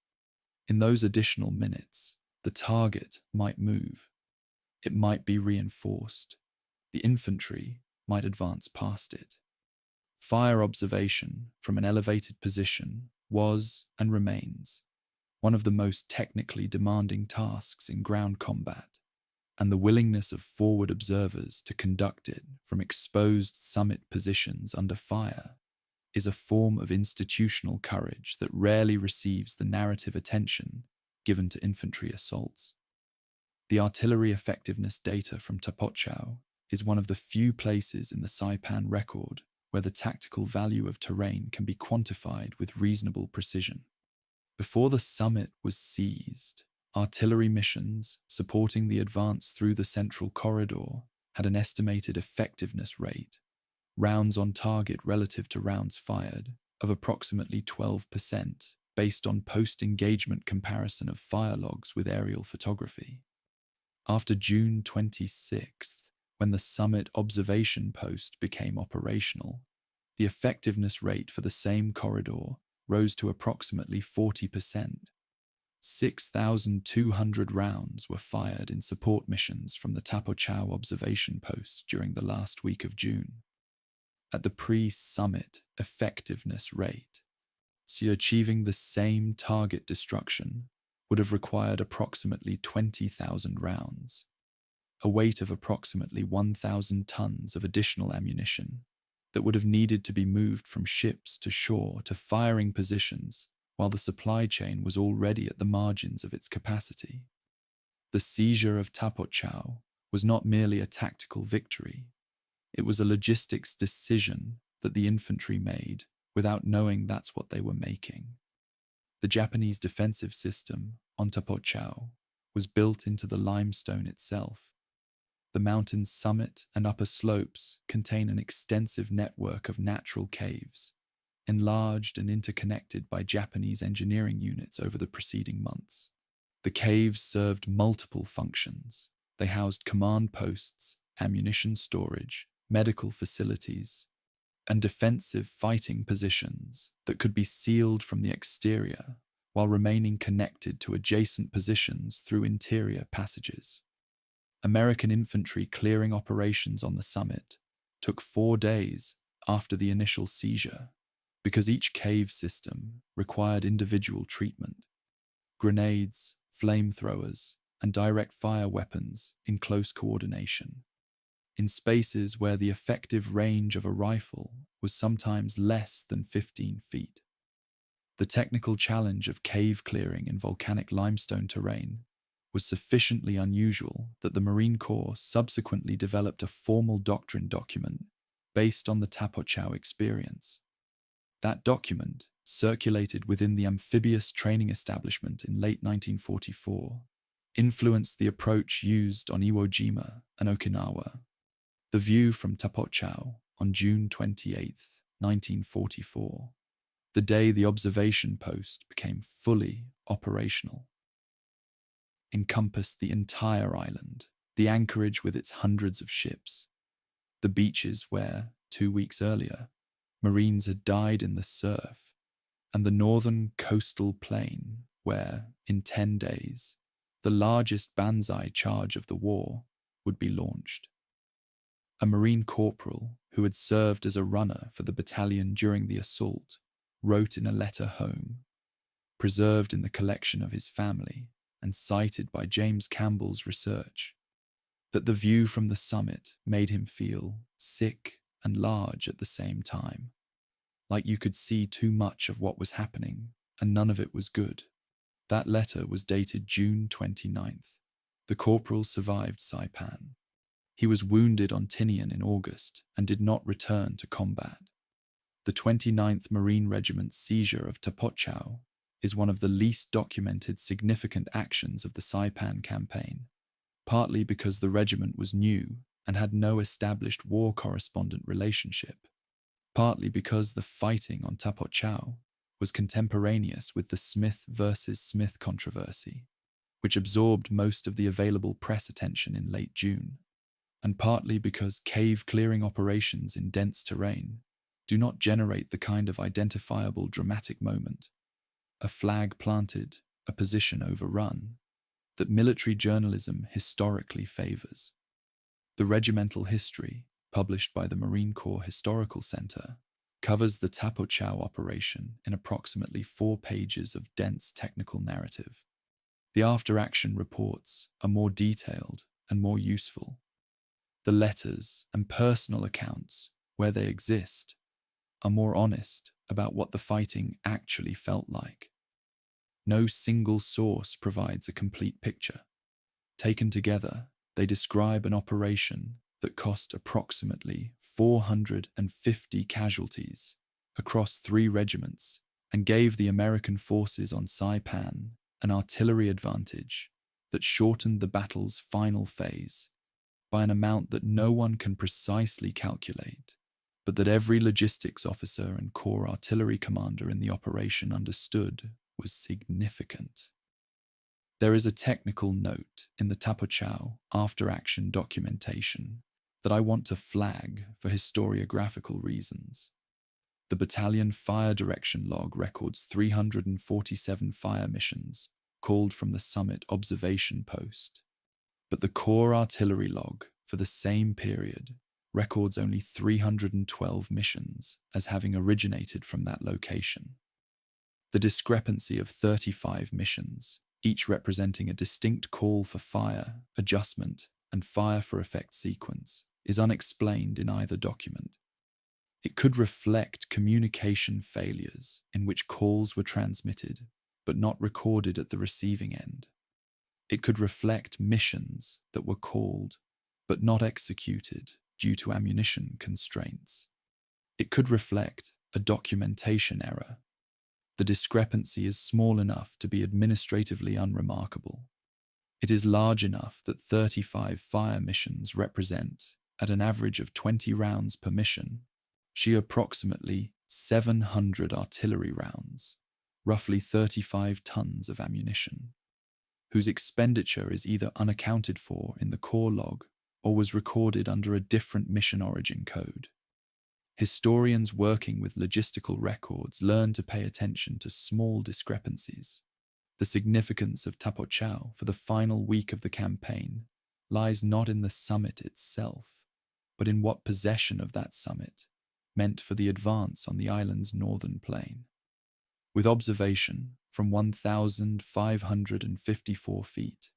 In those additional minutes, the target might move. It might be reinforced. The infantry might advance past it. Fire observation from an elevated position was and remains one of the most technically demanding tasks in ground combat, and the willingness of forward observers to conduct it from exposed summit positions under fire is a form of institutional courage that rarely receives the narrative attention given to infantry assaults. The artillery effectiveness data from Tapotchau is one of the few places in the Saipan record where the tactical value of terrain can be quantified with reasonable precision. Before the summit was seized, artillery missions supporting the advance through the central corridor had an estimated effectiveness rate, rounds on target relative to rounds fired, of approximately 12% based on post-engagement comparison of fire logs with aerial photography. After June 26th, when the summit observation post became operational, the effectiveness rate for the same corridor rose to approximately 40%. 6,200 rounds were fired in support missions from the Tapotchau observation post during the last week of June. At the pre-summit effectiveness rate, achieving the same target destruction would have required approximately 20,000 rounds, a weight of approximately 1,000 tons of additional ammunition that would have needed to be moved from ships to shore to firing positions while the supply chain was already at the margins of its capacity. The seizure of Tapotchau was not merely a tactical victory, it was a logistics decision that the infantry made without knowing that's what they were making. The Japanese defensive system on Tapotchau was built into the limestone itself. The mountain's summit and upper slopes contain an extensive network of natural caves, enlarged and interconnected by Japanese engineering units over the preceding months. The caves served multiple functions. They housed command posts, ammunition storage, medical facilities, and defensive fighting positions that could be sealed from the exterior while remaining connected to adjacent positions through interior passages. American infantry clearing operations on the summit took 4 days after the initial seizure because each cave system required individual treatment. Grenades, flamethrowers, and direct fire weapons in close coordination, in spaces where the effective range of a rifle was sometimes less than 15 feet. The technical challenge of cave clearing in volcanic limestone terrain was sufficiently unusual that the Marine Corps subsequently developed a formal doctrine document based on the Tapotchau experience. That document circulated within the amphibious training establishment in late 1944 influenced the approach used on Iwo Jima and Okinawa. The view from Tapochau on June 28, 1944, the day the observation post became fully operational, encompassed the entire island, the anchorage with its hundreds of ships, the beaches where, 2 weeks earlier, Marines had died in the surf, and the northern coastal plain where, in 10 days, the largest Banzai charge of the war would be launched. A Marine corporal who had served as a runner for the battalion during the assault wrote in a letter home, preserved in the collection of his family and cited by James Campbell's research, that the view from the summit made him feel sick and large at the same time, like you could see too much of what was happening and none of it was good. That letter was dated June 29th. The corporal survived Saipan. He was wounded on Tinian in August and did not return to combat. The 29th Marine Regiment's seizure of Tapochau is one of the least documented significant actions of the Saipan campaign, partly because the regiment was new and had no established war correspondent relationship, partly because the fighting on Tapochau was contemporaneous with the Smith versus Smith controversy, which absorbed most of the available press attention in late June, and partly because cave-clearing operations in dense terrain do not generate the kind of identifiable dramatic moment, a flag planted, a position overrun, that military journalism historically favors. The regimental history, published by the Marine Corps Historical Center, covers the Tapochau operation in approximately 4 pages of dense technical narrative. The after-action reports are more detailed and more useful. The letters and personal accounts, where they exist, are more honest about what the fighting actually felt like. No single source provides a complete picture. Taken together, they describe an operation that cost approximately 450 casualties across 3 regiments and gave the American forces on Saipan an artillery advantage that shortened the battle's final phase by an amount that no one can precisely calculate, but that every logistics officer and corps artillery commander in the operation understood was significant. There is a technical note in the Tapochau after-action documentation that I want to flag for historiographical reasons. The battalion fire direction log records 347 fire missions called from the summit observation post, but the corps artillery log for the same period records only 312 missions as having originated from that location. The discrepancy of 35 missions, each representing a distinct call for fire, adjustment, and fire for effect sequence, is unexplained in either document. It could reflect communication failures in which calls were transmitted but not recorded at the receiving end. It could reflect missions that were called but not executed due to ammunition constraints. It could reflect a documentation error. The discrepancy is small enough to be administratively unremarkable. It is large enough that 35 fire missions represent, at an average of 20 rounds per mission, approximately 700 artillery rounds, roughly 35 tons of ammunition, whose expenditure is either unaccounted for in the corps log or was recorded under a different mission origin code. Historians working with logistical records learn to pay attention to small discrepancies. The significance of Tapochau for the final week of the campaign lies not in the summit itself, but in what possession of that summit meant for the advance on the island's northern plain. With observation from 1,554 feet,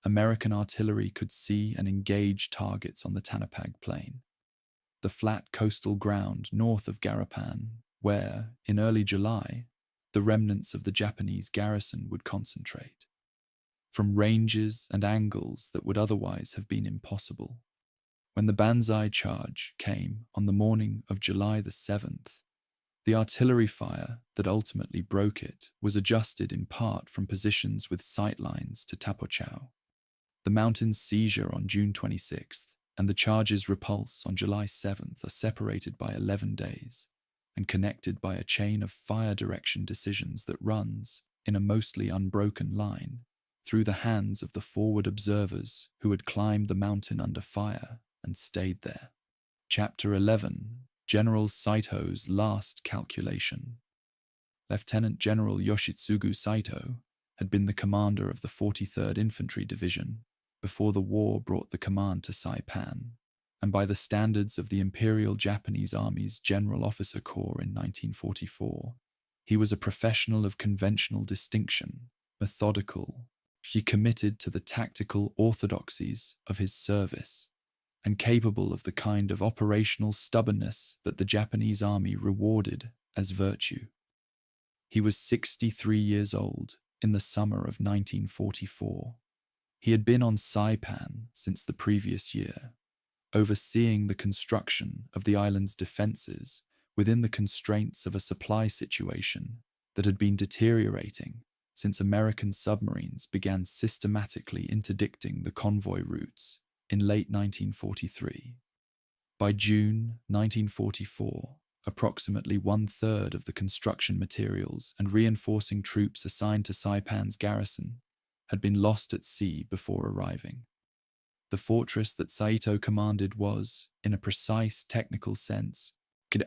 American artillery could see and engage targets on the Tanapag Plain, the flat coastal ground north of Garapan, where, in early July, the remnants of the Japanese garrison would concentrate. From ranges and angles that would otherwise have been impossible. When the Banzai charge came on the morning of July the 7th, The artillery fire that ultimately broke it was adjusted in part from positions with sightlines to Tapochau. The mountain's seizure on June 26th and the charge's repulse on July 7th are separated by 11 days and connected by a chain of fire direction decisions that runs, in a mostly unbroken line, through the hands of the forward observers who had climbed the mountain under fire and stayed there. Chapter 11: General Saito's Last Calculation. Lieutenant General Yoshitsugu Saito had been the commander of the 43rd Infantry Division before the war brought the command to Saipan, and by the standards of the Imperial Japanese Army's General Officer Corps in 1944, he was a professional of conventional distinction, methodical. He committed to the tactical orthodoxies of his service, and capable of the kind of operational stubbornness that the Japanese army rewarded as virtue. He was 63 years old in the summer of 1944. He had been on Saipan since the previous year, overseeing the construction of the island's defenses within the constraints of a supply situation that had been deteriorating since American submarines began systematically interdicting the convoy routes in late 1943. By June 1944, approximately one-third of the construction materials and reinforcing troops assigned to Saipan's garrison had been lost at sea before arriving. The fortress that Saito commanded was, in a precise technical sense,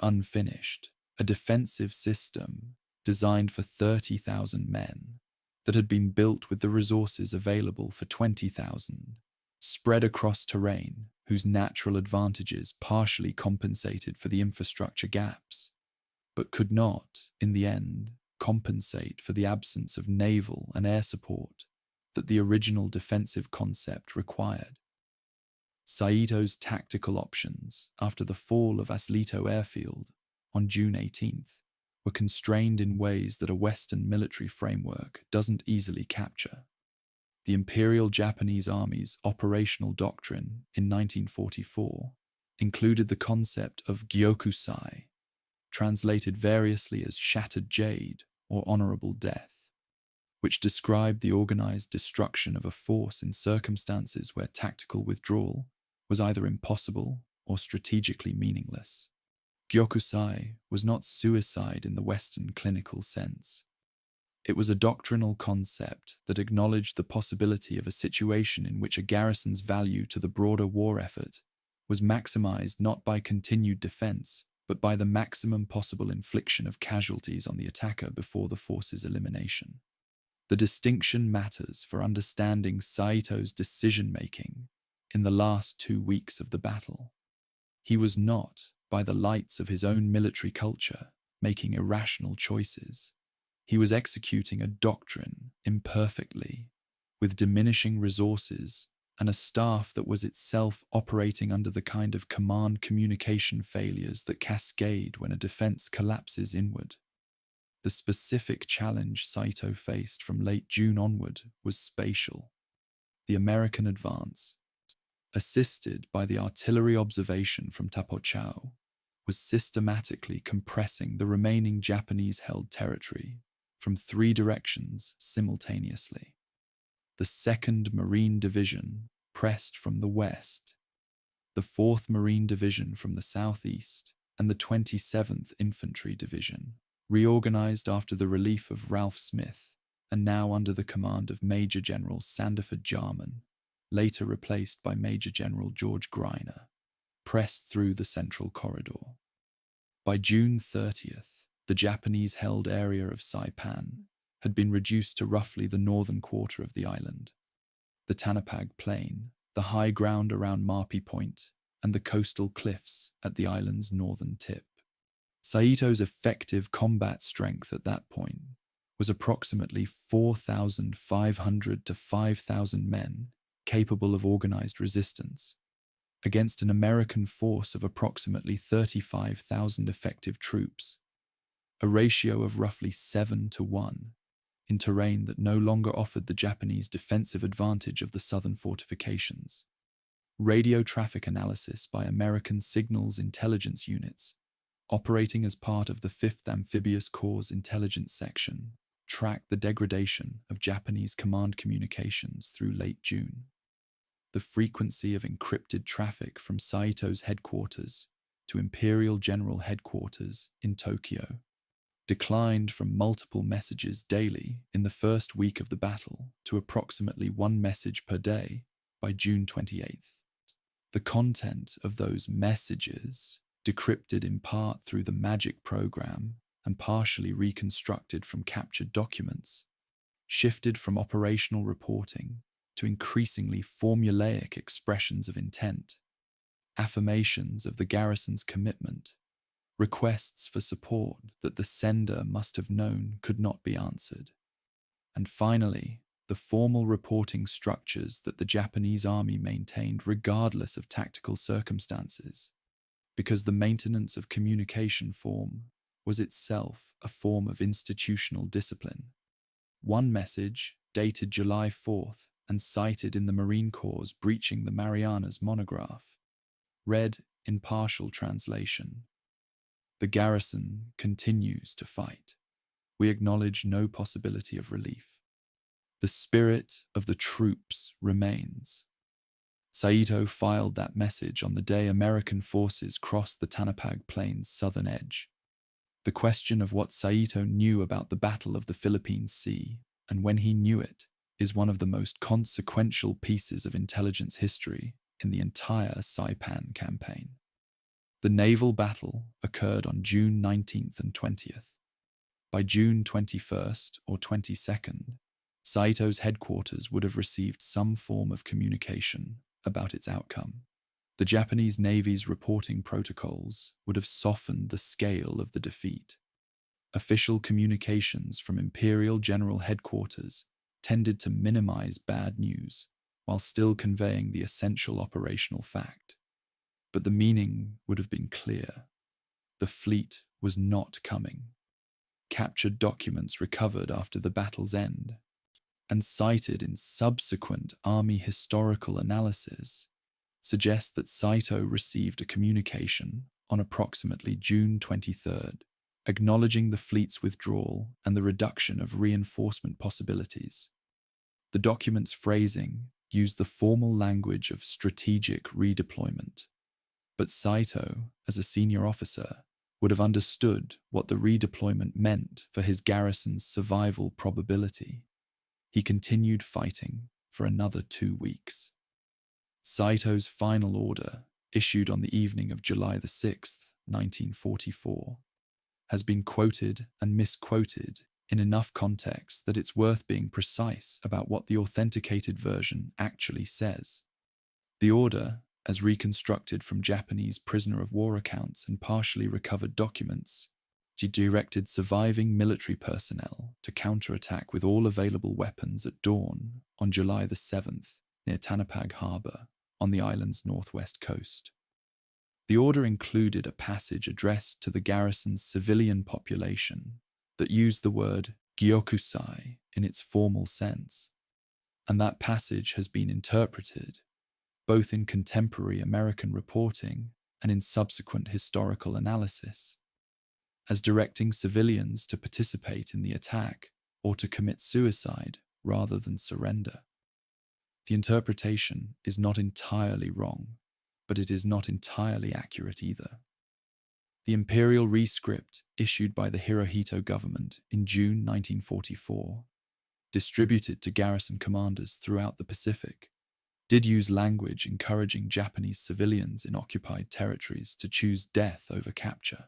unfinished, a defensive system designed for 30,000 men that had been built with the resources available for 20,000, spread across terrain whose natural advantages partially compensated for the infrastructure gaps, but could not, in the end, compensate for the absence of naval and air support that the original defensive concept required. Saito's tactical options after the fall of Aslito Airfield on June 18th were constrained in ways that a Western military framework doesn't easily capture. The Imperial Japanese Army's operational doctrine in 1944 included the concept of gyokusai, translated variously as shattered jade or honorable death, which described the organized destruction of a force in circumstances where tactical withdrawal was either impossible or strategically meaningless. Gyokusai was not suicide in the Western clinical sense. It was a doctrinal concept that acknowledged the possibility of a situation in which a garrison's value to the broader war effort was maximized not by continued defense, but by the maximum possible infliction of casualties on the attacker before the force's elimination. The distinction matters for understanding Saito's decision-making in the last 2 weeks of the battle. He was not, by the lights of his own military culture, making irrational choices. He was executing a doctrine imperfectly, with diminishing resources and a staff that was itself operating under the kind of command communication failures that cascade when a defense collapses inward. The specific challenge Saito faced from late June onward was spatial. The American advance, assisted by the artillery observation from Tapochau, was systematically compressing the remaining Japanese-held territory from 3 directions simultaneously. The 2nd Marine Division pressed from the west, the 4th Marine Division from the southeast, and the 27th Infantry Division, reorganized after the relief of Ralph Smith and now under the command of Major General Sandiford Jarman, later replaced by Major General George Greiner, pressed through the central corridor. By June 30th, the Japanese-held area of Saipan had been reduced to roughly the northern quarter of the island. The Tanapag Plain, the high ground around Marpi Point, and the coastal cliffs at the island's northern tip. Saito's effective combat strength at that point was approximately 4,500 to 5,000 men capable of organized resistance, against an American force of approximately 35,000 effective troops, a ratio of roughly 7-to-1, in terrain that no longer offered the Japanese defensive advantage of the southern fortifications. Radio traffic analysis by American signals intelligence units operating as part of the 5th Amphibious Corps Intelligence Section, tracked the degradation of Japanese command communications through late June. The frequency of encrypted traffic from Saito's headquarters to Imperial General Headquarters in Tokyo declined from multiple messages daily in the first week of the battle to approximately one message per day by June 28th. The content of those messages, decrypted in part through the MAGIC program and partially reconstructed from captured documents, shifted from operational reporting to increasingly formulaic expressions of intent, affirmations of the garrison's commitment, requests for support that the sender must have known could not be answered, and finally, the formal reporting structures that the Japanese army maintained regardless of tactical circumstances, because the maintenance of communication form was itself a form of institutional discipline. One message, dated July 4th and cited in the Marine Corps' Breaching the Marianas monograph, read in partial translation: "The garrison continues to fight. We acknowledge no possibility of relief. The spirit of the troops remains." Saito filed that message on the day American forces crossed the Tanapag Plains' southern edge. The question of what Saito knew about the Battle of the Philippine Sea, and when he knew it, is one of the most consequential pieces of intelligence history in the entire Saipan campaign. The naval battle occurred on June 19th and 20th. By June 21st or 22nd, Saito's headquarters would have received some form of communication about its outcome. The Japanese Navy's reporting protocols would have softened the scale of the defeat. Official communications from Imperial General Headquarters tended to minimize bad news while still conveying the essential operational fact. But the meaning would have been clear. The fleet was not coming. Captured documents recovered after the battle's end and cited in subsequent Army historical analysis suggest that Saito received a communication on approximately June 23rd, acknowledging the fleet's withdrawal and the reduction of reinforcement possibilities. The document's phrasing used the formal language of strategic redeployment, but Saito, as a senior officer, would have understood what the redeployment meant for his garrison's survival probability. He continued fighting for another 2 weeks. Saito's final order, issued on the evening of July the 6th, 1944, has been quoted and misquoted in enough context that it's worth being precise about what the authenticated version actually says. The order, as reconstructed from Japanese prisoner of war accounts and partially recovered documents, directed surviving military personnel to counterattack with all available weapons at dawn on July the 7th near Tanapag Harbour on the island's northwest coast. The order included a passage addressed to the garrison's civilian population that used the word gyokusai in its formal sense, and that passage has been interpreted, both in contemporary American reporting and in subsequent historical analysis, as directing civilians to participate in the attack or to commit suicide rather than surrender. The interpretation is not entirely wrong, but it is not entirely accurate either. The imperial rescript issued by the Hirohito government in June 1944, distributed to garrison commanders throughout the Pacific, did use language encouraging Japanese civilians in occupied territories to choose death over capture.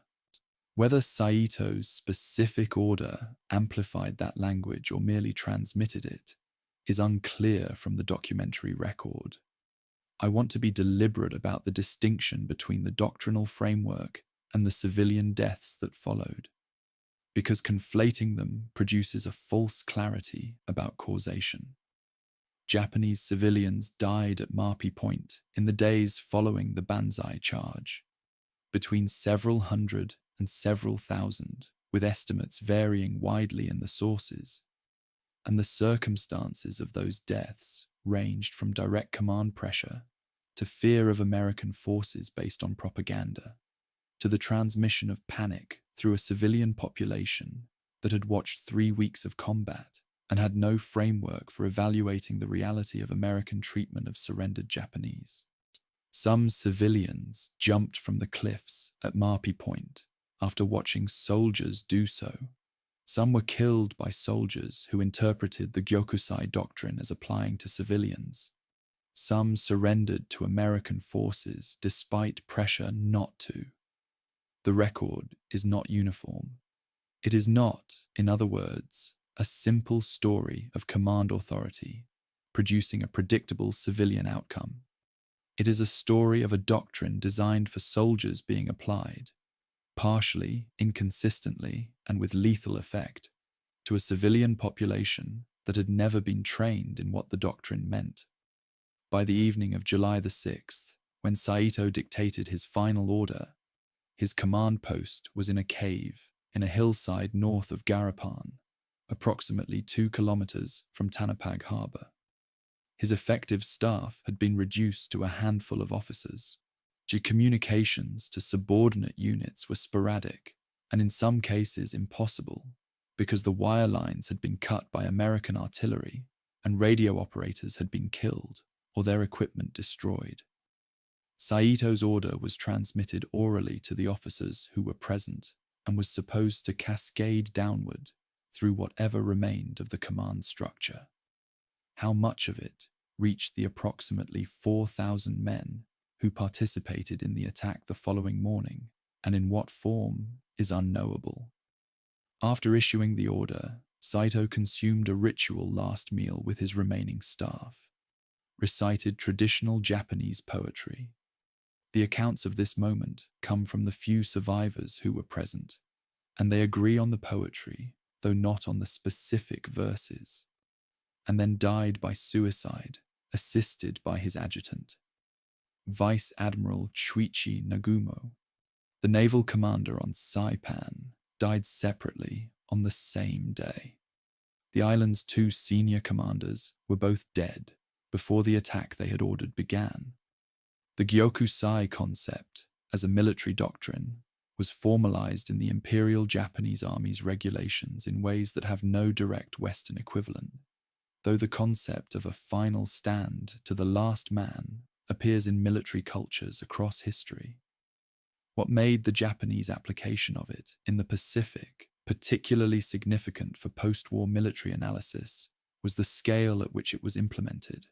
Whether Saito's specific order amplified that language or merely transmitted it is unclear from the documentary record. I want to be deliberate about the distinction between the doctrinal framework and the civilian deaths that followed, because conflating them produces a false clarity about causation. Japanese civilians died at Marpi Point in the days following the Banzai charge, between several hundred and several thousand, with estimates varying widely in the sources, and the circumstances of those deaths ranged from direct command pressure to fear of American forces based on propaganda, to the transmission of panic through a civilian population that had watched 3 weeks of combat and had no framework for evaluating the reality of American treatment of surrendered Japanese. Some civilians jumped from the cliffs at Marpy Point after watching soldiers do so. Some were killed by soldiers who interpreted the Gyokusai doctrine as applying to civilians. Some surrendered to American forces despite pressure not to. The record is not uniform. It is not, in other words, a simple story of command authority producing a predictable civilian outcome. It is a story of a doctrine designed for soldiers being applied, partially, inconsistently, and with lethal effect, to a civilian population that had never been trained in what the doctrine meant. By the evening of July the 6th, when Saito dictated his final order, his command post was in a cave in a hillside north of Garapan, approximately 2 kilometers from Tanapag Harbor. His effective staff had been reduced to a handful of officers. Communications to subordinate units were sporadic and in some cases impossible because the wire lines had been cut by American artillery and radio operators had been killed or their equipment destroyed. Saito's order was transmitted orally to the officers who were present and was supposed to cascade downward through whatever remained of the command structure. How much of it reached the approximately 4,000 men who participated in the attack the following morning, and in what form, is unknowable. After issuing the order, Saito consumed a ritual last meal with his remaining staff, recited traditional Japanese poetry. The accounts of this moment come from the few survivors who were present, and they agree on the poetry, though not on the specific verses, and then died by suicide, assisted by his adjutant, Vice Admiral Chuichi Nagumo. The naval commander on Saipan died separately on the same day. The island's 2 senior commanders were both dead before the attack they had ordered began. The Gyokusai concept, as a military doctrine, was formalized in the Imperial Japanese Army's regulations in ways that have no direct Western equivalent, though the concept of a final stand to the last man appears in military cultures across history. What made the Japanese application of it in the Pacific particularly significant for post-war military analysis was the scale at which it was implemented,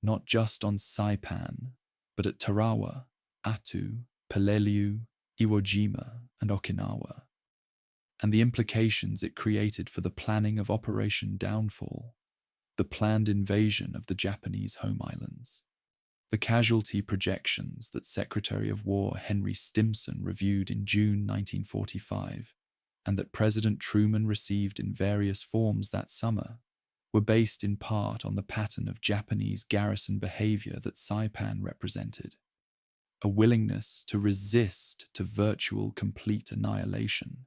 not just on Saipan, but at Tarawa, Attu, Peleliu, Iwo Jima, and Okinawa, and the implications it created for the planning of Operation Downfall, the planned invasion of the Japanese home islands. The casualty projections that Secretary of War Henry Stimson reviewed in June 1945 and that President Truman received in various forms that summer were based in part on the pattern of Japanese garrison behavior that Saipan represented, a willingness to resist to virtual complete annihilation,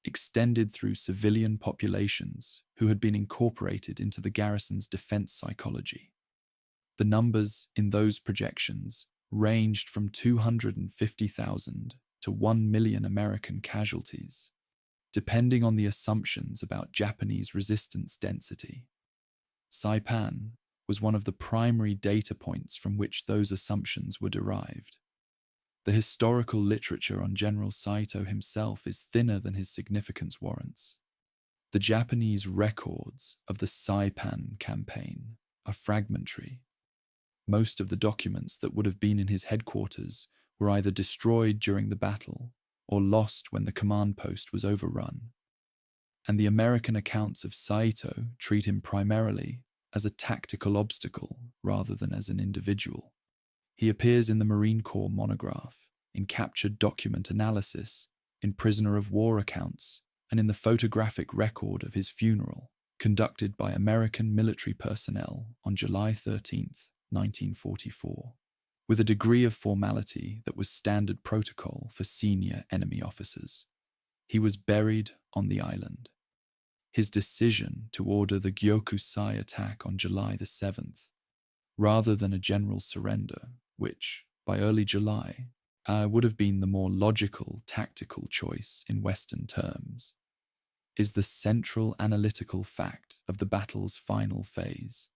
extended through civilian populations who had been incorporated into the garrison's defense psychology. The numbers in those projections ranged from 250,000 to 1 million American casualties, depending on the assumptions about Japanese resistance density. Saipan was one of the primary data points from which those assumptions were derived. The historical literature on General Saito himself is thinner than his significance warrants. The Japanese records of the Saipan campaign are fragmentary. Most of the documents that would have been in his headquarters were either destroyed during the battle or lost when the command post was overrun. And the American accounts of Saito treat him primarily as a tactical obstacle rather than as an individual. He appears in the Marine Corps monograph, in captured document analysis, in prisoner of war accounts, and in the photographic record of his funeral, conducted by American military personnel on July 13th, 1944, with a degree of formality that was standard protocol for senior enemy officers. He was buried on the island. His decision to order the Gyokusai attack on July the 7th, rather than a general surrender, which, by early July, would have been the more logical, tactical choice in Western terms, is the central analytical fact of the battle's final phase,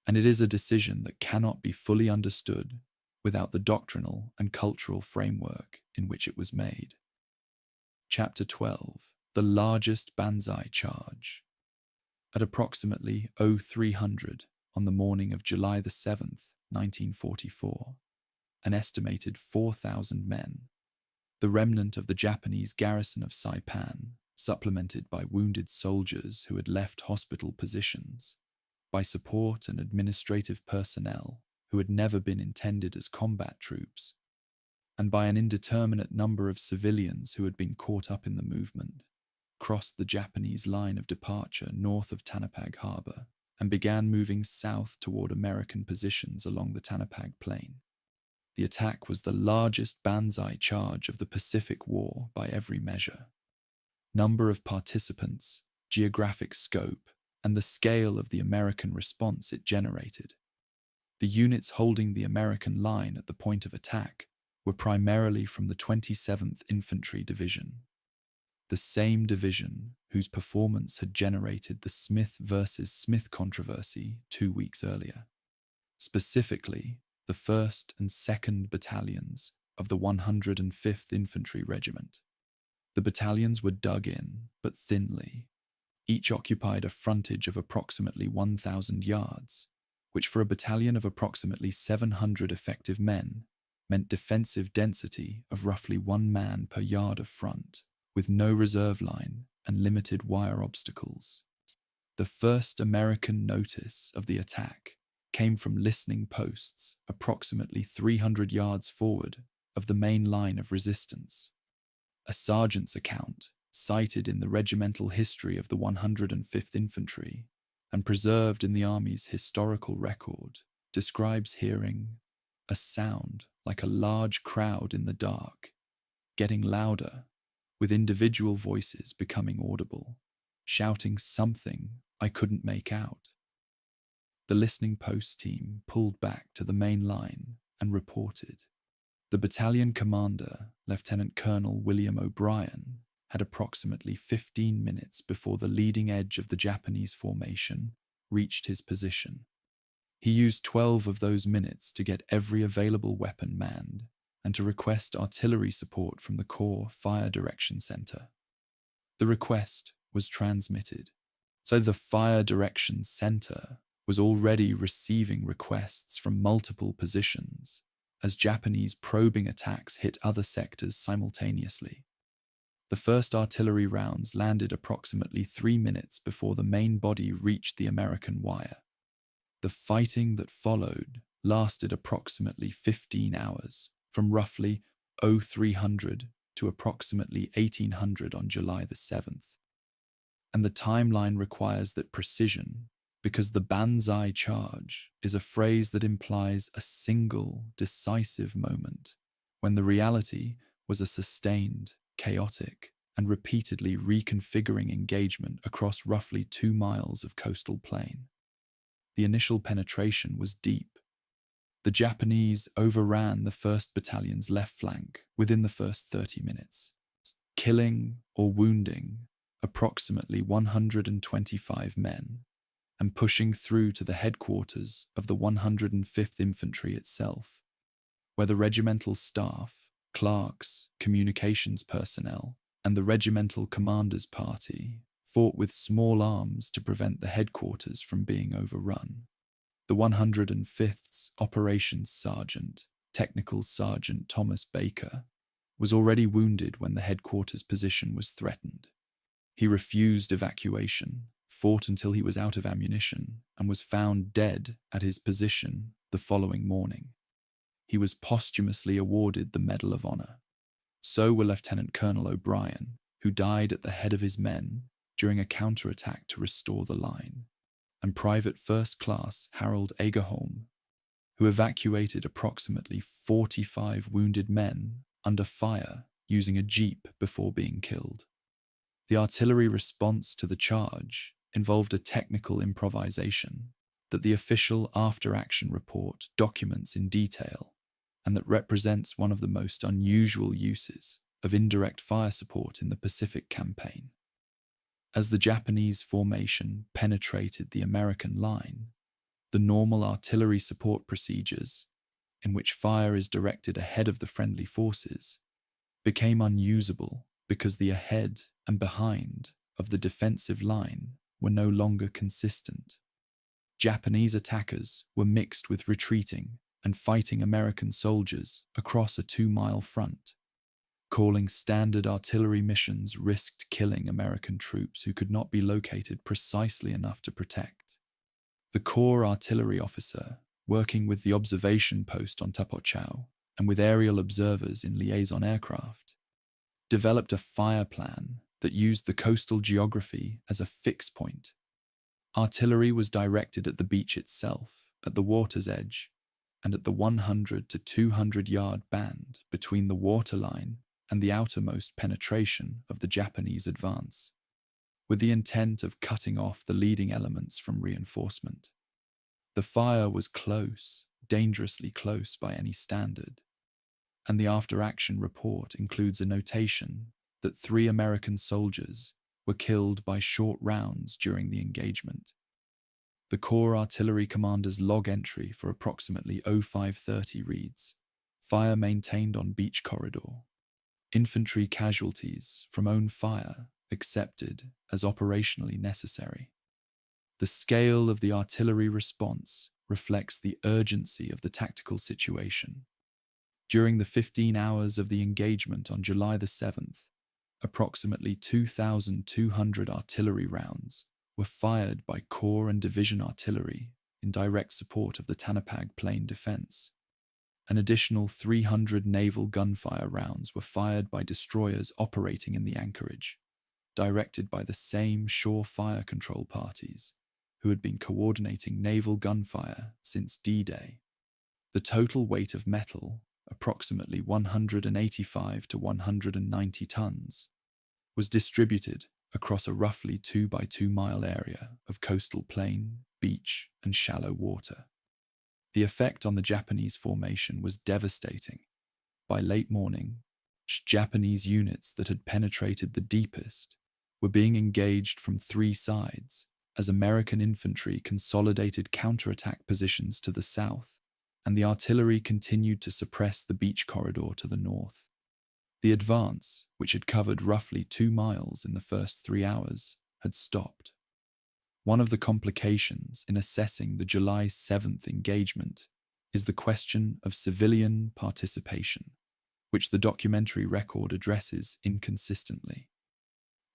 and it is a decision that cannot be fully understood without the doctrinal and cultural framework in which it was made. Chapter 12. The largest Banzai charge. At approximately 0300 on the morning of July the 7th, 1944, an estimated 4,000 men, the remnant of the Japanese garrison of Saipan, supplemented by wounded soldiers who had left hospital positions, by support and administrative personnel who had never been intended as combat troops, and by an indeterminate number of civilians who had been caught up in the movement, crossed the Japanese line of departure north of Tanapag Harbor and began moving south toward American positions along the Tanapag Plain. The attack was the largest Banzai charge of the Pacific War by every measure. Number of participants, geographic scope, and the scale of the American response it generated. The units holding the American line at the point of attack were primarily from the 27th Infantry Division, the same division whose performance had generated the Smith versus Smith controversy 2 weeks earlier. Specifically, the 1st and 2nd Battalions of the 105th Infantry Regiment. The battalions were dug in, but thinly. Each occupied a frontage of approximately 1,000 yards, which for a battalion of approximately 700 effective men meant defensive density of roughly 1 man per yard of front, with no reserve line and limited wire obstacles. The first American notice of the attack came from listening posts approximately 300 yards forward of the main line of resistance. A sergeant's account, cited in the regimental history of the 105th Infantry and preserved in the Army's historical record, describes hearing a sound like a large crowd in the dark, getting louder, with individual voices becoming audible, shouting something I couldn't make out. The listening post team pulled back to the main line and reported. The battalion commander, Lieutenant Colonel William O'Brien, had approximately 15 minutes before the leading edge of the Japanese formation reached his position. He used 12 of those minutes to get every available weapon manned and to request artillery support from the Corps Fire Direction Center. The request was transmitted, so the Fire Direction Center was already receiving requests from multiple positions as Japanese probing attacks hit other sectors simultaneously. The first artillery rounds landed approximately 3 minutes before the main body reached the American wire. The fighting that followed lasted approximately 15 hours, from roughly 0300 to approximately 1800 on July the 7th. And the timeline requires that precision, because the Banzai charge is a phrase that implies a single, decisive moment, when the reality was a sustained, chaotic, and repeatedly reconfiguring engagement across roughly 2 miles of coastal plain. The initial penetration was deep. The Japanese overran the 1st Battalion's left flank within the first 30 minutes, killing or wounding approximately 125 men, and pushing through to the headquarters of the 105th Infantry itself, where the regimental staff, clerks, communications personnel, and the regimental commander's party fought with small arms to prevent the headquarters from being overrun. The 105th's Operations Sergeant, Technical Sergeant Thomas Baker, was already wounded when the headquarters position was threatened. He refused evacuation, fought until he was out of ammunition, and was found dead at his position the following morning. He was posthumously awarded the Medal of Honor. So were Lieutenant Colonel O'Brien, who died at the head of his men during a counterattack to restore the line, and Private First Class Harold Agerholm, who evacuated approximately 45 wounded men under fire using a jeep before being killed. The artillery response to the charge involved a technical improvisation that the official after-action report documents in detail, and that represents one of the most unusual uses of indirect fire support in the Pacific Campaign. As the Japanese formation penetrated the American line, the normal artillery support procedures, in which fire is directed ahead of the friendly forces, became unusable because the ahead and behind of the defensive line were no longer consistent. Japanese attackers were mixed with retreating and fighting American soldiers across a 2-mile front. Calling standard artillery missions risked killing American troops who could not be located precisely enough to protect. The Corps artillery officer, working with the observation post on Tapochau and with aerial observers in liaison aircraft, developed a fire plan that used the coastal geography as a fix point. Artillery was directed at the beach itself, at the water's edge, and at the 100 to 200 yard band between the waterline and the outermost penetration of the Japanese advance, with the intent of cutting off the leading elements from reinforcement. The fire was close, dangerously close by any standard, and the after-action report includes a notation that 3 American soldiers were killed by short rounds during the engagement. The Corps Artillery Commander's log entry for approximately 0530 reads, "Fire maintained on beach corridor. Infantry casualties from own fire accepted as operationally necessary." The scale of the artillery response reflects the urgency of the tactical situation. During the 15 hours of the engagement on July the 7th, approximately 2,200 artillery rounds were fired by Corps and Division artillery in direct support of the Tanapag Plain defense. An additional 300 naval gunfire rounds were fired by destroyers operating in the anchorage, directed by the same shore fire control parties who had been coordinating naval gunfire since D-Day. The total weight of metal, approximately 185 to 190 tons, was distributed across a roughly 2 by 2 mile area of coastal plain, beach, and shallow water. The effect on the Japanese formation was devastating. By late morning, Japanese units that had penetrated the deepest were being engaged from 3 sides as American infantry consolidated counterattack positions to the south, and the artillery continued to suppress the beach corridor to the north. The advance, which had covered roughly 2 miles in the first 3 hours, had stopped. One of the complications in assessing the July 7th engagement is the question of civilian participation, which the documentary record addresses inconsistently.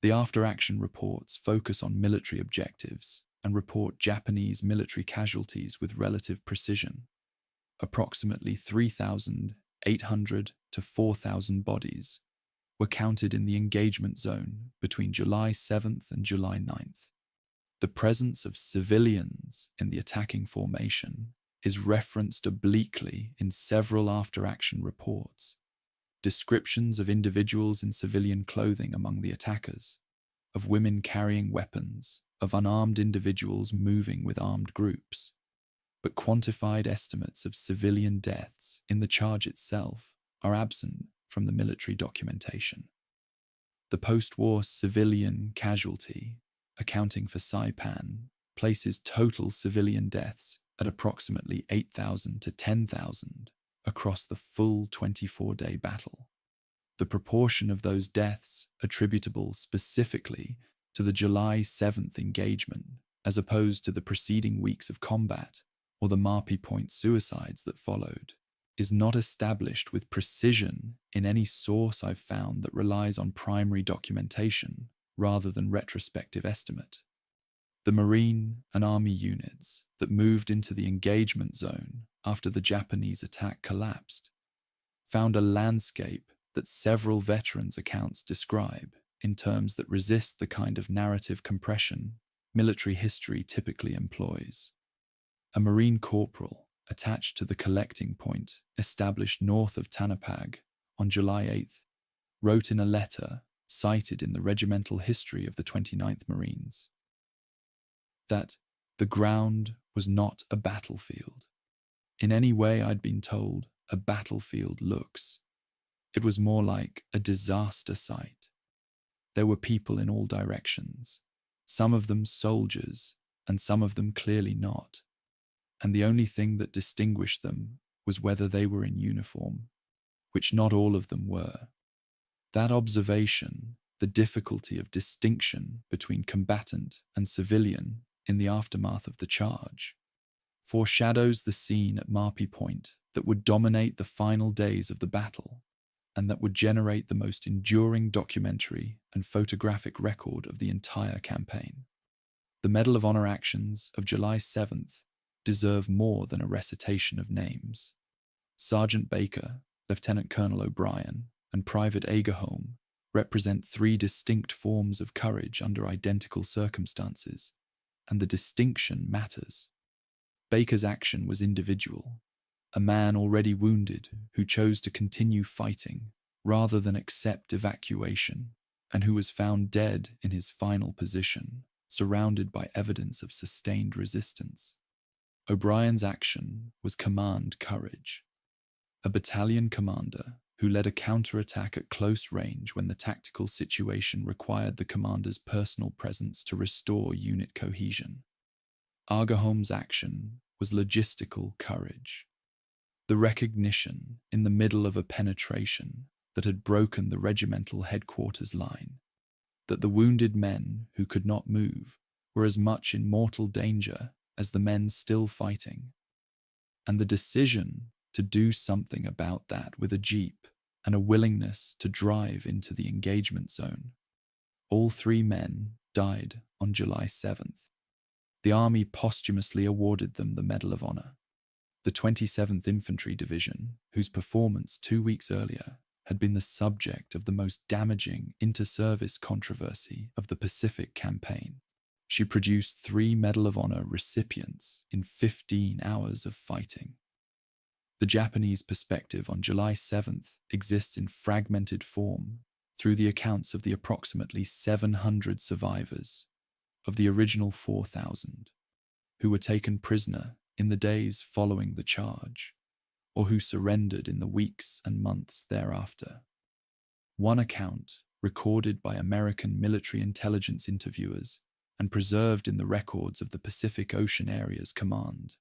The after-action reports focus on military objectives and report Japanese military casualties with relative precision. Approximately 3,800 to 4,000 bodies were counted in the engagement zone between July 7th and July 9th. The presence of civilians in the attacking formation is referenced obliquely in several after-action reports. Descriptions of individuals in civilian clothing among the attackers, of women carrying weapons, of unarmed individuals moving with armed groups, but quantified estimates of civilian deaths in the charge itself are absent from the military documentation. The post-war civilian casualty, accounting for Saipan, places total civilian deaths at approximately 8,000 to 10,000 across the full 24-day battle. The proportion of those deaths attributable specifically to the July 7th engagement, as opposed to the preceding weeks of combat or the Marpi Point suicides that followed, is not established with precision in any source I've found that relies on primary documentation rather than retrospective estimate. The Marine and Army units that moved into the engagement zone after the Japanese attack collapsed found a landscape that several veterans' accounts describe in terms that resist the kind of narrative compression military history typically employs. A Marine corporal attached to the collecting point established north of Tanapag on July 8th wrote in a letter cited in the regimental history of the 29th Marines that the ground was not a battlefield. In any way I'd been told a battlefield looks. It was more like a disaster site. There were people in all directions, some of them soldiers, and some of them clearly not, and the only thing that distinguished them was whether they were in uniform, which not all of them were. That observation, the difficulty of distinction between combatant and civilian in the aftermath of the charge, foreshadows the scene at Marpy Point that would dominate the final days of the battle, and that would generate the most enduring documentary and photographic record of the entire campaign. The Medal of Honor actions of July 7th deserve more than a recitation of names. Sergeant Baker, Lieutenant Colonel O'Brien, and Private Agerholm represent three distinct forms of courage under identical circumstances, and the distinction matters. Baker's action was individual, a man already wounded who chose to continue fighting rather than accept evacuation, and who was found dead in his final position, surrounded by evidence of sustained resistance. O'Brien's action was command courage, a battalion commander who led a counterattack at close range when the tactical situation required the commander's personal presence to restore unit cohesion. Agerholm's action was logistical courage, the recognition in the middle of a penetration that had broken the regimental headquarters line, that the wounded men who could not move were as much in mortal danger as the men still fighting, and the decision to do something about that with a jeep and a willingness to drive into the engagement zone. All three men died on July 7th. The Army posthumously awarded them the Medal of Honor. The 27th Infantry Division, whose performance 2 weeks earlier had been the subject of the most damaging inter-service controversy of the Pacific Campaign. She produced 3 Medal of Honor recipients in 15 hours of fighting. The Japanese perspective on July 7th exists in fragmented form through the accounts of the approximately 700 survivors of the original 4,000 who were taken prisoner in the days following the charge, or who surrendered in the weeks and months thereafter. One account, recorded by American military intelligence interviewers and preserved in the records of the Pacific Ocean Areas Command,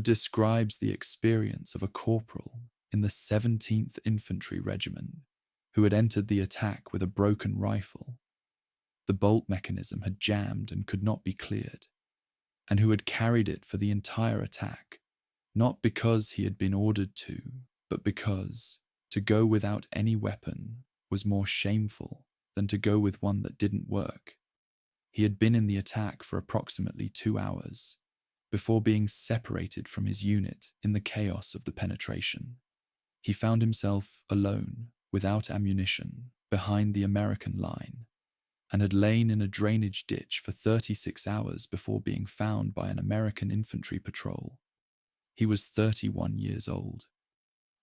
describes the experience of a corporal in the 17th Infantry Regiment who had entered the attack with a broken rifle. The bolt mechanism had jammed and could not be cleared, and who had carried it for the entire attack, not because he had been ordered to, but because to go without any weapon was more shameful than to go with one that didn't work. He had been in the attack for approximately 2 hours before being separated from his unit in the chaos of the penetration. He found himself alone, without ammunition, behind the American line, and had lain in a drainage ditch for 36 hours before being found by an American infantry patrol. He was 31 years old.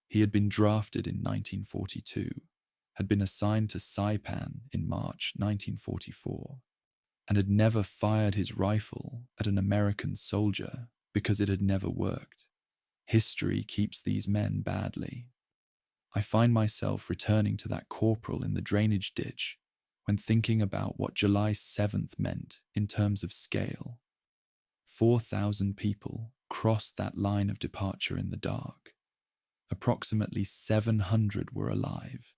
He had been drafted in 1942, had been assigned to Saipan in March 1944, and had never fired his rifle at an American soldier because it had never worked. History keeps these men badly. I find myself returning to that corporal in the drainage ditch when thinking about what July 7th meant in terms of scale. 4,000 people crossed that line of departure in the dark. Approximately 700 were alive,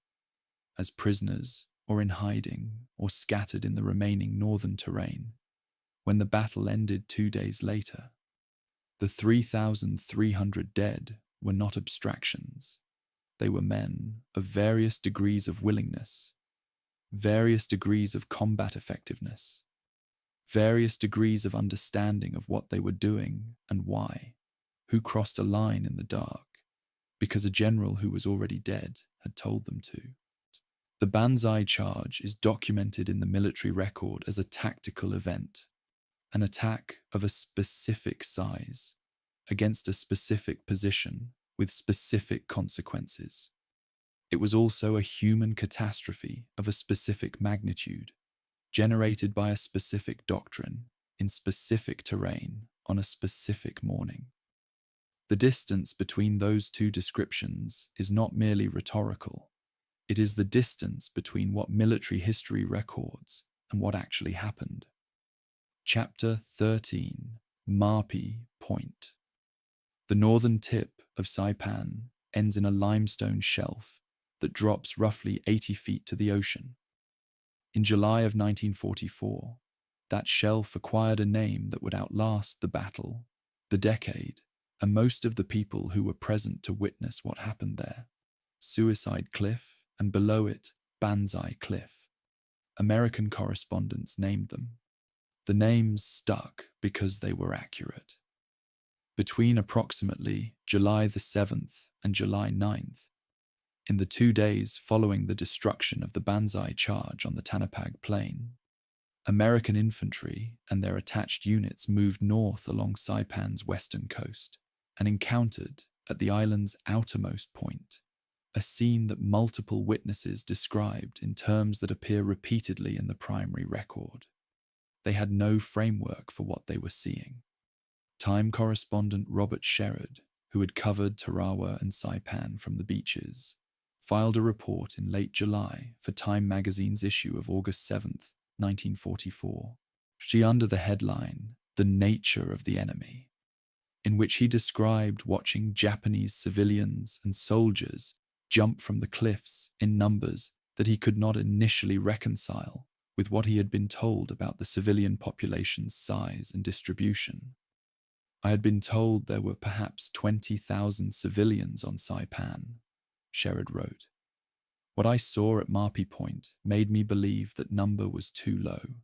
as prisoners or in hiding or scattered in the remaining northern terrain. When the battle ended 2 days later, the 3,300 dead were not abstractions. They were men of various degrees of willingness, various degrees of combat effectiveness, various degrees of understanding of what they were doing and why, who crossed a line in the dark because a general who was already dead had told them to. The Banzai charge is documented in the military record as a tactical event, an attack of a specific size against a specific position with specific consequences. It was also a human catastrophe of a specific magnitude, generated by a specific doctrine in specific terrain on a specific morning. The distance between those two descriptions is not merely rhetorical. It is the distance between what military history records and what actually happened. Chapter 13. Marpi Point. The northern tip of Saipan ends in a limestone shelf that drops roughly 80 feet to the ocean. In July of 1944, that shelf acquired a name that would outlast the battle, the decade, and most of the people who were present to witness what happened there. Suicide Cliff, and below it, Banzai Cliff. American correspondents named them. The names stuck because they were accurate. Between approximately July the 7th and July 9th, in the 2 days following the destruction of the Banzai charge on the Tanapag Plain, American infantry and their attached units moved north along Saipan's western coast and encountered, at the island's outermost point, a scene that multiple witnesses described in terms that appear repeatedly in the primary record. They had no framework for what they were seeing. Time correspondent Robert Sherrod, who had covered Tarawa and Saipan from the beaches, filed a report in late July for Time magazine's issue of August 7th, 1944, under the headline, "The Nature of the Enemy," in which he described watching Japanese civilians and soldiers jump from the cliffs in numbers that he could not initially reconcile with what he had been told about the civilian population's size and distribution. "I had been told there were perhaps 20,000 civilians on Saipan," Sherrod wrote. "What I saw at Marpi Point made me believe that number was too low,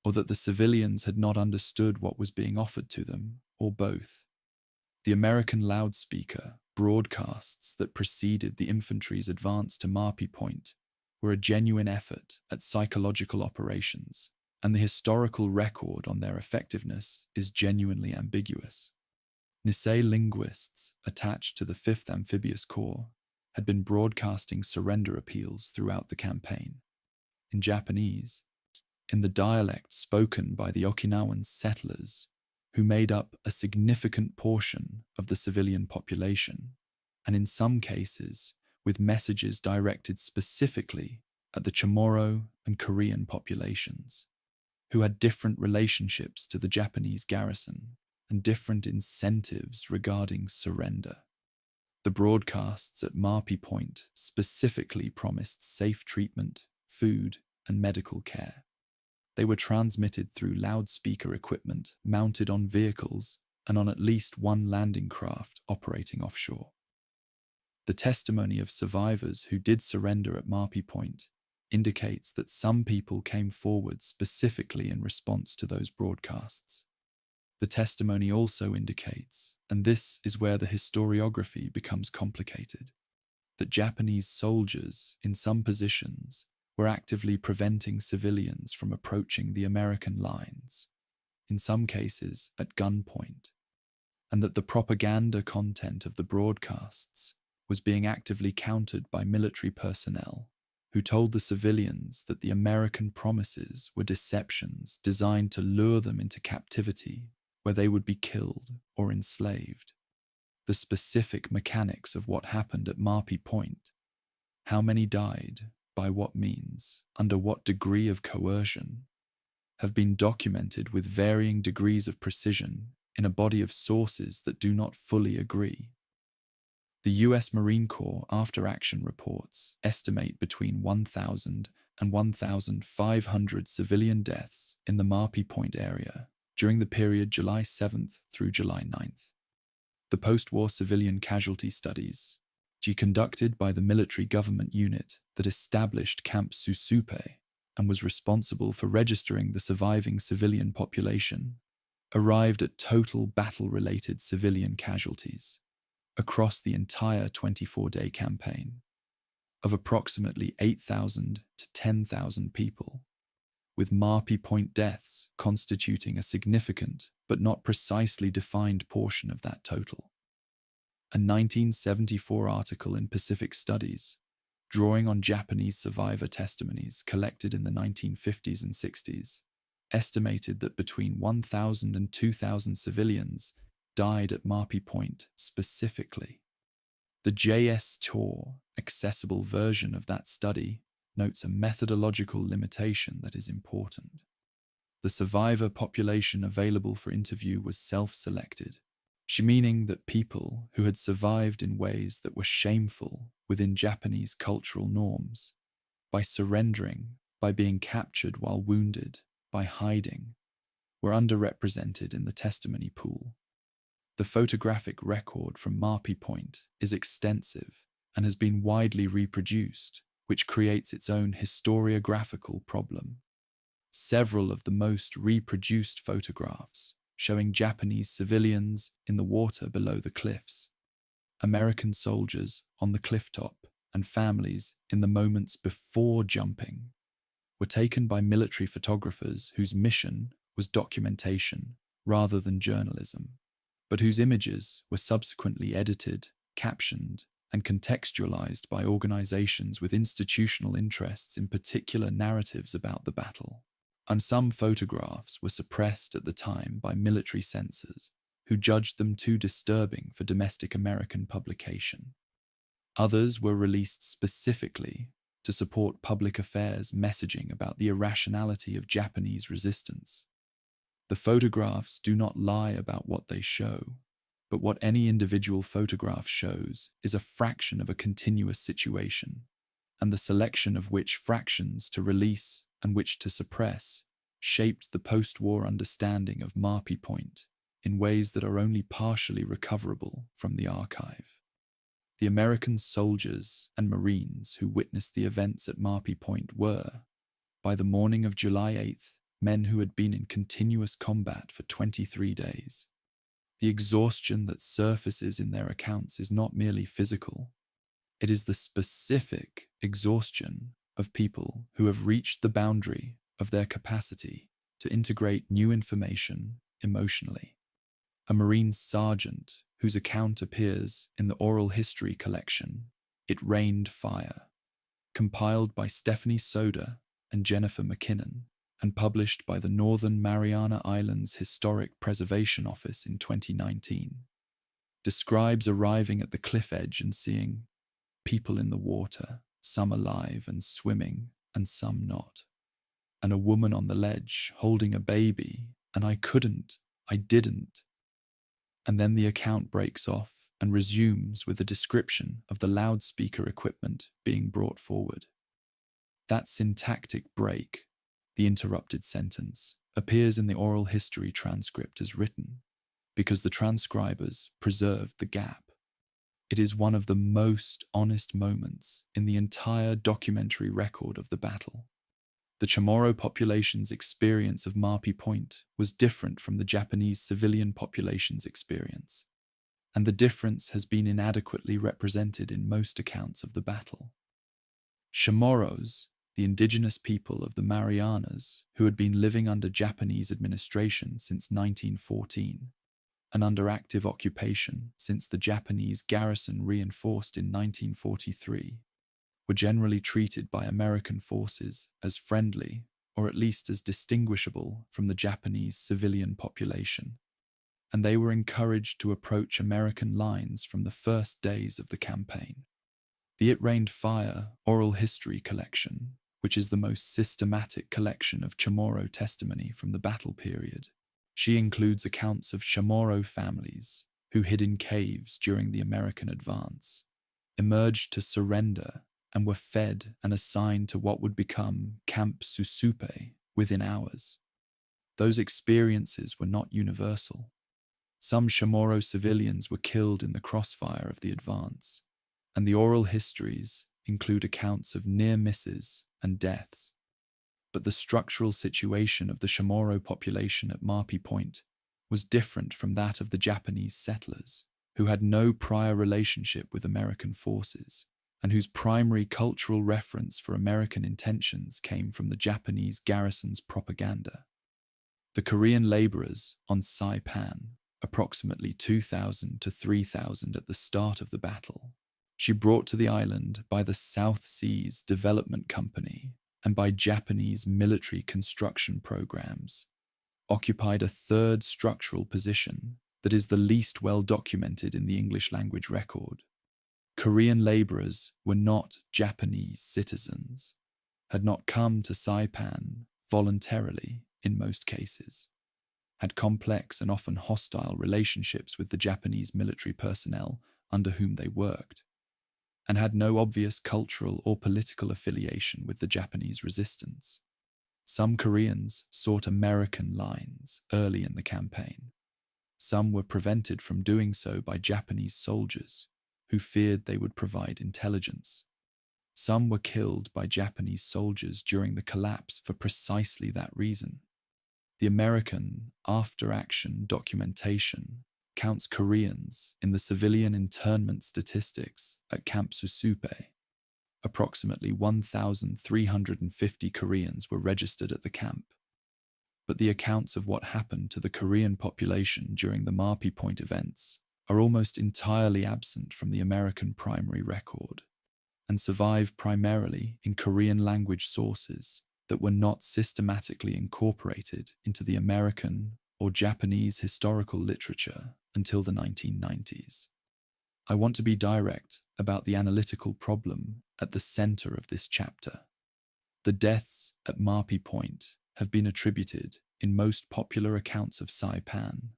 or that the civilians had not understood what was being offered to them, or both. The American loudspeaker broadcasts that preceded the infantry's advance to Marpi Point were a genuine effort at psychological operations, and the historical record on their effectiveness is genuinely ambiguous." Nisei linguists attached to the 5th Amphibious Corps had been broadcasting surrender appeals throughout the campaign. In Japanese, in the dialect spoken by the Okinawan settlers, who made up a significant portion of the civilian population, and in some cases with messages directed specifically at the Chamorro and Korean populations, who had different relationships to the Japanese garrison and different incentives regarding surrender. The broadcasts at Marpi Point specifically promised safe treatment, food, and medical care. They were transmitted through loudspeaker equipment mounted on vehicles and on at least one landing craft operating offshore. The testimony of survivors who did surrender at Marpi Point indicates that some people came forward specifically in response to those broadcasts. The testimony also indicates, and this is where the historiography becomes complicated, that Japanese soldiers in some positions were actively preventing civilians from approaching the American lines, in some cases at gunpoint, and that the propaganda content of the broadcasts was being actively countered by military personnel who told the civilians that the American promises were deceptions designed to lure them into captivity where they would be killed or enslaved. The specific mechanics of what happened at Marpi Point, how many died, by what means, under what degree of coercion, have been documented with varying degrees of precision in a body of sources that do not fully agree. The US Marine Corps after-action reports estimate between 1,000 and 1,500 civilian deaths in the Marpi Point area during the period July 7th through July 9th. The post-war civilian casualty studies, conducted by the military government unit that established Camp Susupe and was responsible for registering the surviving civilian population, arrived at total battle-related civilian casualties across the entire 24-day campaign of approximately 8,000 to 10,000 people, with Marpi Point deaths constituting a significant but not precisely defined portion of that total. A 1974 article in Pacific Studies, drawing on Japanese survivor testimonies collected in the 1950s and 60s, estimated that between 1,000 and 2,000 civilians died at Marpi Point specifically. The JS Tour accessible version of that study notes a methodological limitation that is important. The survivor population available for interview was self-selected, meaning that people who had survived in ways that were shameful within Japanese cultural norms, by surrendering, by being captured while wounded, by hiding, were underrepresented in the testimony pool. The photographic record from Marpi Point is extensive and has been widely reproduced, which creates its own historiographical problem. Several of the most reproduced photographs showing Japanese civilians in the water below the cliffs, American soldiers on the clifftop, and families in the moments before jumping, were taken by military photographers whose mission was documentation rather than journalism, but whose images were subsequently edited, captioned, and contextualized by organizations with institutional interests in particular narratives about the battle. And some photographs were suppressed at the time by military censors, who judged them too disturbing for domestic American publication. Others were released specifically to support public affairs messaging about the irrationality of Japanese resistance. The photographs do not lie about what they show, but what any individual photograph shows is a fraction of a continuous situation, and the selection of which fractions to release and which to suppress shaped the post-war understanding of Marpi Point in ways that are only partially recoverable from the archive. The American soldiers and Marines who witnessed the events at Marpi Point were, by the morning of July 8th, men who had been in continuous combat for 23 days. The exhaustion that surfaces in their accounts is not merely physical. It is the specific exhaustion of people who have reached the boundary of their capacity to integrate new information emotionally. A Marine sergeant whose account appears in the oral history collection, It Rained Fire, compiled by Stephanie Soda and Jennifer McKinnon, and published by the Northern Mariana Islands Historic Preservation Office in 2019, describes arriving at the cliff edge and seeing people in the water, some alive and swimming, and some not, and a woman on the ledge holding a baby, and I didn't. And then the account breaks off and resumes with a description of the loudspeaker equipment being brought forward. That syntactic break, the interrupted sentence, appears in the oral history transcript as written, because the transcribers preserved the gap. It is one of the most honest moments in the entire documentary record of the battle. The Chamorro population's experience of Marpi Point was different from the Japanese civilian population's experience, and the difference has been inadequately represented in most accounts of the battle. Chamorros, the indigenous people of the Marianas who had been living under Japanese administration since 1914, and under active occupation since the Japanese garrison reinforced in 1943, were generally treated by American forces as friendly, or at least as distinguishable from the Japanese civilian population, and they were encouraged to approach American lines from the first days of the campaign. The It Rained Fire oral history collection, which is the most systematic collection of Chamorro testimony from the battle period, she includes accounts of Chamorro families who hid in caves during the American advance, emerged to surrender, and were fed and assigned to what would become Camp Susupe within hours. Those experiences were not universal. Some Chamorro civilians were killed in the crossfire of the advance, and the oral histories include accounts of near misses and deaths. But the structural situation of the Chamorro population at Marpi Point was different from that of the Japanese settlers, who had no prior relationship with American forces, and whose primary cultural reference for American intentions came from the Japanese garrison's propaganda. The Korean laborers on Saipan, approximately 2,000 to 3,000 at the start of the battle, she brought to the island by the South Seas Development Company and by Japanese military construction programs, occupied a third structural position that is the least well documented in the English language record. Korean laborers were not Japanese citizens, had not come to Saipan voluntarily in most cases, had complex and often hostile relationships with the Japanese military personnel under whom they worked, and had no obvious cultural or political affiliation with the Japanese resistance. Some Koreans sought American lines early in the campaign. Some were prevented from doing so by Japanese soldiers who feared they would provide intelligence. Some were killed by Japanese soldiers during the collapse for precisely that reason. The American after-action documentation counts Koreans in the civilian internment statistics at Camp Susupe. Approximately 1,350 Koreans were registered at the camp. But the accounts of what happened to the Korean population during the Marpi Point events are almost entirely absent from the American primary record, and survive primarily in Korean language sources that were not systematically incorporated into the American or Japanese historical literature until the 1990s. I want to be direct about the analytical problem at the center of this chapter. The deaths at Marpi Point have been attributed, in most popular accounts of Saipan,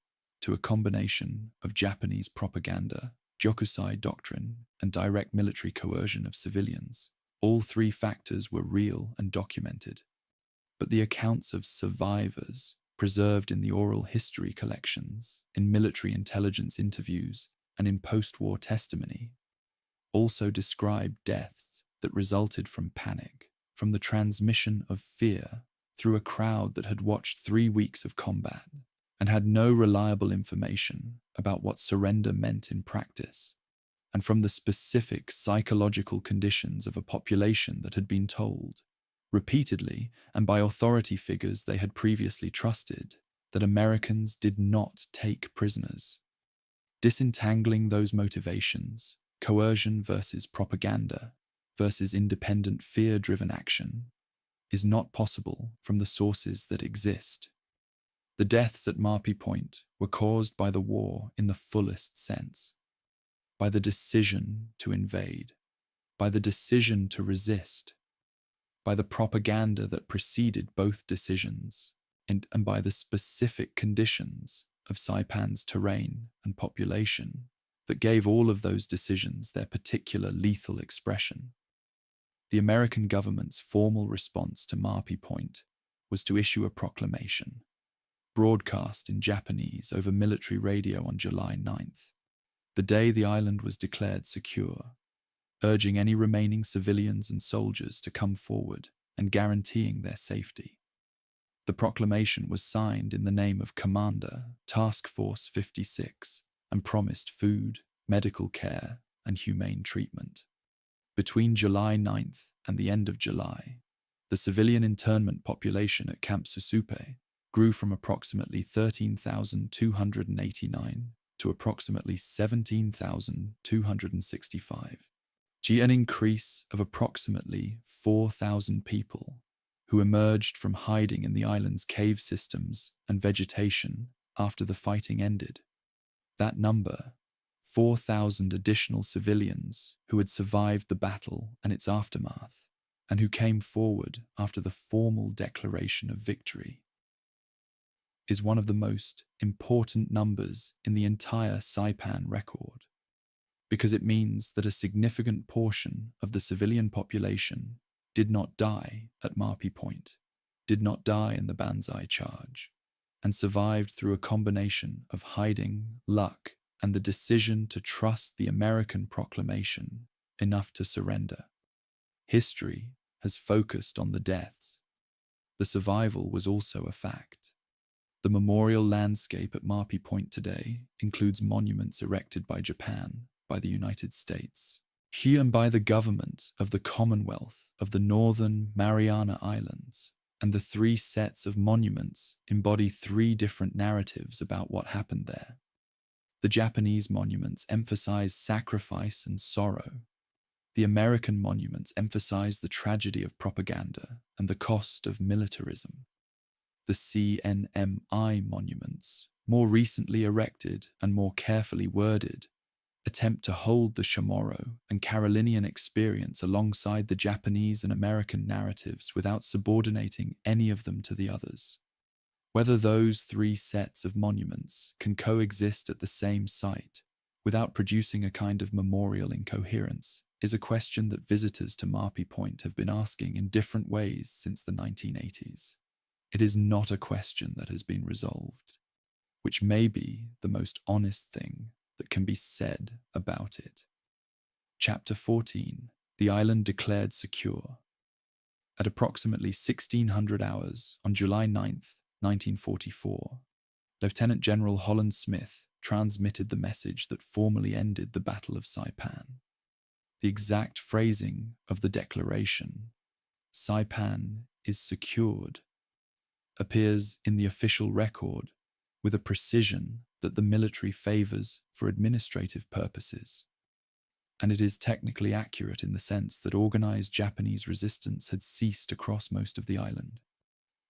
to a combination of Japanese propaganda, Gyokusai doctrine, and direct military coercion of civilians. All three factors were real and documented. But the accounts of survivors, preserved in the oral history collections, in military intelligence interviews, and in post-war testimony, also describe deaths that resulted from panic, from the transmission of fear through a crowd that had watched 3 weeks of combat and had no reliable information about what surrender meant in practice, and from the specific psychological conditions of a population that had been told, repeatedly and by authority figures they had previously trusted, that Americans did not take prisoners. Disentangling those motivations, coercion versus propaganda versus independent fear-driven action, is not possible from the sources that exist. The deaths at Marpi Point were caused by the war in the fullest sense, by the decision to invade, by the decision to resist, by the propaganda that preceded both decisions, and by the specific conditions of Saipan's terrain and population that gave all of those decisions their particular lethal expression. The American government's formal response to Marpi Point was to issue a proclamation, broadcast in Japanese over military radio on July 9th, the day the island was declared secure, urging any remaining civilians and soldiers to come forward and guaranteeing their safety. The proclamation was signed in the name of Commander Task Force 56 and promised food, medical care, and humane treatment. Between July 9th and the end of July, the civilian internment population at Camp Susupe grew from approximately 13,289 to approximately 17,265, an increase of approximately 4,000 people who emerged from hiding in the island's cave systems and vegetation after the fighting ended. That number, 4,000 additional civilians who had survived the battle and its aftermath, and who came forward after the formal declaration of victory, is one of the most important numbers in the entire Saipan record, because it means that a significant portion of the civilian population did not die at Marpi Point, did not die in the Banzai charge, and survived through a combination of hiding, luck, and the decision to trust the American proclamation enough to surrender. History has focused on the deaths. The survival was also a fact. The memorial landscape at Marpi Point today includes monuments erected by Japan, by the United States, here and by the government of the Commonwealth of the Northern Mariana Islands, and the 3 sets of monuments embody 3 different narratives about what happened there. The Japanese monuments emphasize sacrifice and sorrow. The American monuments emphasize the tragedy of propaganda and the cost of militarism. The CNMI monuments more recently erected and more carefully worded, attempt to hold the Chamorro and Carolinian experience alongside the Japanese and American narratives without subordinating any of them to the others. Whether those three sets of monuments can coexist at the same site without producing a kind of memorial incoherence is a question that visitors to Marpi Point have been asking in different ways since the 1980s. It is not a question that has been resolved, which may be the most honest thing that can be said about it. Chapter 14. The island declared secure. At approximately 1600 hours on July 9th, 1944, Lieutenant General Holland Smith transmitted the message that formally ended the Battle of Saipan. The exact phrasing of the declaration, "Saipan is secured," appears in the official record with a precision that the military favors for administrative purposes. And it is technically accurate in the sense that organized Japanese resistance had ceased across most of the island.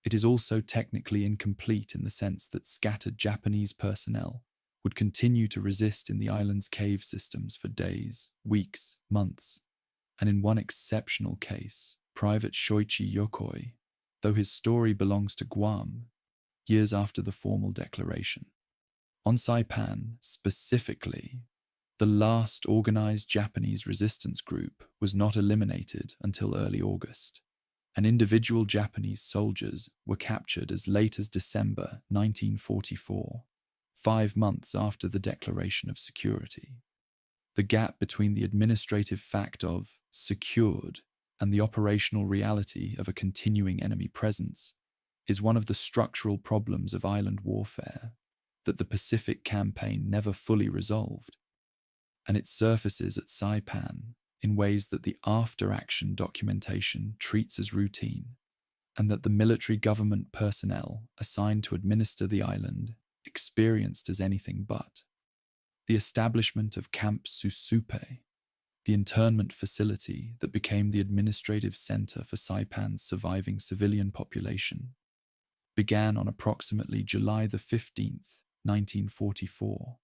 It is also technically incomplete in the sense that scattered Japanese personnel would continue to resist in the island's cave systems for days, weeks, months, and in one exceptional case, Private Shoichi Yokoi, though his story belongs to Guam, years after the formal declaration. On Saipan, specifically, the last organized Japanese resistance group was not eliminated until early August, and individual Japanese soldiers were captured as late as December 1944, 5 months after the declaration of security. The gap between the administrative fact of secured and the operational reality of a continuing enemy presence is one of the structural problems of island warfare that the Pacific Campaign never fully resolved, and it surfaces at Saipan in ways that the after-action documentation treats as routine, and that the military government personnel assigned to administer the island experienced as anything but. The establishment of Camp Susupe, the internment facility that became the administrative center for Saipan's surviving civilian population, began on approximately July the 15th, 1944,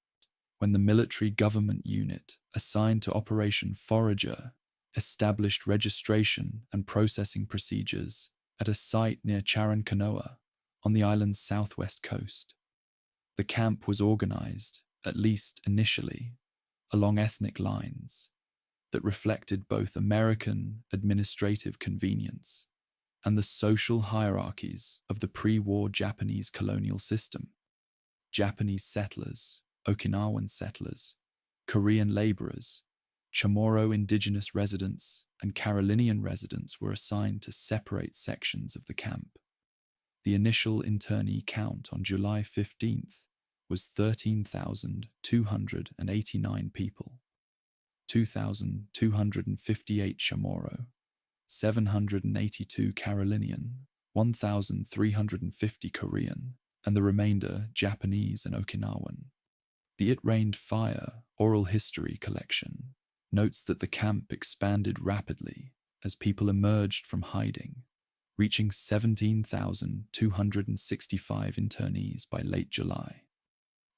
when the military government unit assigned to Operation Forager established registration and processing procedures at a site near Charankanoa on the island's southwest coast. The camp was organized, at least initially, along ethnic lines that reflected both American administrative convenience and the social hierarchies of the pre-war Japanese colonial system. Japanese settlers, Okinawan settlers, Korean laborers, Chamorro indigenous residents, and Carolinian residents were assigned to separate sections of the camp. The initial internee count on July 15th was 13,289 people, 2,258 Chamorro, 782 Carolinian, 1,350 Korean, and the remainder Japanese and Okinawan. The It Rained Fire oral history collection notes that the camp expanded rapidly as people emerged from hiding, reaching 17,265 internees by late July.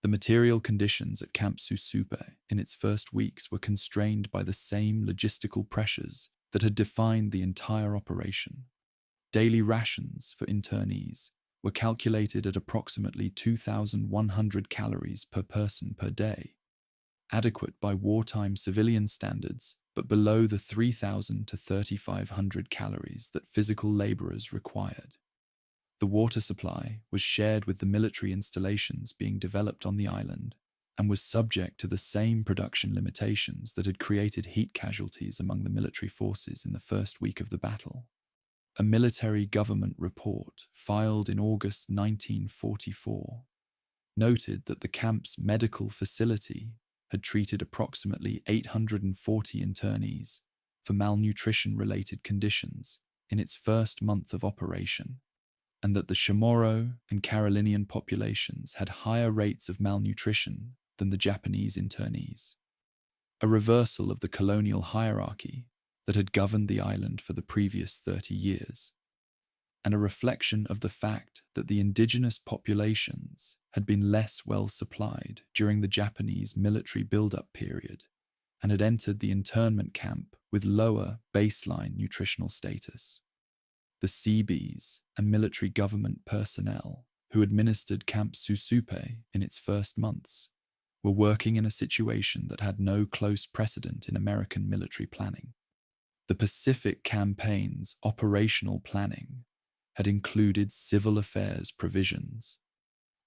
The material conditions at Camp Susupe in its first weeks were constrained by the same logistical pressures that had defined the entire operation. Daily rations for internees were calculated at approximately 2,100 calories per person per day, adequate by wartime civilian standards, but below the 3,000 to 3,500 calories that physical laborers required. The water supply was shared with the military installations being developed on the island and was subject to the same production limitations that had created heat casualties among the military forces in the first week of the battle. A military government report filed in August 1944 noted that the camp's medical facility had treated approximately 840 internees for malnutrition-related conditions in its first month of operation, and that the Chamorro and Carolinian populations had higher rates of malnutrition than the Japanese internees. A reversal of the colonial hierarchy that had governed the island for the previous 30 years, and a reflection of the fact that the indigenous populations had been less well supplied during the Japanese military build-up period and had entered the internment camp with lower baseline nutritional status. The Seabees and military government personnel who administered Camp Susupe in its first months were working in a situation that had no close precedent in American military planning. The Pacific Campaign's operational planning had included civil affairs provisions,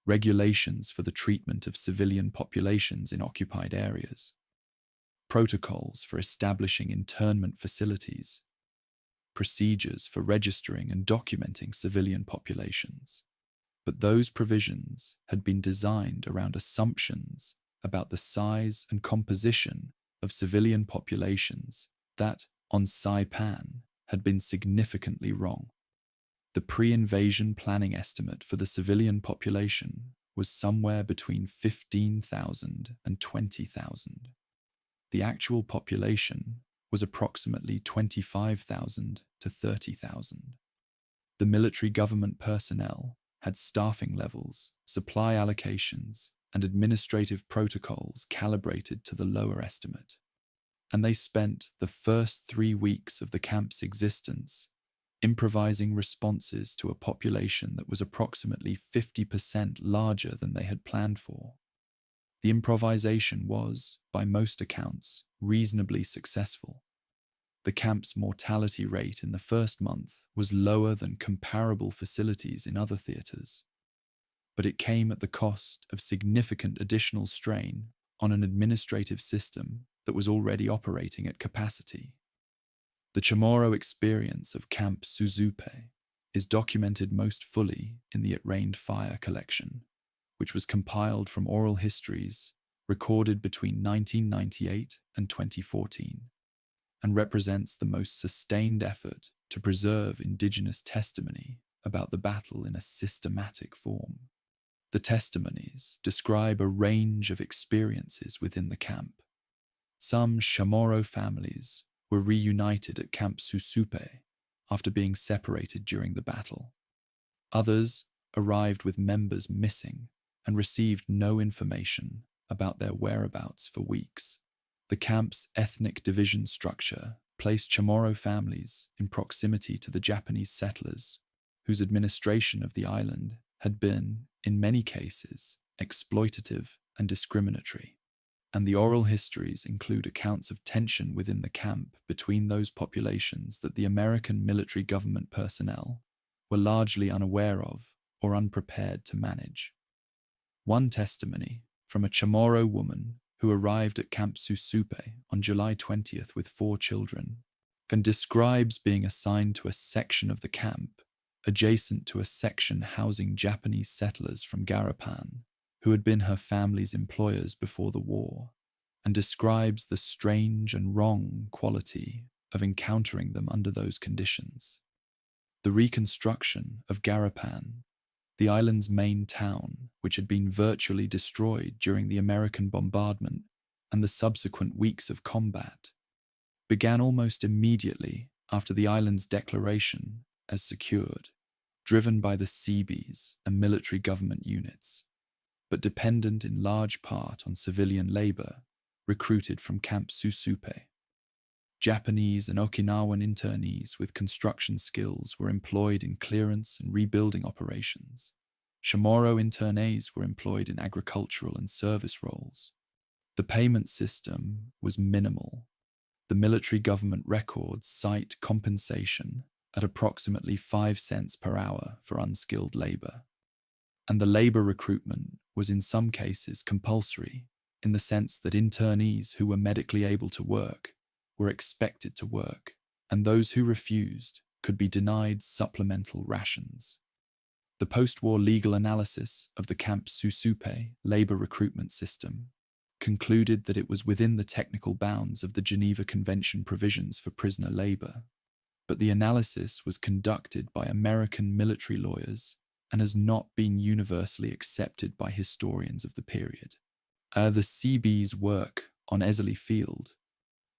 regulations for the treatment of civilian populations in occupied areas, protocols for establishing internment facilities, procedures for registering and documenting civilian populations. But those provisions had been designed around assumptions about the size and composition of civilian populations that, on Saipan, had been significantly wrong. The pre-invasion planning estimate for the civilian population was somewhere between 15,000 and 20,000. The actual population was approximately 25,000 to 30,000. The military government personnel had staffing levels, supply allocations, and administrative protocols calibrated to the lower estimate, and they spent the first 3 weeks of the camp's existence improvising responses to a population that was approximately 50% larger than they had planned for. The improvisation was, by most accounts, reasonably successful. The camp's mortality rate in the first month was lower than comparable facilities in other theaters, but it came at the cost of significant additional strain on an administrative system that was already operating at capacity. The Chamorro experience of Camp Susupe is documented most fully in the It Rained Fire collection, which was compiled from oral histories recorded between 1998 and 2014, and represents the most sustained effort to preserve indigenous testimony about the battle in a systematic form. The testimonies describe a range of experiences within the camp. Some Chamorro families were reunited at Camp Susupe after being separated during the battle. Others arrived with members missing and received no information about their whereabouts for weeks. The camp's ethnic division structure placed Chamorro families in proximity to the Japanese settlers, whose administration of the island had been, in many cases, exploitative and discriminatory. And the oral histories include accounts of tension within the camp between those populations that the American military government personnel were largely unaware of or unprepared to manage. One testimony from a Chamorro woman who arrived at Camp Susupe on July 20th with 4 children and describes being assigned to a section of the camp adjacent to a section housing Japanese settlers from Garapan who had been her family's employers before the war, and describes the strange and wrong quality of encountering them under those conditions. The reconstruction of Garapan, the island's main town, which had been virtually destroyed during the American bombardment and the subsequent weeks of combat, began almost immediately after the island's declaration as secured, driven by the Seabees and military government units, but dependent in large part on civilian labor recruited from Camp Susupe. Japanese and Okinawan internees with construction skills were employed in clearance and rebuilding operations. Chamorro internees were employed in agricultural and service roles. The payment system was minimal. The military government records cite compensation at approximately 5 cents per hour for unskilled labor. And the labor recruitment was in some cases compulsory, in the sense that internees who were medically able to work were expected to work, and those who refused could be denied supplemental rations. The post-war legal analysis of the Camp Susupe labor recruitment system concluded that it was within the technical bounds of the Geneva Convention provisions for prisoner labor, but the analysis was conducted by American military lawyers and has not been universally accepted by historians of the period. The Seabees' work on Esley Field,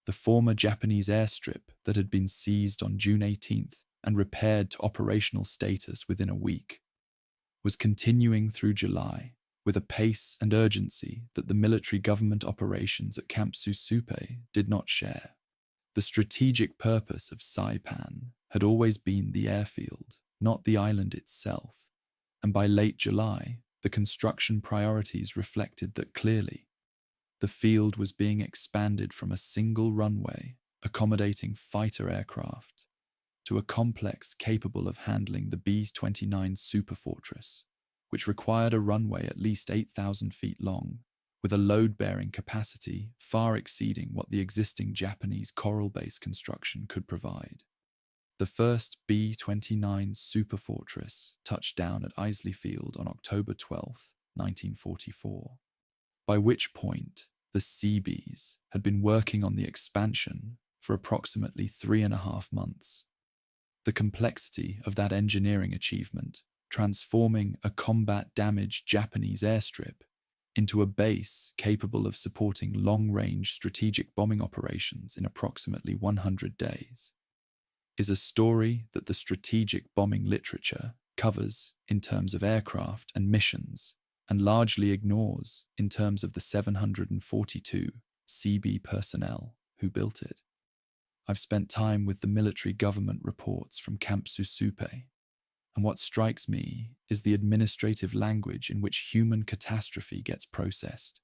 the former Japanese airstrip that had been seized on June 18th and repaired to operational status within a week, was continuing through July, with a pace and urgency that the military government operations at Camp Susupe did not share. The strategic purpose of Saipan had always been the airfield, not the island itself, and by late July, the construction priorities reflected that clearly. The field was being expanded from a single runway, accommodating fighter aircraft, to a complex capable of handling the B-29 superfortress, which required a runway at least 8,000 feet long, with a load-bearing capacity far exceeding what the existing Japanese coral base construction could provide. The first B-29 superfortress touched down at Isley Field on October 12, 1944, by which point the Seabees had been working on the expansion for approximately 3.5 months. The complexity of that engineering achievement, transforming a combat-damaged Japanese airstrip into a base capable of supporting long-range strategic bombing operations in approximately 100 days, is a story that the strategic bombing literature covers in terms of aircraft and missions, and largely ignores in terms of the 742 CB personnel who built it. I've spent time with the military government reports from Camp Susupe, and what strikes me is the administrative language in which human catastrophe gets processed.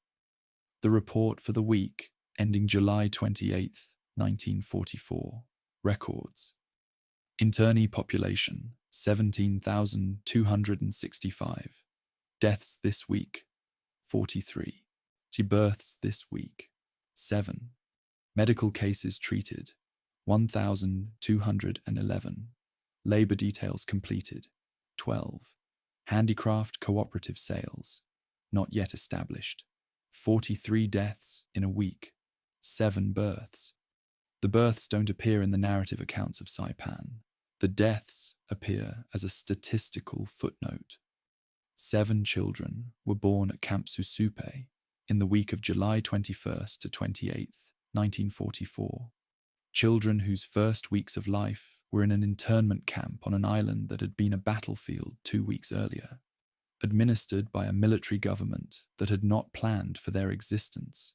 The report for the week ending July 28, 1944, records: internee population 17,265. Deaths this week, 43. Births this week, 7. Medical cases treated, 1,211. Labor details completed, 12. Handicraft cooperative sales, not yet established, 43 deaths in a week, 7 births. The births don't appear in the narrative accounts of Saipan. The deaths appear as a statistical footnote. 7 children were born at Camp Susupe in the week of July 21st to 28th, 1944. Children whose first weeks of life were in an internment camp on an island that had been a battlefield 2 weeks earlier, administered by a military government that had not planned for their existence.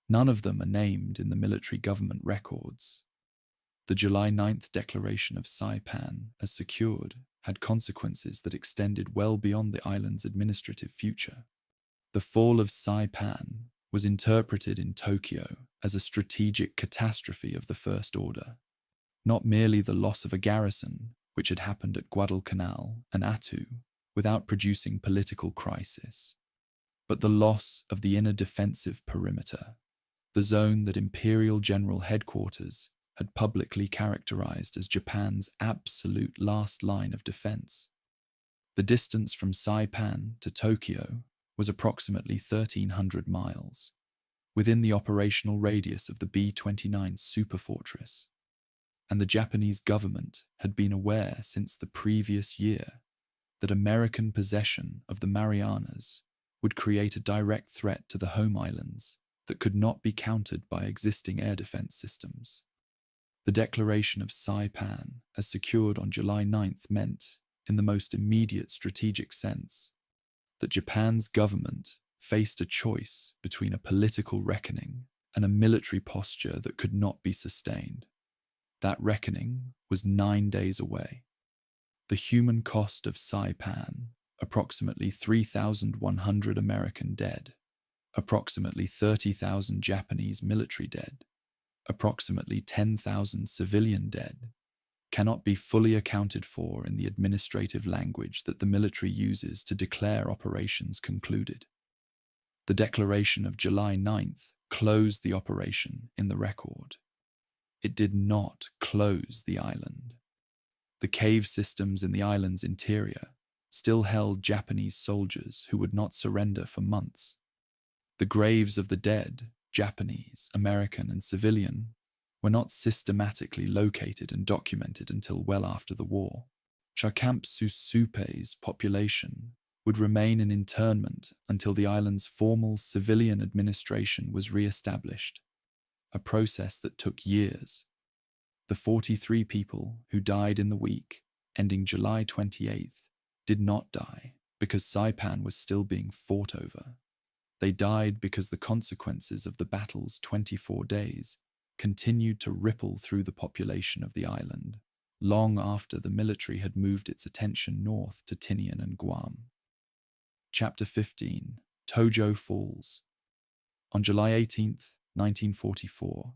None of them are named in the military government records. The July 9th declaration of Saipan as secured had consequences that extended well beyond the island's administrative future. The fall of Saipan was interpreted in Tokyo as a strategic catastrophe of the first order, not merely the loss of a garrison, which had happened at Guadalcanal and Attu without producing political crisis, but the loss of the inner defensive perimeter, the zone that Imperial General Headquarters had publicly characterized as Japan's absolute last line of defense. The distance from Saipan to Tokyo was approximately 1,300 miles, within the operational radius of the B-29 superfortress, and the Japanese government had been aware since the previous year that American possession of the Marianas would create a direct threat to the home islands that could not be countered by existing air defense systems. The declaration of Saipan as secured on July 9th meant, in the most immediate strategic sense, that Japan's government faced a choice between a political reckoning and a military posture that could not be sustained. That reckoning was 9 days away. The human cost of Saipan, approximately 3,100 American dead, approximately 30,000 Japanese military dead, approximately 10,000 civilian dead, cannot be fully accounted for in the administrative language that the military uses to declare operations concluded. The declaration of July 9th closed the operation in the record. It did not close the island. The cave systems in the island's interior still held Japanese soldiers who would not surrender for months. The graves of the dead, Japanese, American, and civilian, were not systematically located and documented until well after the war. Camp Susupe's population would remain in internment until the island's formal civilian administration was re-established, a process that took years. The 43 people who died in the week ending July 28th did not die because Saipan was still being fought over. They died because the consequences of the battle's 24 days continued to ripple through the population of the island, long after the military had moved its attention north to Tinian and Guam. Chapter 15. Tojo Falls. On July 18, 1944,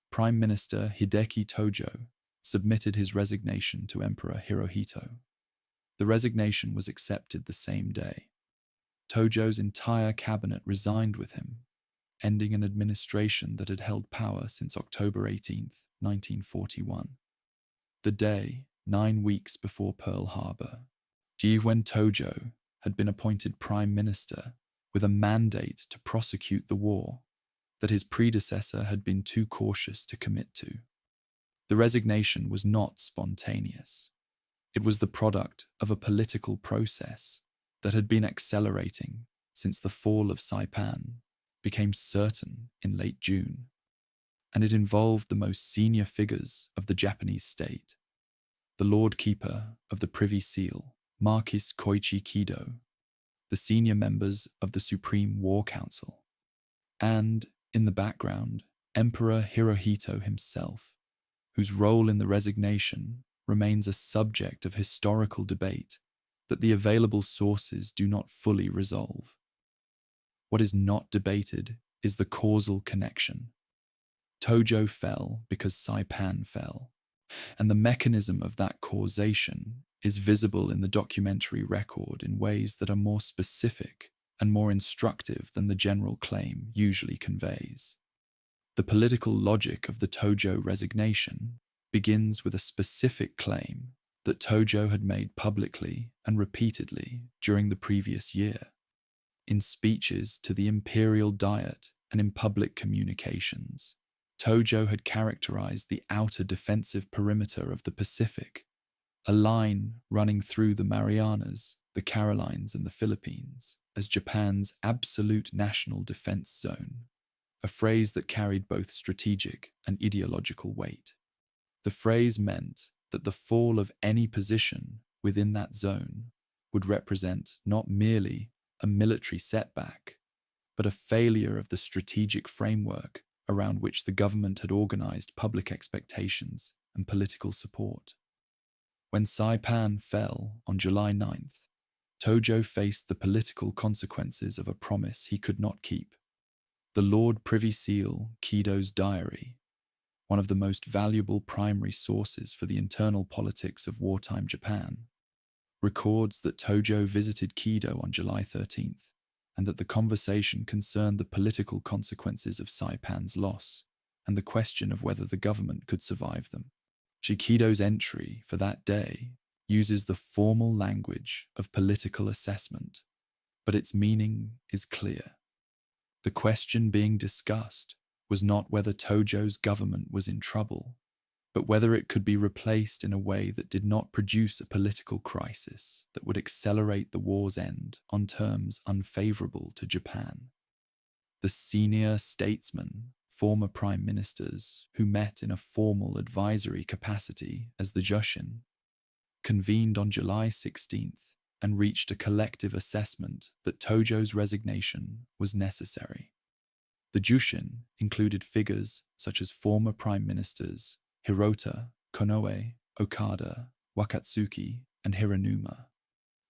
Prime Minister Hideki Tojo submitted his resignation to Emperor Hirohito. The resignation was accepted the same day. Tojo's entire cabinet resigned with him, ending an administration that had held power since October 18, 1941. The day, 9 weeks before Pearl Harbor, when Tojo had been appointed Prime Minister with a mandate to prosecute the war that his predecessor had been too cautious to commit to. The resignation was not spontaneous. It was the product of a political process that had been accelerating since the fall of Saipan became certain in late June, and it involved the most senior figures of the Japanese state: the Lord Keeper of the Privy Seal, Marquis Koichi Kido, the senior members of the Supreme War Council, and, in the background, Emperor Hirohito himself, whose role in the resignation remains a subject of historical debate that the available sources do not fully resolve. What is not debated is the causal connection. Tojo fell because Saipan fell, and the mechanism of that causation is visible in the documentary record in ways that are more specific and more instructive than the general claim usually conveys. The political logic of the Tojo resignation begins with a specific claim that Tojo had made publicly and repeatedly during the previous year, in speeches to the Imperial Diet and in public communications. Tojo had characterized the outer defensive perimeter of the Pacific, a line running through the Marianas, the Carolines, and the Philippines, as Japan's absolute national defense zone, a phrase that carried both strategic and ideological weight. The phrase meant that the fall of any position within that zone would represent not merely a military setback, but a failure of the strategic framework around which the government had organized public expectations and political support. When Saipan fell on July 9th, Tojo faced the political consequences of a promise he could not keep. The Lord Privy Seal Kido's diary, one of the most valuable primary sources for the internal politics of wartime Japan, records that Tojo visited Kido on July 13th, and that the conversation concerned the political consequences of Saipan's loss and the question of whether the government could survive them. Kido's entry for that day uses the formal language of political assessment, but its meaning is clear. The question being discussed was not whether Tojo's government was in trouble, but whether it could be replaced in a way that did not produce a political crisis that would accelerate the war's end on terms unfavorable to Japan. The senior statesmen, former prime ministers who met in a formal advisory capacity as the Jushin, convened on July 16th and reached a collective assessment that Tojo's resignation was necessary. The Jushin included figures such as former prime ministers Hirota, Konoe, Okada, Wakatsuki, and Hiranuma,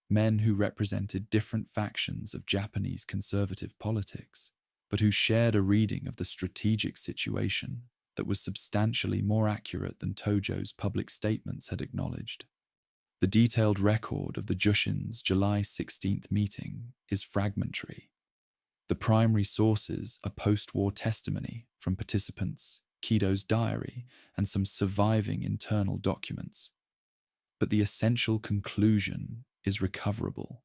men who represented different factions of Japanese conservative politics, but who shared a reading of the strategic situation that was substantially more accurate than Tojo's public statements had acknowledged. The detailed record of the Jushin's July 16th meeting is fragmentary. The primary sources are post-war testimony from participants, Kido's diary, and some surviving internal documents. But the essential conclusion is recoverable.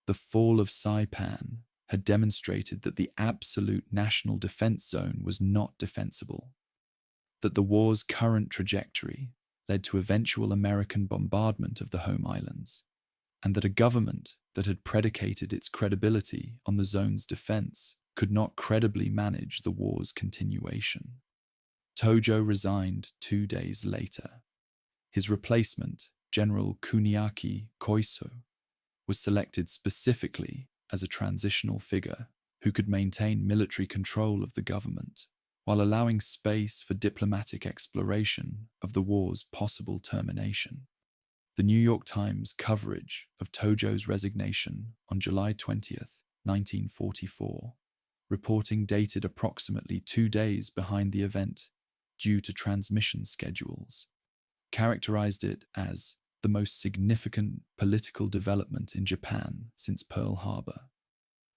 The fall of Saipan had demonstrated that the absolute national defense zone was not defensible, that the war's current trajectory led to eventual American bombardment of the home islands, and that a government that had predicated its credibility on the zone's defense could not credibly manage the war's continuation. Tojo resigned 2 days later. His replacement, General Kuniaki Koiso, was selected specifically as a transitional figure who could maintain military control of the government while allowing space for diplomatic exploration of the war's possible termination. The New York Times coverage of Tojo's resignation on July 20th, 1944, reporting dated approximately 2 days behind the event due to transmission schedules, characterized it as the most significant political development in Japan since Pearl Harbor,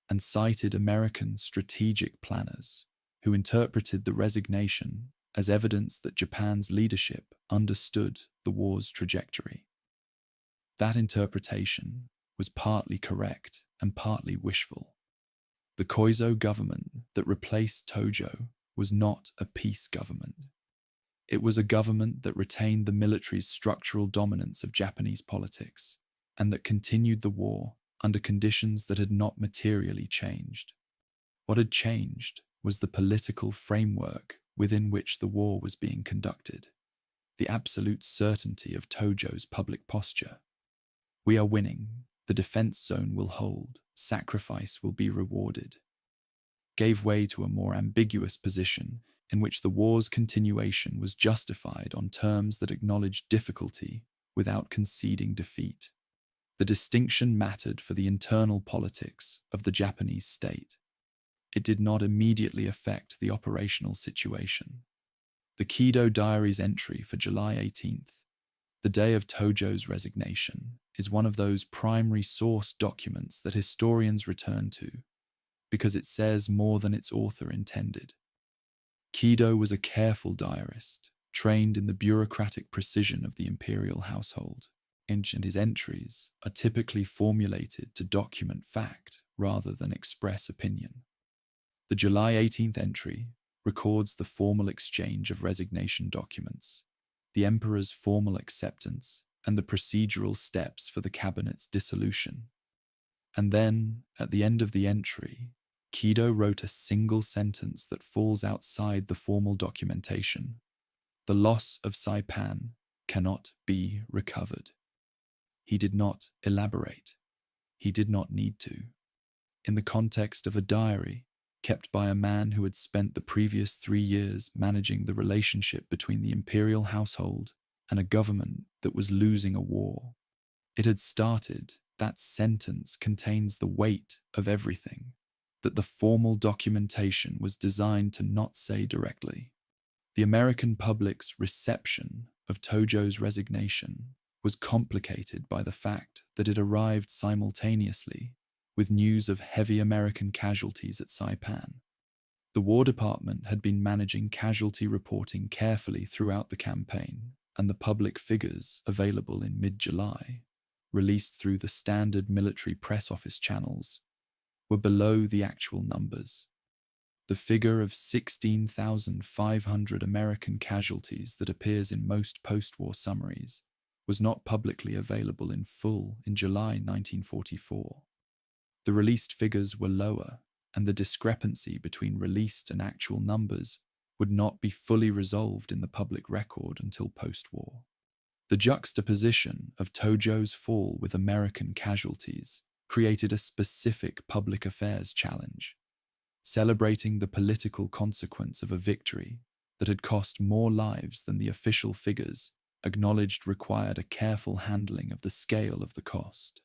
and cited American strategic planners who interpreted the resignation as evidence that Japan's leadership understood the war's trajectory. That interpretation was partly correct and partly wishful. The Koizo government that replaced Tojo was not a peace government. It was a government that retained the military's structural dominance of Japanese politics and that continued the war under conditions that had not materially changed. What had changed was the political framework within which the war was being conducted, the absolute certainty of Tojo's public posture. We are winning, the defense zone will hold, sacrifice will be rewarded, gave way to a more ambiguous position in which the war's continuation was justified on terms that acknowledged difficulty without conceding defeat. The distinction mattered for the internal politics of the Japanese state. It did not immediately affect the operational situation. The Kido Diary's entry for July 18th, the day of Tojo's resignation, is one of those primary source documents that historians return to because it says more than its author intended. Kido was a careful diarist, trained in the bureaucratic precision of the imperial household, and his entries are typically formulated to document fact rather than express opinion. The July 18th entry records the formal exchange of resignation documents, the emperor's formal acceptance, and the procedural steps for the cabinet's dissolution. And then, at the end of the entry, Kido wrote a single sentence that falls outside the formal documentation. The loss of Saipan cannot be recovered. He did not elaborate. He did not need to. In the context of a diary kept by a man who had spent the previous 3 years managing the relationship between the imperial household and a government that was losing a war, it had started, that sentence contains the weight of everything that the formal documentation was designed to not say directly. The American public's reception of Tojo's resignation was complicated by the fact that it arrived simultaneously with news of heavy American casualties at Saipan. The War Department had been managing casualty reporting carefully throughout the campaign, and the public figures available in mid-July, released through the standard military press office channels, were below the actual numbers. The figure of 16,500 American casualties that appears in most post-war summaries was not publicly available in full in July 1944. The released figures were lower, and the discrepancy between released and actual numbers would not be fully resolved in the public record until post-war. The juxtaposition of Tojo's fall with American casualties created a specific public affairs challenge, celebrating the political consequence of a victory that had cost more lives than the official figures acknowledged required a careful handling of the scale of the cost.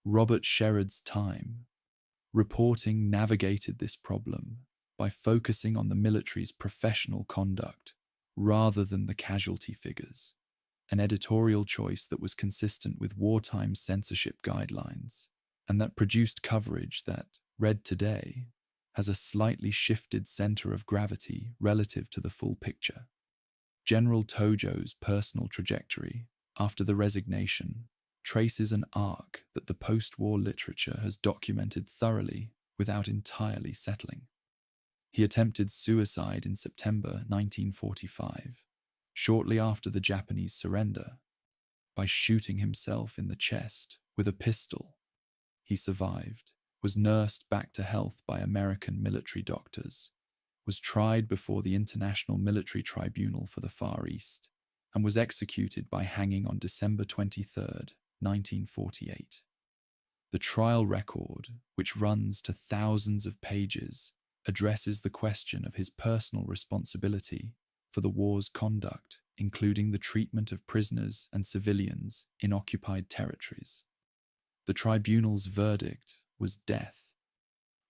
Robert Sherrod's Time reporting navigated this problem by focusing on the military's professional conduct rather than the casualty figures, an editorial choice that was consistent with wartime censorship guidelines and that produced coverage that, read today, has a slightly shifted center of gravity relative to the full picture. General Tojo's personal trajectory after the resignation traces an arc that the post-war literature has documented thoroughly without entirely settling. He attempted suicide in September 1945, shortly after the Japanese surrender, by shooting himself in the chest with a pistol. He survived, was nursed back to health by American military doctors, was tried before the International Military Tribunal for the Far East, and was executed by hanging on December 23, 1948. The trial record, which runs to thousands of pages, addresses the question of his personal responsibility for the war's conduct, including the treatment of prisoners and civilians in occupied territories. The tribunal's verdict was death.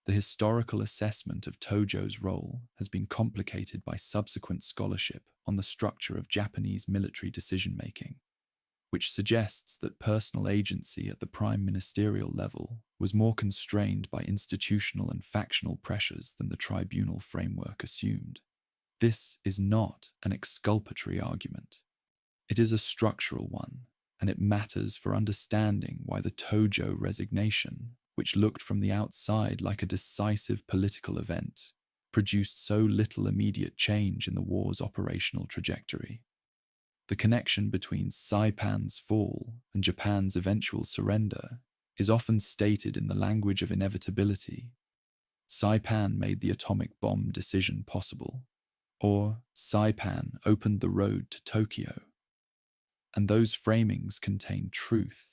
The historical assessment of Tojo's role has been complicated by subsequent scholarship on the structure of Japanese military decision-making, which suggests that personal agency at the prime ministerial level was more constrained by institutional and factional pressures than the tribunal framework assumed. This is not an exculpatory argument. It is a structural one, and it matters for understanding why the Tojo resignation, which looked from the outside like a decisive political event, produced so little immediate change in the war's operational trajectory. The connection between Saipan's fall and Japan's eventual surrender is often stated in the language of inevitability. Saipan made the atomic bomb decision possible, or Saipan opened the road to Tokyo. And those framings contain truth,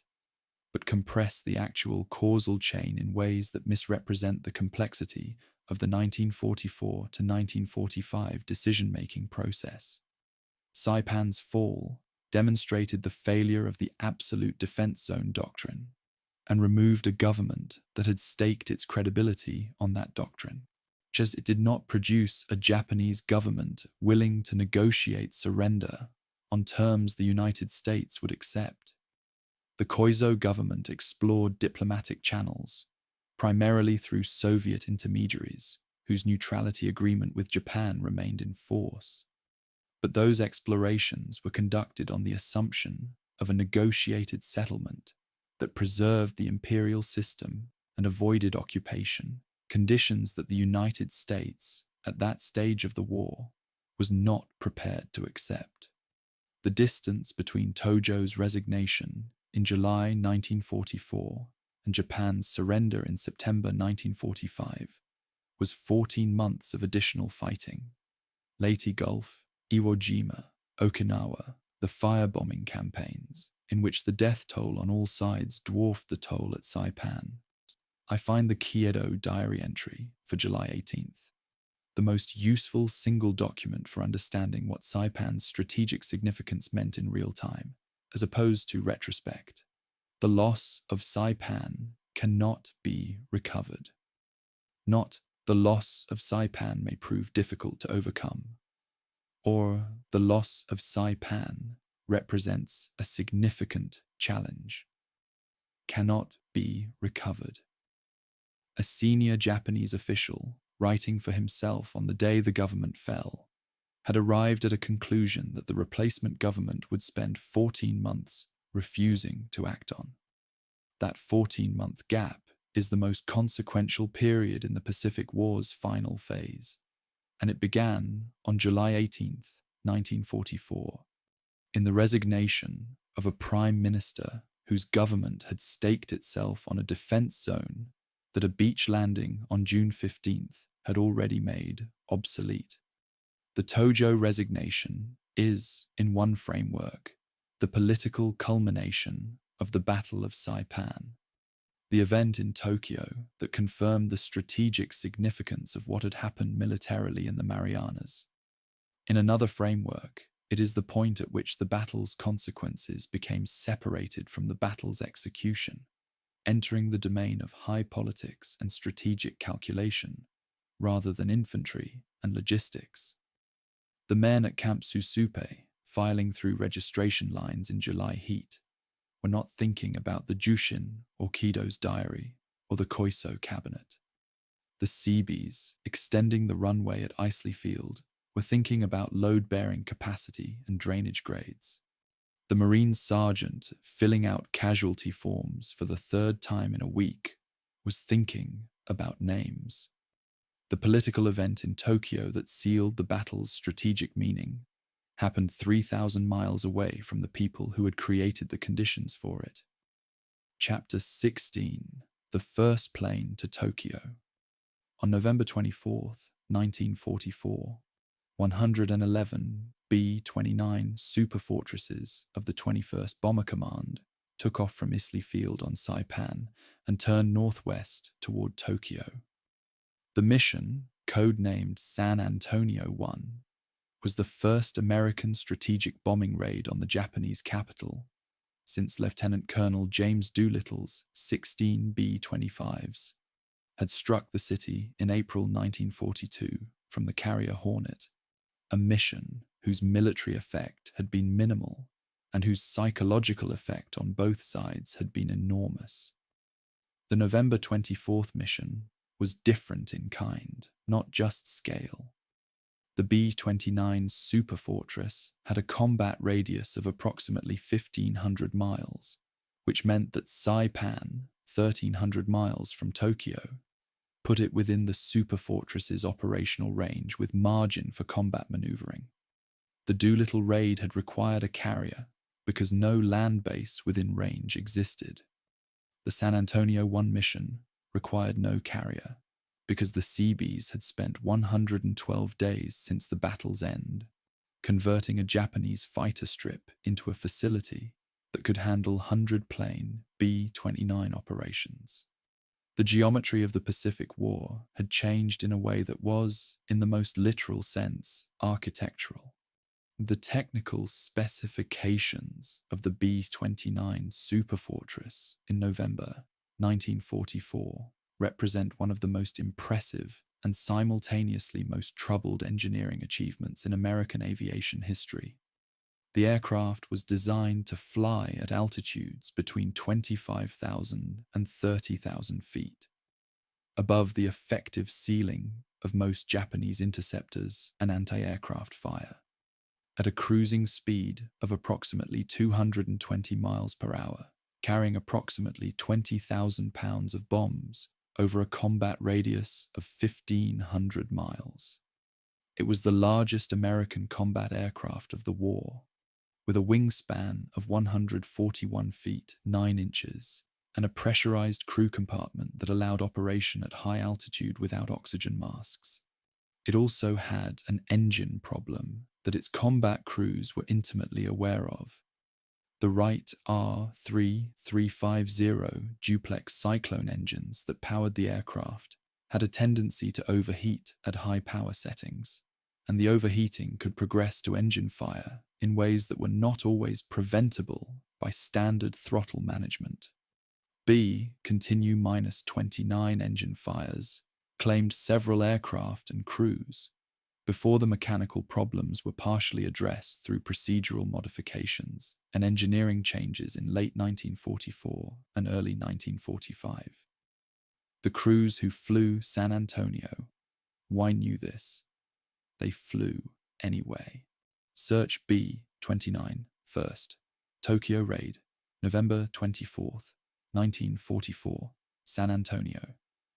but compress the actual causal chain in ways that misrepresent the complexity of the 1944 to 1945 decision-making process. Saipan's fall demonstrated the failure of the absolute defense zone doctrine and removed a government that had staked its credibility on that doctrine. Just it did not produce a Japanese government willing to negotiate surrender on terms the United States would accept. The Koizo government explored diplomatic channels, primarily through Soviet intermediaries, whose neutrality agreement with Japan remained in force. But those explorations were conducted on the assumption of a negotiated settlement that preserved the imperial system and avoided occupation, conditions that the United States, at that stage of the war, was not prepared to accept. The distance between Tojo's resignation in July 1944 and Japan's surrender in September 1945 was 14 months of additional fighting. Leyte Gulf, Iwo Jima, Okinawa, the firebombing campaigns, in which the death toll on all sides dwarfed the toll at Saipan. I find the Kyoto diary entry for July 18th the most useful single document for understanding what Saipan's strategic significance meant in real time, as opposed to retrospect. The loss of Saipan cannot be recovered. Not the loss of Saipan may prove difficult to overcome, or the loss of Saipan represents a significant challenge. Cannot be recovered. A senior Japanese official, writing for himself on the day the government fell, had arrived at a conclusion that the replacement government would spend 14 months refusing to act on. That 14-month gap is the most consequential period in the Pacific War's final phase, and it began on July 18, 1944, in the resignation of a prime minister whose government had staked itself on a defense zone that a beach landing on June 15th had already made obsolete. The Tojo resignation is, in one framework, the political culmination of the Battle of Saipan, the event in Tokyo that confirmed the strategic significance of what had happened militarily in the Marianas. In another framework, it is the point at which the battle's consequences became separated from the battle's execution, entering the domain of high politics and strategic calculation, rather than infantry and logistics. The men at Camp Susupe, filing through registration lines in July heat, were not thinking about the Jushin or Kido's diary or the Koiso cabinet. The Seabees, extending the runway at Isley Field, were thinking about load-bearing capacity and drainage grades. The Marine sergeant, filling out casualty forms for the third time in a week, was thinking about names. The political event in Tokyo that sealed the battle's strategic meaning happened 3,000 miles away from the people who had created the conditions for it. Chapter 16, The First Plane to Tokyo. On November 24, 1944, 111 B-29 superfortresses of the 21st Bomber Command took off from Isley Field on Saipan and turned northwest toward Tokyo. The mission, codenamed San Antonio 1, was the first American strategic bombing raid on the Japanese capital since Lieutenant Colonel James Doolittle's 16 B-25s had struck the city in April 1942 from the carrier Hornet, a mission whose military effect had been minimal and whose psychological effect on both sides had been enormous. The November 24th mission was different in kind, not just scale. The B-29 superfortress had a combat radius of approximately 1,500 miles, which meant that Saipan, 1,300 miles from Tokyo, put it within the superfortress's operational range with margin for combat maneuvering. The Doolittle raid had required a carrier because no land base within range existed. The San Antonio 1 mission required no carrier because the Seabees had spent 112 days since the battle's end, converting a Japanese fighter strip into a facility that could handle 100-plane B-29 operations. The geometry of the Pacific War had changed in a way that was, in the most literal sense, architectural. The technical specifications of the B-29 superfortress in November 1944 represent one of the most impressive and simultaneously most troubled engineering achievements in American aviation history. The aircraft was designed to fly at altitudes between 25,000 and 30,000 feet, above the effective ceiling of most Japanese interceptors and anti-aircraft fire, at a cruising speed of approximately 220 miles per hour, carrying approximately 20,000 pounds of bombs over a combat radius of 1,500 miles. It was the largest American combat aircraft of the war, with a wingspan of 141 feet 9 inches and a pressurized crew compartment that allowed operation at high altitude without oxygen masks. It also had an engine problem that its combat crews were intimately aware of. The Wright R3350 duplex Cyclone engines that powered the aircraft had a tendency to overheat at high power settings, and the overheating could progress to engine fire in ways that were not always preventable by standard throttle management. B-29 engine fires claimed several aircraft and crews before the mechanical problems were partially addressed through procedural modifications and engineering changes in late 1944 and early 1945. The crews who flew San Antonio, why knew this? They flew anyway. Search B-29 first. Tokyo Raid, November 24th, 1944, San Antonio.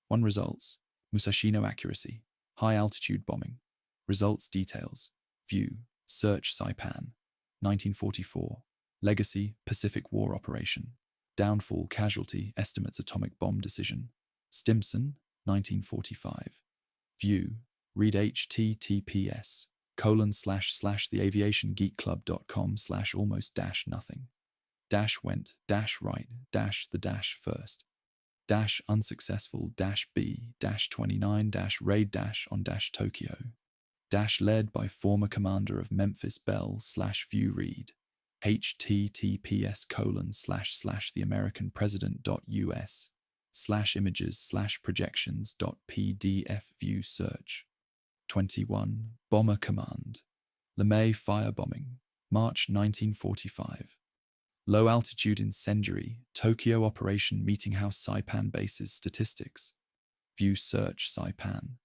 1 results, Musashino accuracy, high altitude bombing. Results details, view, search Saipan, 1944, legacy Pacific War operation, downfall casualty estimates atomic bomb decision, Stimson, 1945, view, read https://theaviationgeekclub.com/almost-nothing, -went, -right, -the -first, -unsuccessful, -B-29 raid on Tokyo, led by former commander of Memphis Bell /view read, https://theamericanpresident.us/images/projections.pdf view search. 21. Bomber Command. LeMay firebombing, March 1945. Low-altitude incendiary, Tokyo Operation Meetinghouse Saipan Bases Statistics. View search Saipan.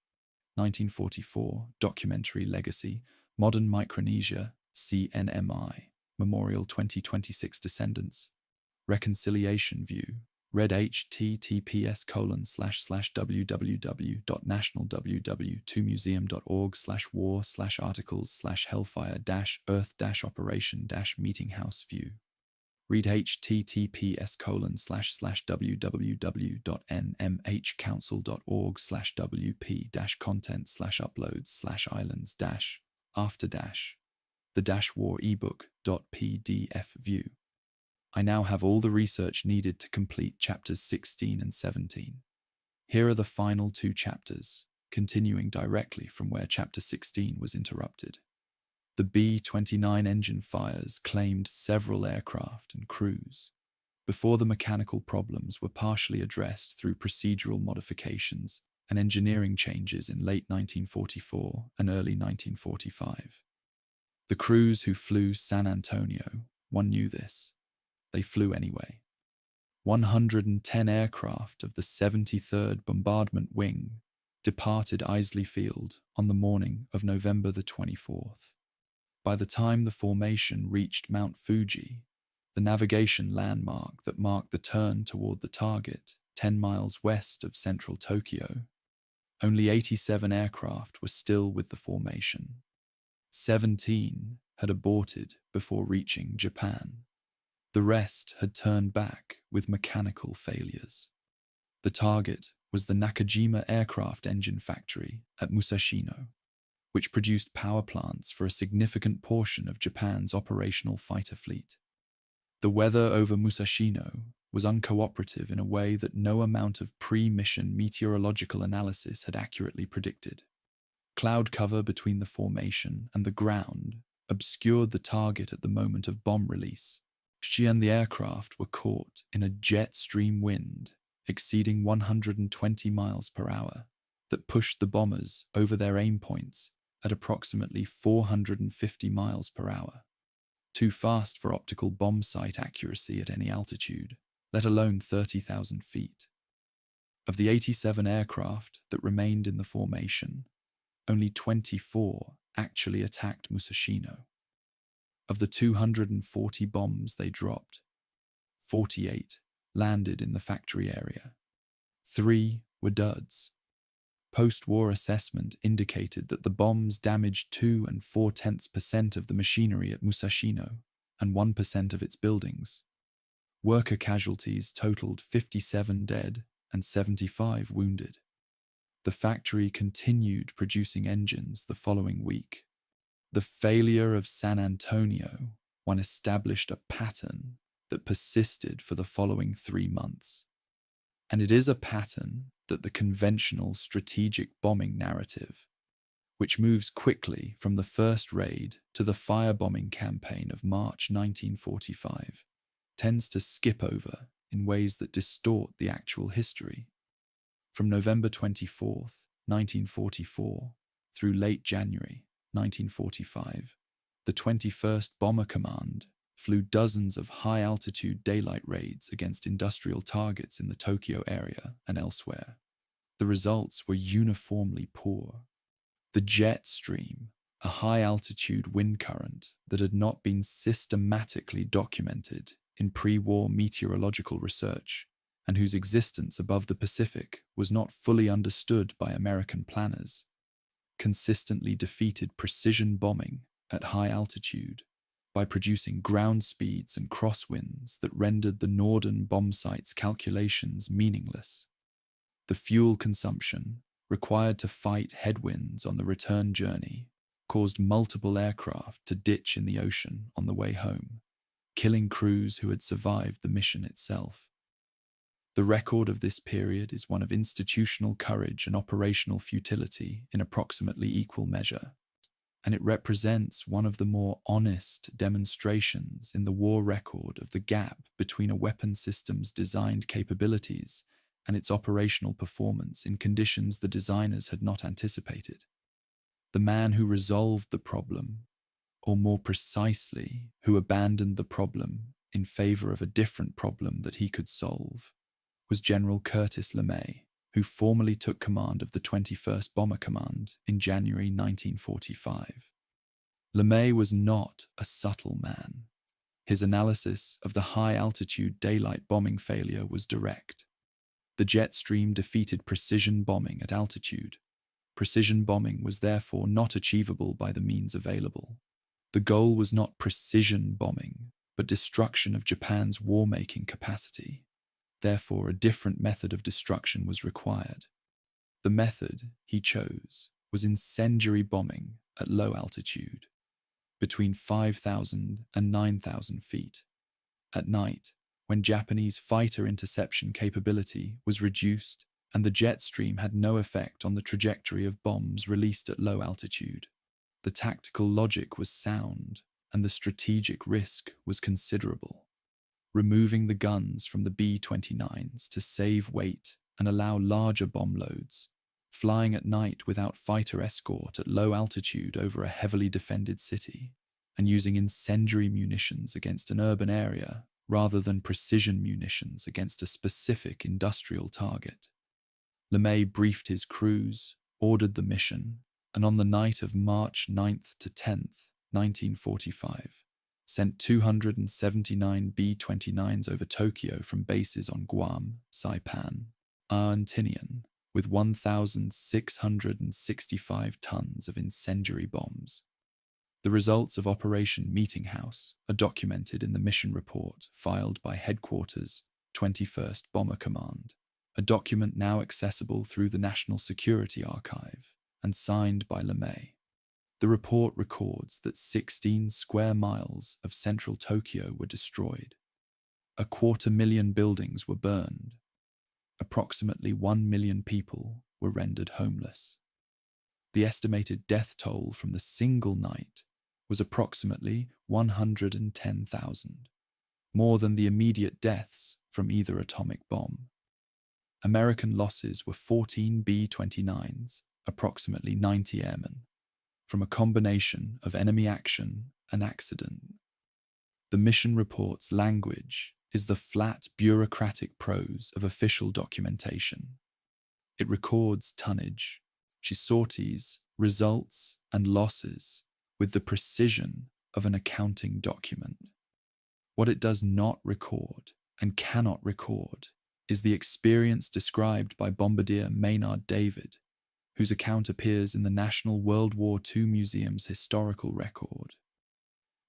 1944, documentary Legacy, Modern Micronesia, CNMI, Memorial 2026 Descendants. Reconciliation View, read https://www.nationalww2museum.org/war/articles/hellfire-earth-operation-meetinghouse view. Read https://www.nmhcouncil.org/wp-content/uploads/islands-after-the-war ebook.pdf view. I now have all the research needed to complete chapters 16 and 17. Here are the final two chapters, continuing directly from where chapter 16 was interrupted. The B-29 engine fires claimed several aircraft and crews, before the mechanical problems were partially addressed through procedural modifications and engineering changes in late 1944 and early 1945. The crews who flew San Antonio, one knew this. They flew anyway. 110 aircraft of the 73rd Bombardment Wing departed Isley Field on the morning of November the 24th. By the time the formation reached Mount Fuji, the navigation landmark that marked the turn toward the target 10 miles west of central Tokyo, only 87 aircraft were still with the formation. 17 had aborted before reaching Japan. The rest had turned back with mechanical failures. The target was the Nakajima Aircraft Engine Factory at Musashino, which produced power plants for a significant portion of Japan's operational fighter fleet. The weather over Musashino was uncooperative in a way that no amount of pre-mission meteorological analysis had accurately predicted. Cloud cover between the formation and the ground obscured the target at the moment of bomb release. She and the aircraft were caught in a jet stream wind exceeding 120 miles per hour that pushed the bombers over their aim points at approximately 450 miles per hour. Too fast for optical bomb sight accuracy at any altitude, let alone 30,000 feet. Of the 87 aircraft that remained in the formation, only 24 actually attacked Musashino. Of the 240 bombs they dropped, 48 landed in the factory area. 3 were duds. Post-war assessment indicated that the bombs damaged 2 4/10% of the machinery at Musashino and 1% of its buildings. Worker casualties totaled 57 dead and 75 wounded. The factory continued producing engines the following week. The failure of San Antonio established a pattern that persisted for the following 3 months. And it is a pattern that the conventional strategic bombing narrative, which moves quickly from the first raid to the firebombing campaign of March 1945, tends to skip over in ways that distort the actual history. From November 24th, 1944, through late January 1945, the 21st Bomber Command flew dozens of high-altitude daylight raids against industrial targets in the Tokyo area and elsewhere. The results were uniformly poor. The jet stream, a high-altitude wind current that had not been systematically documented in pre-war meteorological research, and whose existence above the Pacific was not fully understood by American planners, consistently defeated precision bombing at high altitude by producing ground speeds and crosswinds that rendered the Norden bombsight's calculations meaningless. The fuel consumption required to fight headwinds on the return journey caused multiple aircraft to ditch in the ocean on the way home, killing crews who had survived the mission itself. The record of this period is one of institutional courage and operational futility in approximately equal measure, and it represents one of the more honest demonstrations in the war record of the gap between a weapon system's designed capabilities and its operational performance in conditions the designers had not anticipated. The man who resolved the problem, or more precisely, who abandoned the problem in favor of a different problem that he could solve, was General Curtis LeMay, who formally took command of the 21st Bomber Command in January 1945. LeMay was not a subtle man. His analysis of the high-altitude daylight bombing failure was direct. The jet stream defeated precision bombing at altitude. Precision bombing was therefore not achievable by the means available. The goal was not precision bombing, but destruction of Japan's war-making capacity. Therefore, a different method of destruction was required. The method he chose was incendiary bombing at low altitude, between 5,000 and 9,000 feet. At night, when Japanese fighter interception capability was reduced and the jet stream had no effect on the trajectory of bombs released at low altitude, the tactical logic was sound and the strategic risk was considerable. Removing the guns from the B-29s to save weight and allow larger bomb loads, flying at night without fighter escort at low altitude over a heavily defended city, and using incendiary munitions against an urban area rather than precision munitions against a specific industrial target. LeMay briefed his crews, ordered the mission, and on the night of March 9th to 10th, 1945, sent 279 B-29s over Tokyo from bases on Guam, Saipan, and Tinian, with 1,665 tons of incendiary bombs. The results of Operation Meeting House are documented in the mission report filed by Headquarters, 21st Bomber Command, a document now accessible through the National Security Archive and signed by LeMay. The report records that 16 square miles of central Tokyo were destroyed. 250,000 buildings were burned. Approximately 1 million people were rendered homeless. The estimated death toll from the single night was approximately 110,000, more than the immediate deaths from either atomic bomb. American losses were 14 B-29s, approximately 90 airmen, from a combination of enemy action and accident. The mission report's language is the flat bureaucratic prose of official documentation. It records tonnage, sorties, results, and losses with the precision of an accounting document. What it does not record and cannot record is the experience described by Bombardier Maynard David, whose account appears in the National World War II Museum's historical record.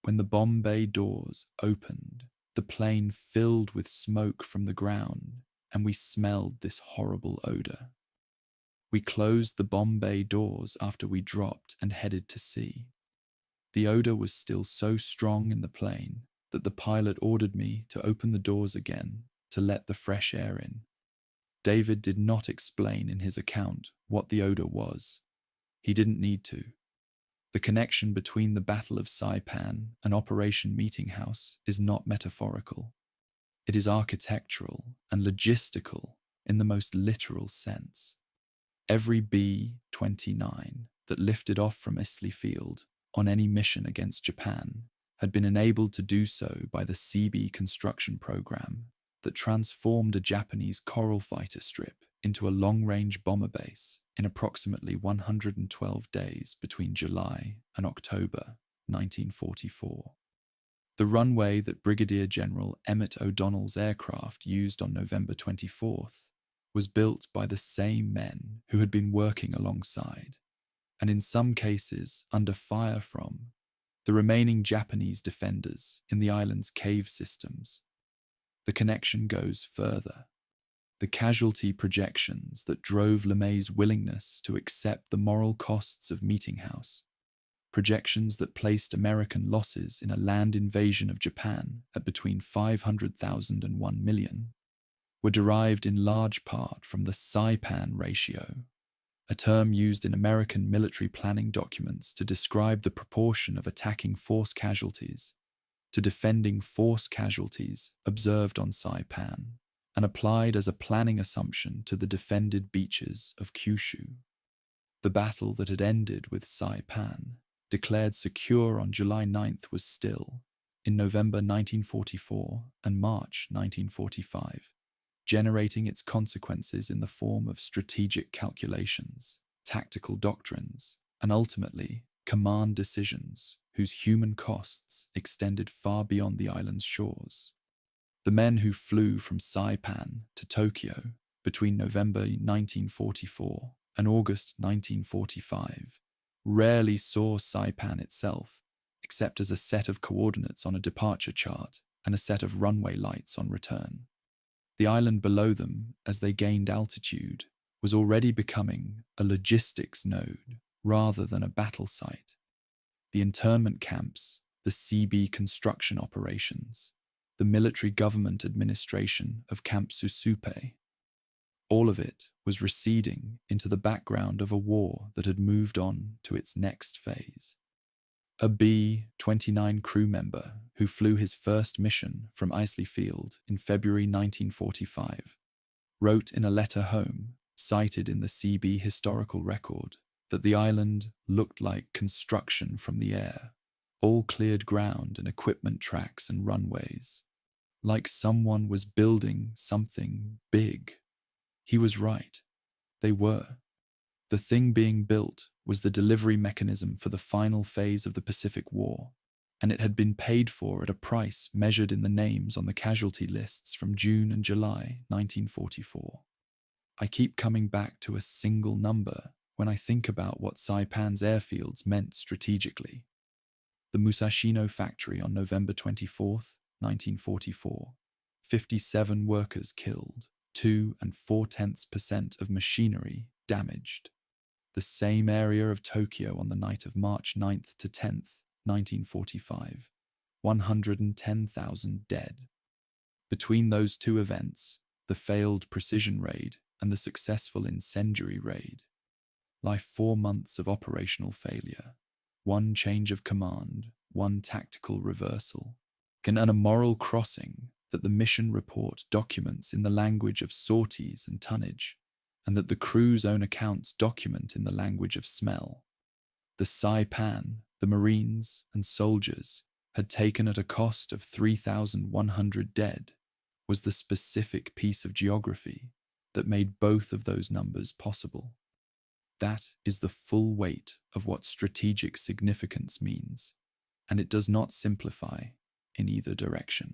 When the bomb bay doors opened, the plane filled with smoke from the ground, and we smelled this horrible odor. We closed the bomb bay doors after we dropped and headed to sea. The odor was still so strong in the plane that the pilot ordered me to open the doors again to let the fresh air in. David did not explain in his account what the odor was. He didn't need to. The connection between the Battle of Saipan and Operation Meeting House is not metaphorical. It is architectural and logistical in the most literal sense. Every B-29 that lifted off from Isley Field on any mission against Japan had been enabled to do so by the CB construction program that transformed a Japanese Coral fighter strip into a long-range bomber base in approximately 112 days between July and October 1944. The runway that Brigadier General Emmett O'Donnell's aircraft used on November 24th was built by the same men who had been working alongside, and in some cases under fire from, the remaining Japanese defenders in the island's cave systems. The connection goes further. The casualty projections that drove LeMay's willingness to accept the moral costs of Meeting House, projections that placed American losses in a land invasion of Japan at between 500,000 and 1 million, were derived in large part from the Saipan ratio, a term used in American military planning documents to describe the proportion of attacking force casualties to defending force casualties observed on Saipan, and applied as a planning assumption to the defended beaches of Kyushu. The battle that had ended with Saipan, declared secure on July 9th, was still, in November 1944 and March 1945, generating its consequences in the form of strategic calculations, tactical doctrines, and ultimately command decisions whose human costs extended far beyond the island's shores. The men who flew from Saipan to Tokyo between November 1944 and August 1945 rarely saw Saipan itself, except as a set of coordinates on a departure chart and a set of runway lights on return. The island below them, as they gained altitude, was already becoming a logistics node rather than a battle site. The internment camps, the CB construction operations, the military government administration of Camp Susupe. All of it was receding into the background of a war that had moved on to its next phase. A B-29 crew member who flew his first mission from Isley Field in February 1945 wrote in a letter home, cited in the CB historical record, that the island looked like construction from the air, all cleared ground and equipment tracks and runways. Like someone was building something big. He was right. They were. The thing being built was the delivery mechanism for the final phase of the Pacific War, and it had been paid for at a price measured in the names on the casualty lists from June and July 1944. I keep coming back to a single number when I think about what Saipan's airfields meant strategically. The Musashino factory on November 24th, 1944. 57 workers killed, 2.4% of machinery damaged. The same area of Tokyo on the night of March 9th to 10th, 1945. 110,000 dead. Between those two events, the failed precision raid and the successful incendiary raid, lie 4 months of operational failure, one change of command, one tactical reversal, can earn a moral crossing that the mission report documents in the language of sorties and tonnage, and that the crew's own accounts document in the language of smell. The Saipan, the Marines and soldiers had taken at a cost of 3,100 dead, was the specific piece of geography that made both of those numbers possible. That is the full weight of what strategic significance means, and it does not simplify in either direction.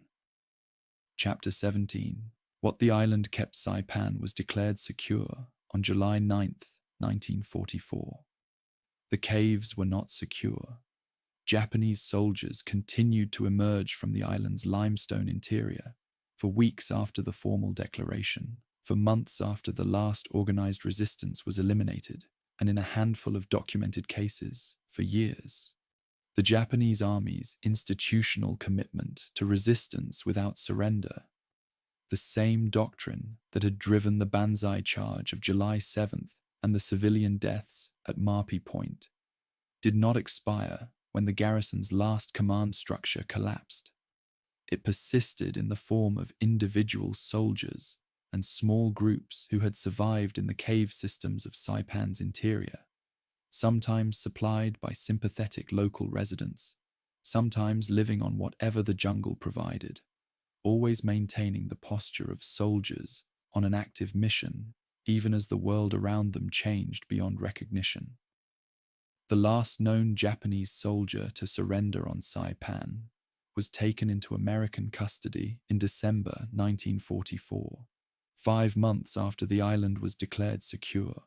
Chapter 17. What the island kept Saipan was declared secure on July 9th, 1944. The caves were not secure. Japanese soldiers continued to emerge from the island's limestone interior for weeks after the formal declaration, for months after the last organized resistance was eliminated, and in a handful of documented cases, for years. The Japanese Army's institutional commitment to resistance without surrender, the same doctrine that had driven the Banzai Charge of July 7th and the civilian deaths at Marpi Point, did not expire when the garrison's last command structure collapsed. It persisted in the form of individual soldiers and small groups who had survived in the cave systems of Saipan's interior, sometimes supplied by sympathetic local residents, sometimes living on whatever the jungle provided, always maintaining the posture of soldiers on an active mission, even as the world around them changed beyond recognition. The last known Japanese soldier to surrender on Saipan was taken into American custody in December 1944, 5 months after the island was declared secure.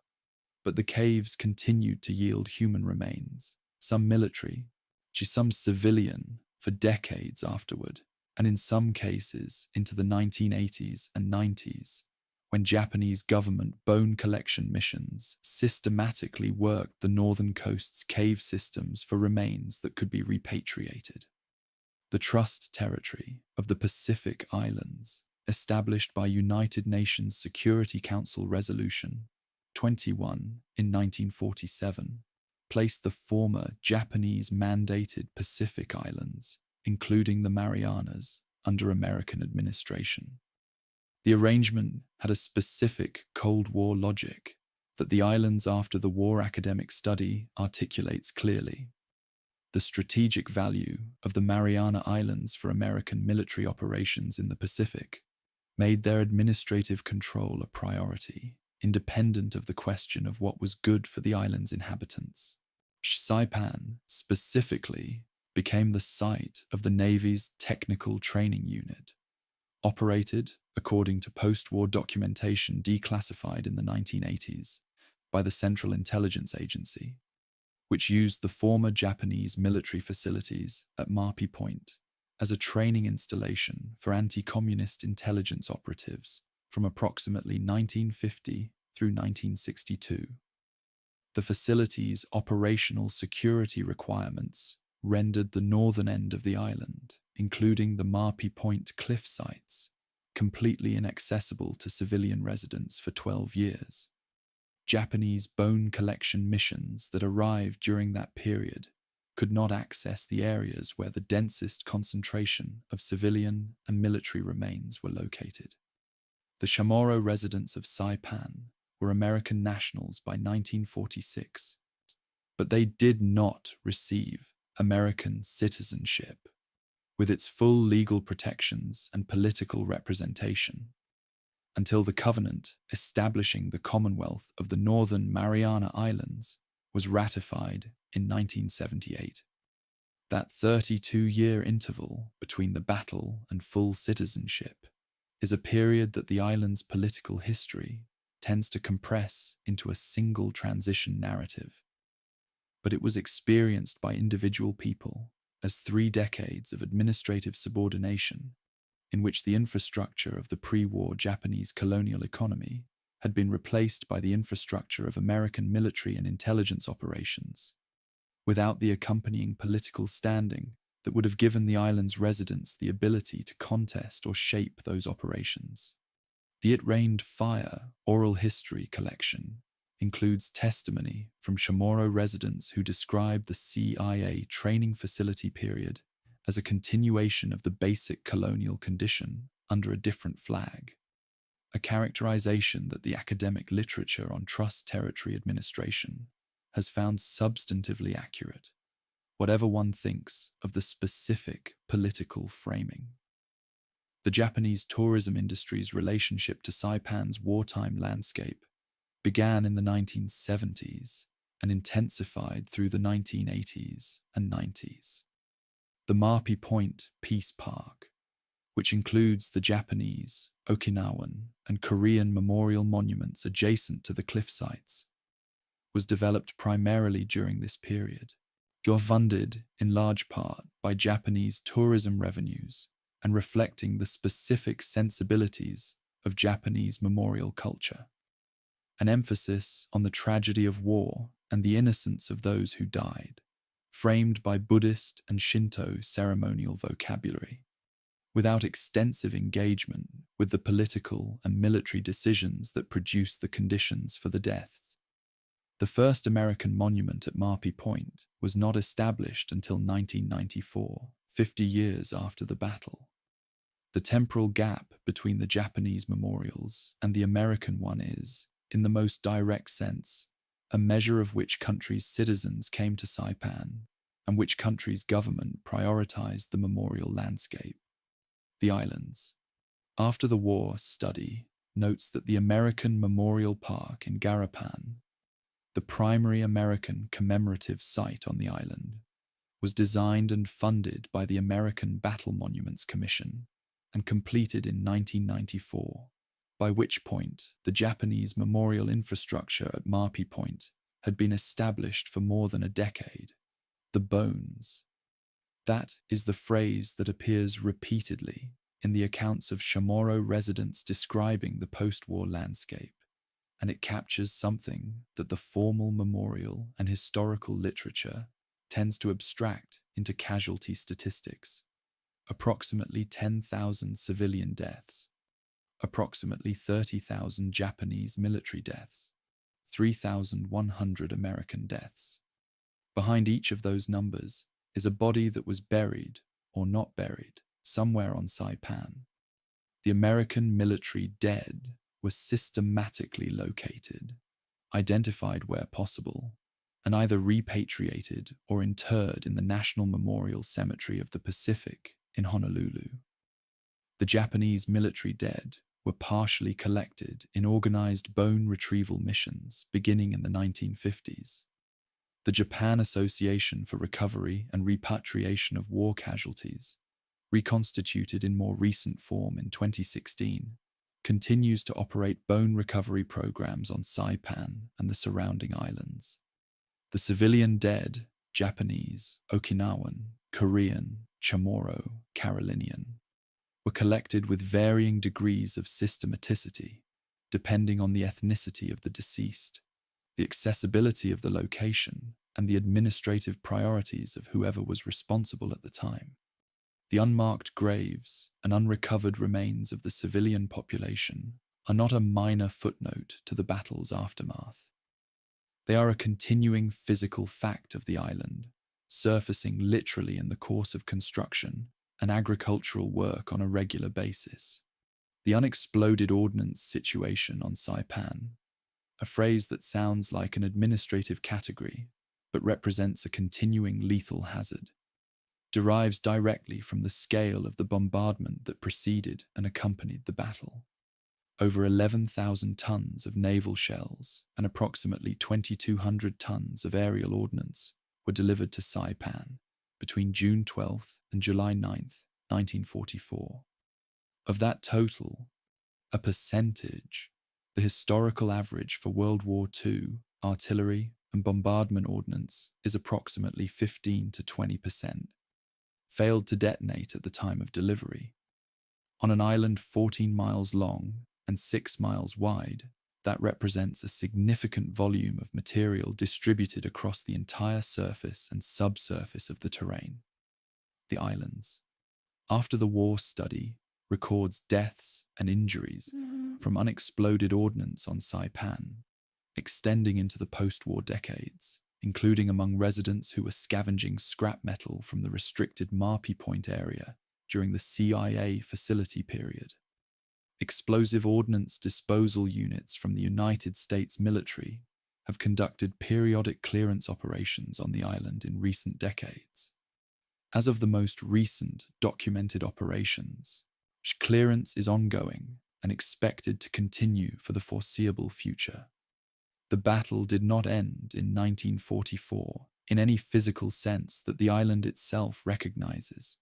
But the caves continued to yield human remains, some military, some civilian, for decades afterward, and in some cases into the 1980s and 90s, when Japanese government bone collection missions systematically worked the northern coast's cave systems for remains that could be repatriated. The Trust Territory of the Pacific Islands, established by United Nations Security Council Resolution 21 in 1947, placed the former Japanese-mandated Pacific Islands, including the Marianas, under American administration. The arrangement had a specific Cold War logic that the islands after the war academic study articulates clearly. The strategic value of the Mariana Islands for American military operations in the Pacific made their administrative control a priority, independent of the question of what was good for the island's inhabitants. Saipan, specifically, became the site of the Navy's Technical Training Unit, operated, according to post-war documentation declassified in the 1980s, by the Central Intelligence Agency, which used the former Japanese military facilities at Marpi Point as a training installation for anti-communist intelligence operatives from approximately 1950 through 1962. The facility's operational security requirements rendered the northern end of the island including the Marpi Point cliff sites, completely inaccessible to civilian residents for 12 years. Japanese bone collection missions that arrived during that period could not access the areas where the densest concentration of civilian and military remains were located. The Chamorro residents of Saipan were American nationals by 1946, but they did not receive American citizenship, with its full legal protections and political representation, until the covenant establishing the Commonwealth of the Northern Mariana Islands was ratified in 1978. That 32-year interval between the battle and full citizenship is a period that the island's political history tends to compress into a single transition narrative. But it was experienced by individual people as 3 decades of administrative subordination in which the infrastructure of the pre-war Japanese colonial economy had been replaced by the infrastructure of American military and intelligence operations, without the accompanying political standing that would have given the island's residents the ability to contest or shape those operations. The It Rained Fire oral history collection includes testimony from Chamorro residents who describe the CIA training facility period as a continuation of the basic colonial condition under a different flag, a characterization that the academic literature on trust territory administration has found substantively accurate, whatever one thinks of the specific political framing. The Japanese tourism industry's relationship to Saipan's wartime landscape began in the 1970s and intensified through the 1980s and 90s. The Marpi Point Peace Park, which includes the Japanese, Okinawan, and Korean memorial monuments adjacent to the cliff sites, was developed primarily during this period, funded in large part by Japanese tourism revenues and reflecting the specific sensibilities of Japanese memorial culture. An emphasis on the tragedy of war and the innocence of those who died, framed by Buddhist and Shinto ceremonial vocabulary, without extensive engagement with the political and military decisions that produced the conditions for the deaths. The first American monument at Marpi Point was not established until 1994, 50 years after the battle. The temporal gap between the Japanese memorials and the American one is, in the most direct sense, a measure of which country's citizens came to Saipan and which country's government prioritized the memorial landscape. The islands. After the war study notes that the American Memorial Park in Garapan, the primary American commemorative site on the island, was designed and funded by the American Battle Monuments Commission and completed in 1994, by which point the Japanese memorial infrastructure at Marpi Point had been established for more than a decade. The bones. That is the phrase that appears repeatedly in the accounts of Chamorro residents describing the post-war landscape, and it captures something that the formal memorial and historical literature tends to abstract into casualty statistics. Approximately 10,000 civilian deaths, approximately 30,000 Japanese military deaths, 3,100 American deaths. Behind each of those numbers is a body that was buried or not buried somewhere on Saipan. The American military dead were systematically located, identified where possible, and either repatriated or interred in the National Memorial Cemetery of the Pacific in Honolulu. The Japanese military dead were partially collected in organized bone retrieval missions beginning in the 1950s. The Japan Association for Recovery and Repatriation of War Casualties, reconstituted in more recent form in 2016, continues to operate bone recovery programs on Saipan and the surrounding islands. The civilian dead, Japanese, Okinawan, Korean, Chamorro, Carolinian, were collected with varying degrees of systematicity, depending on the ethnicity of the deceased, the accessibility of the location, and the administrative priorities of whoever was responsible at the time. The unmarked graves and unrecovered remains of the civilian population are not a minor footnote to the battle's aftermath. They are a continuing physical fact of the island, surfacing literally in the course of construction and agricultural work on a regular basis. The unexploded ordnance situation on Saipan, a phrase that sounds like an administrative category but represents a continuing lethal hazard, derives directly from the scale of the bombardment that preceded and accompanied the battle. Over 11,000 tons of naval shells and approximately 2,200 tons of aerial ordnance were delivered to Saipan between June 12th and July 9th, 1944. Of that total, a percentage, the historical average for World War II artillery and bombardment ordnance is approximately 15 to 20%, failed to detonate at the time of delivery. On an island 14 miles long and 6 miles wide, that represents a significant volume of material distributed across the entire surface and subsurface of the terrain. The islands, after the war study, records deaths and injuries from unexploded ordnance on Saipan, extending into the post-war decades, including among residents who were scavenging scrap metal from the restricted Marpi Point area during the CIA facility period. Explosive ordnance disposal units from the United States military have conducted periodic clearance operations on the island in recent decades. As of the most recent documented operations, clearance is ongoing and expected to continue for the foreseeable future. The battle did not end in 1944 in any physical sense that the island itself recognizes.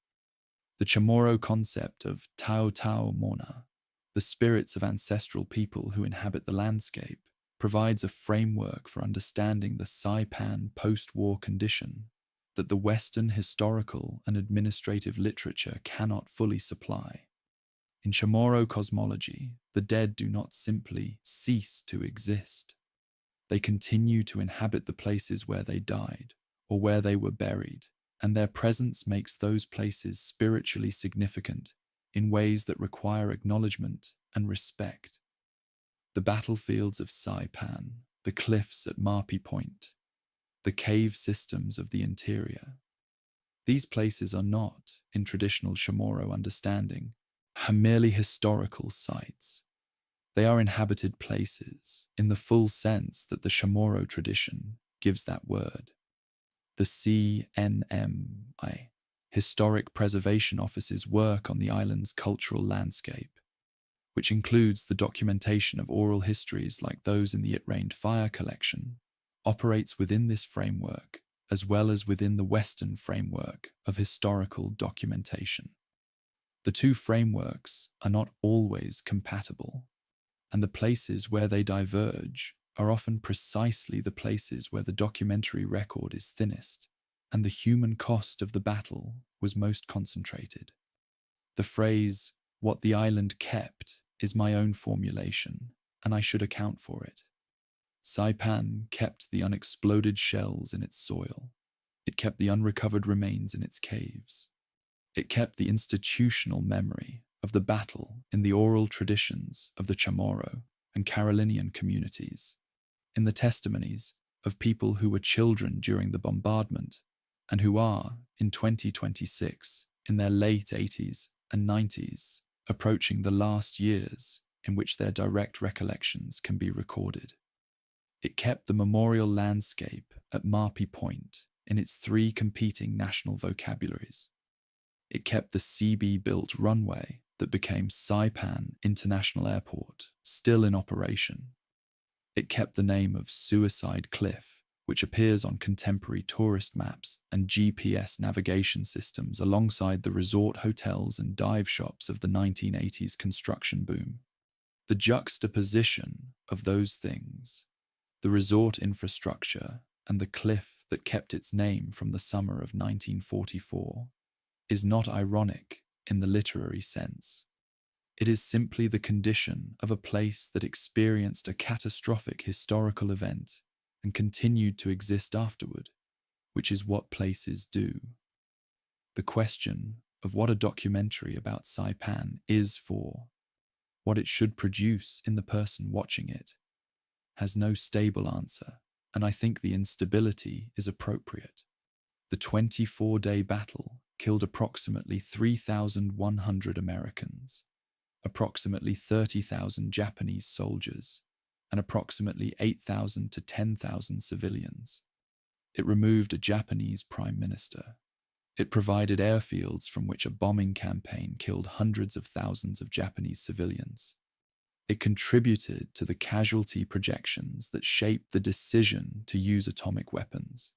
The Chamorro concept of Tao Tao Mona, the spirits of ancestral people who inhabit the landscape, provides a framework for understanding the Saipan post-war condition that the Western historical and administrative literature cannot fully supply. In Chamorro cosmology, the dead do not simply cease to exist. They continue to inhabit the places where they died or where they were buried, and their presence makes those places spiritually significant in ways that require acknowledgement and respect. The battlefields of Saipan, the cliffs at Marpi Point, the cave systems of the interior. These places are not, in traditional Chamorro understanding, merely historical sites. They are inhabited places, in the full sense that the Chamorro tradition gives that word. The CNMI, Historic Preservation Office's work on the island's cultural landscape, which includes the documentation of oral histories like those in the It Rained Fire collection, operates within this framework as well as within the Western framework of historical documentation. The two frameworks are not always compatible, and the places where they diverge are often precisely the places where the documentary record is thinnest and the human cost of the battle was most concentrated. The phrase, "what the island kept," is my own formulation, and I should account for it. Saipan kept the unexploded shells in its soil. It kept the unrecovered remains in its caves. It kept the institutional memory of the battle in the oral traditions of the Chamorro and Carolinian communities, in the testimonies of people who were children during the bombardment and who are, in 2026, in their late 80s and 90s, approaching the last years in which their direct recollections can be recorded. It kept the memorial landscape at Marpi Point in its three competing national vocabularies. It kept the CB-built runway that became Saipan International Airport still in operation. It kept the name of Suicide Cliff, which appears on contemporary tourist maps and GPS navigation systems alongside the resort hotels and dive shops of the 1980s construction boom. The juxtaposition of those things, the resort infrastructure and the cliff that kept its name from the summer of 1944, is not ironic in the literary sense. It is simply the condition of a place that experienced a catastrophic historical event and continued to exist afterward, which is what places do. The question, of what a documentary about Saipan is for, what it should produce in the person watching it, has no stable answer, and I think the instability is appropriate. The 24-day battle killed approximately 3,100 Americans, approximately 30,000 Japanese soldiers, and approximately 8,000 to 10,000 civilians. It removed a Japanese prime minister. It provided airfields from which a bombing campaign killed hundreds of thousands of Japanese civilians. It contributed to the casualty projections that shaped the decision to use atomic weapons.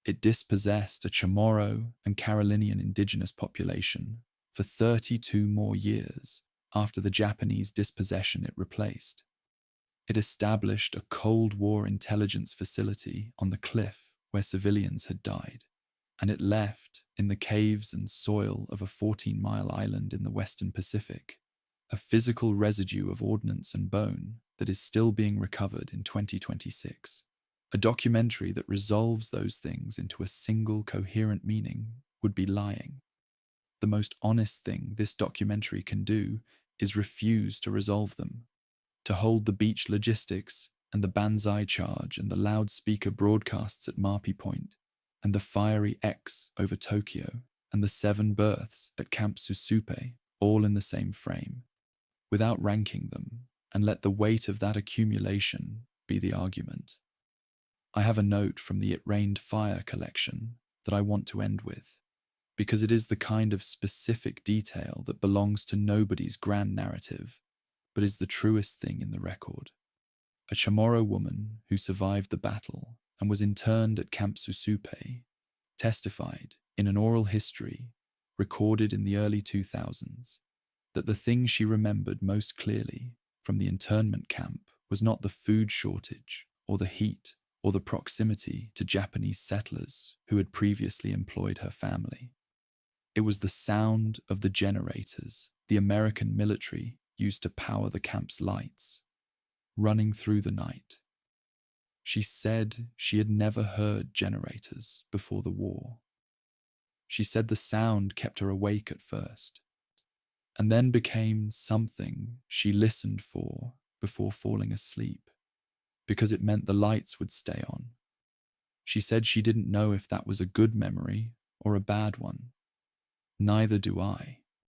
It dispossessed a Chamorro and Carolinian indigenous population for 32 more years after the Japanese dispossession it replaced. It established a Cold War intelligence facility on the cliff where civilians had died, and it left, in the caves and soil of a 14-mile island in the Western Pacific, a physical residue of ordnance and bone that is still being recovered in 2026. A documentary that resolves those things into a single coherent meaning would be lying. The most honest thing this documentary can do is refuse to resolve them, to hold the beach logistics and the banzai charge and the loudspeaker broadcasts at Marpi Point and the fiery X over Tokyo and the 7 berths at Camp Susupe all in the same frame, without ranking them, and let the weight of that accumulation be the argument. I have a note from the It Rained Fire collection that I want to end with, because it is the kind of specific detail that belongs to nobody's grand narrative, but is the truest thing in the record. A Chamorro woman who survived the battle and was interned at Camp Susupe testified in an oral history recorded in the early 2000s that the thing she remembered most clearly from the internment camp was not the food shortage or the heat or the proximity to Japanese settlers who had previously employed her family. It was the sound of the generators the American military used to power the camp's lights, running through the night. She said she had never heard generators before the war. She said the sound kept her awake at first, and then became something she listened for before falling asleep, because it meant the lights would stay on. She said she didn't know if that was a good memory or a bad one. Neither do I.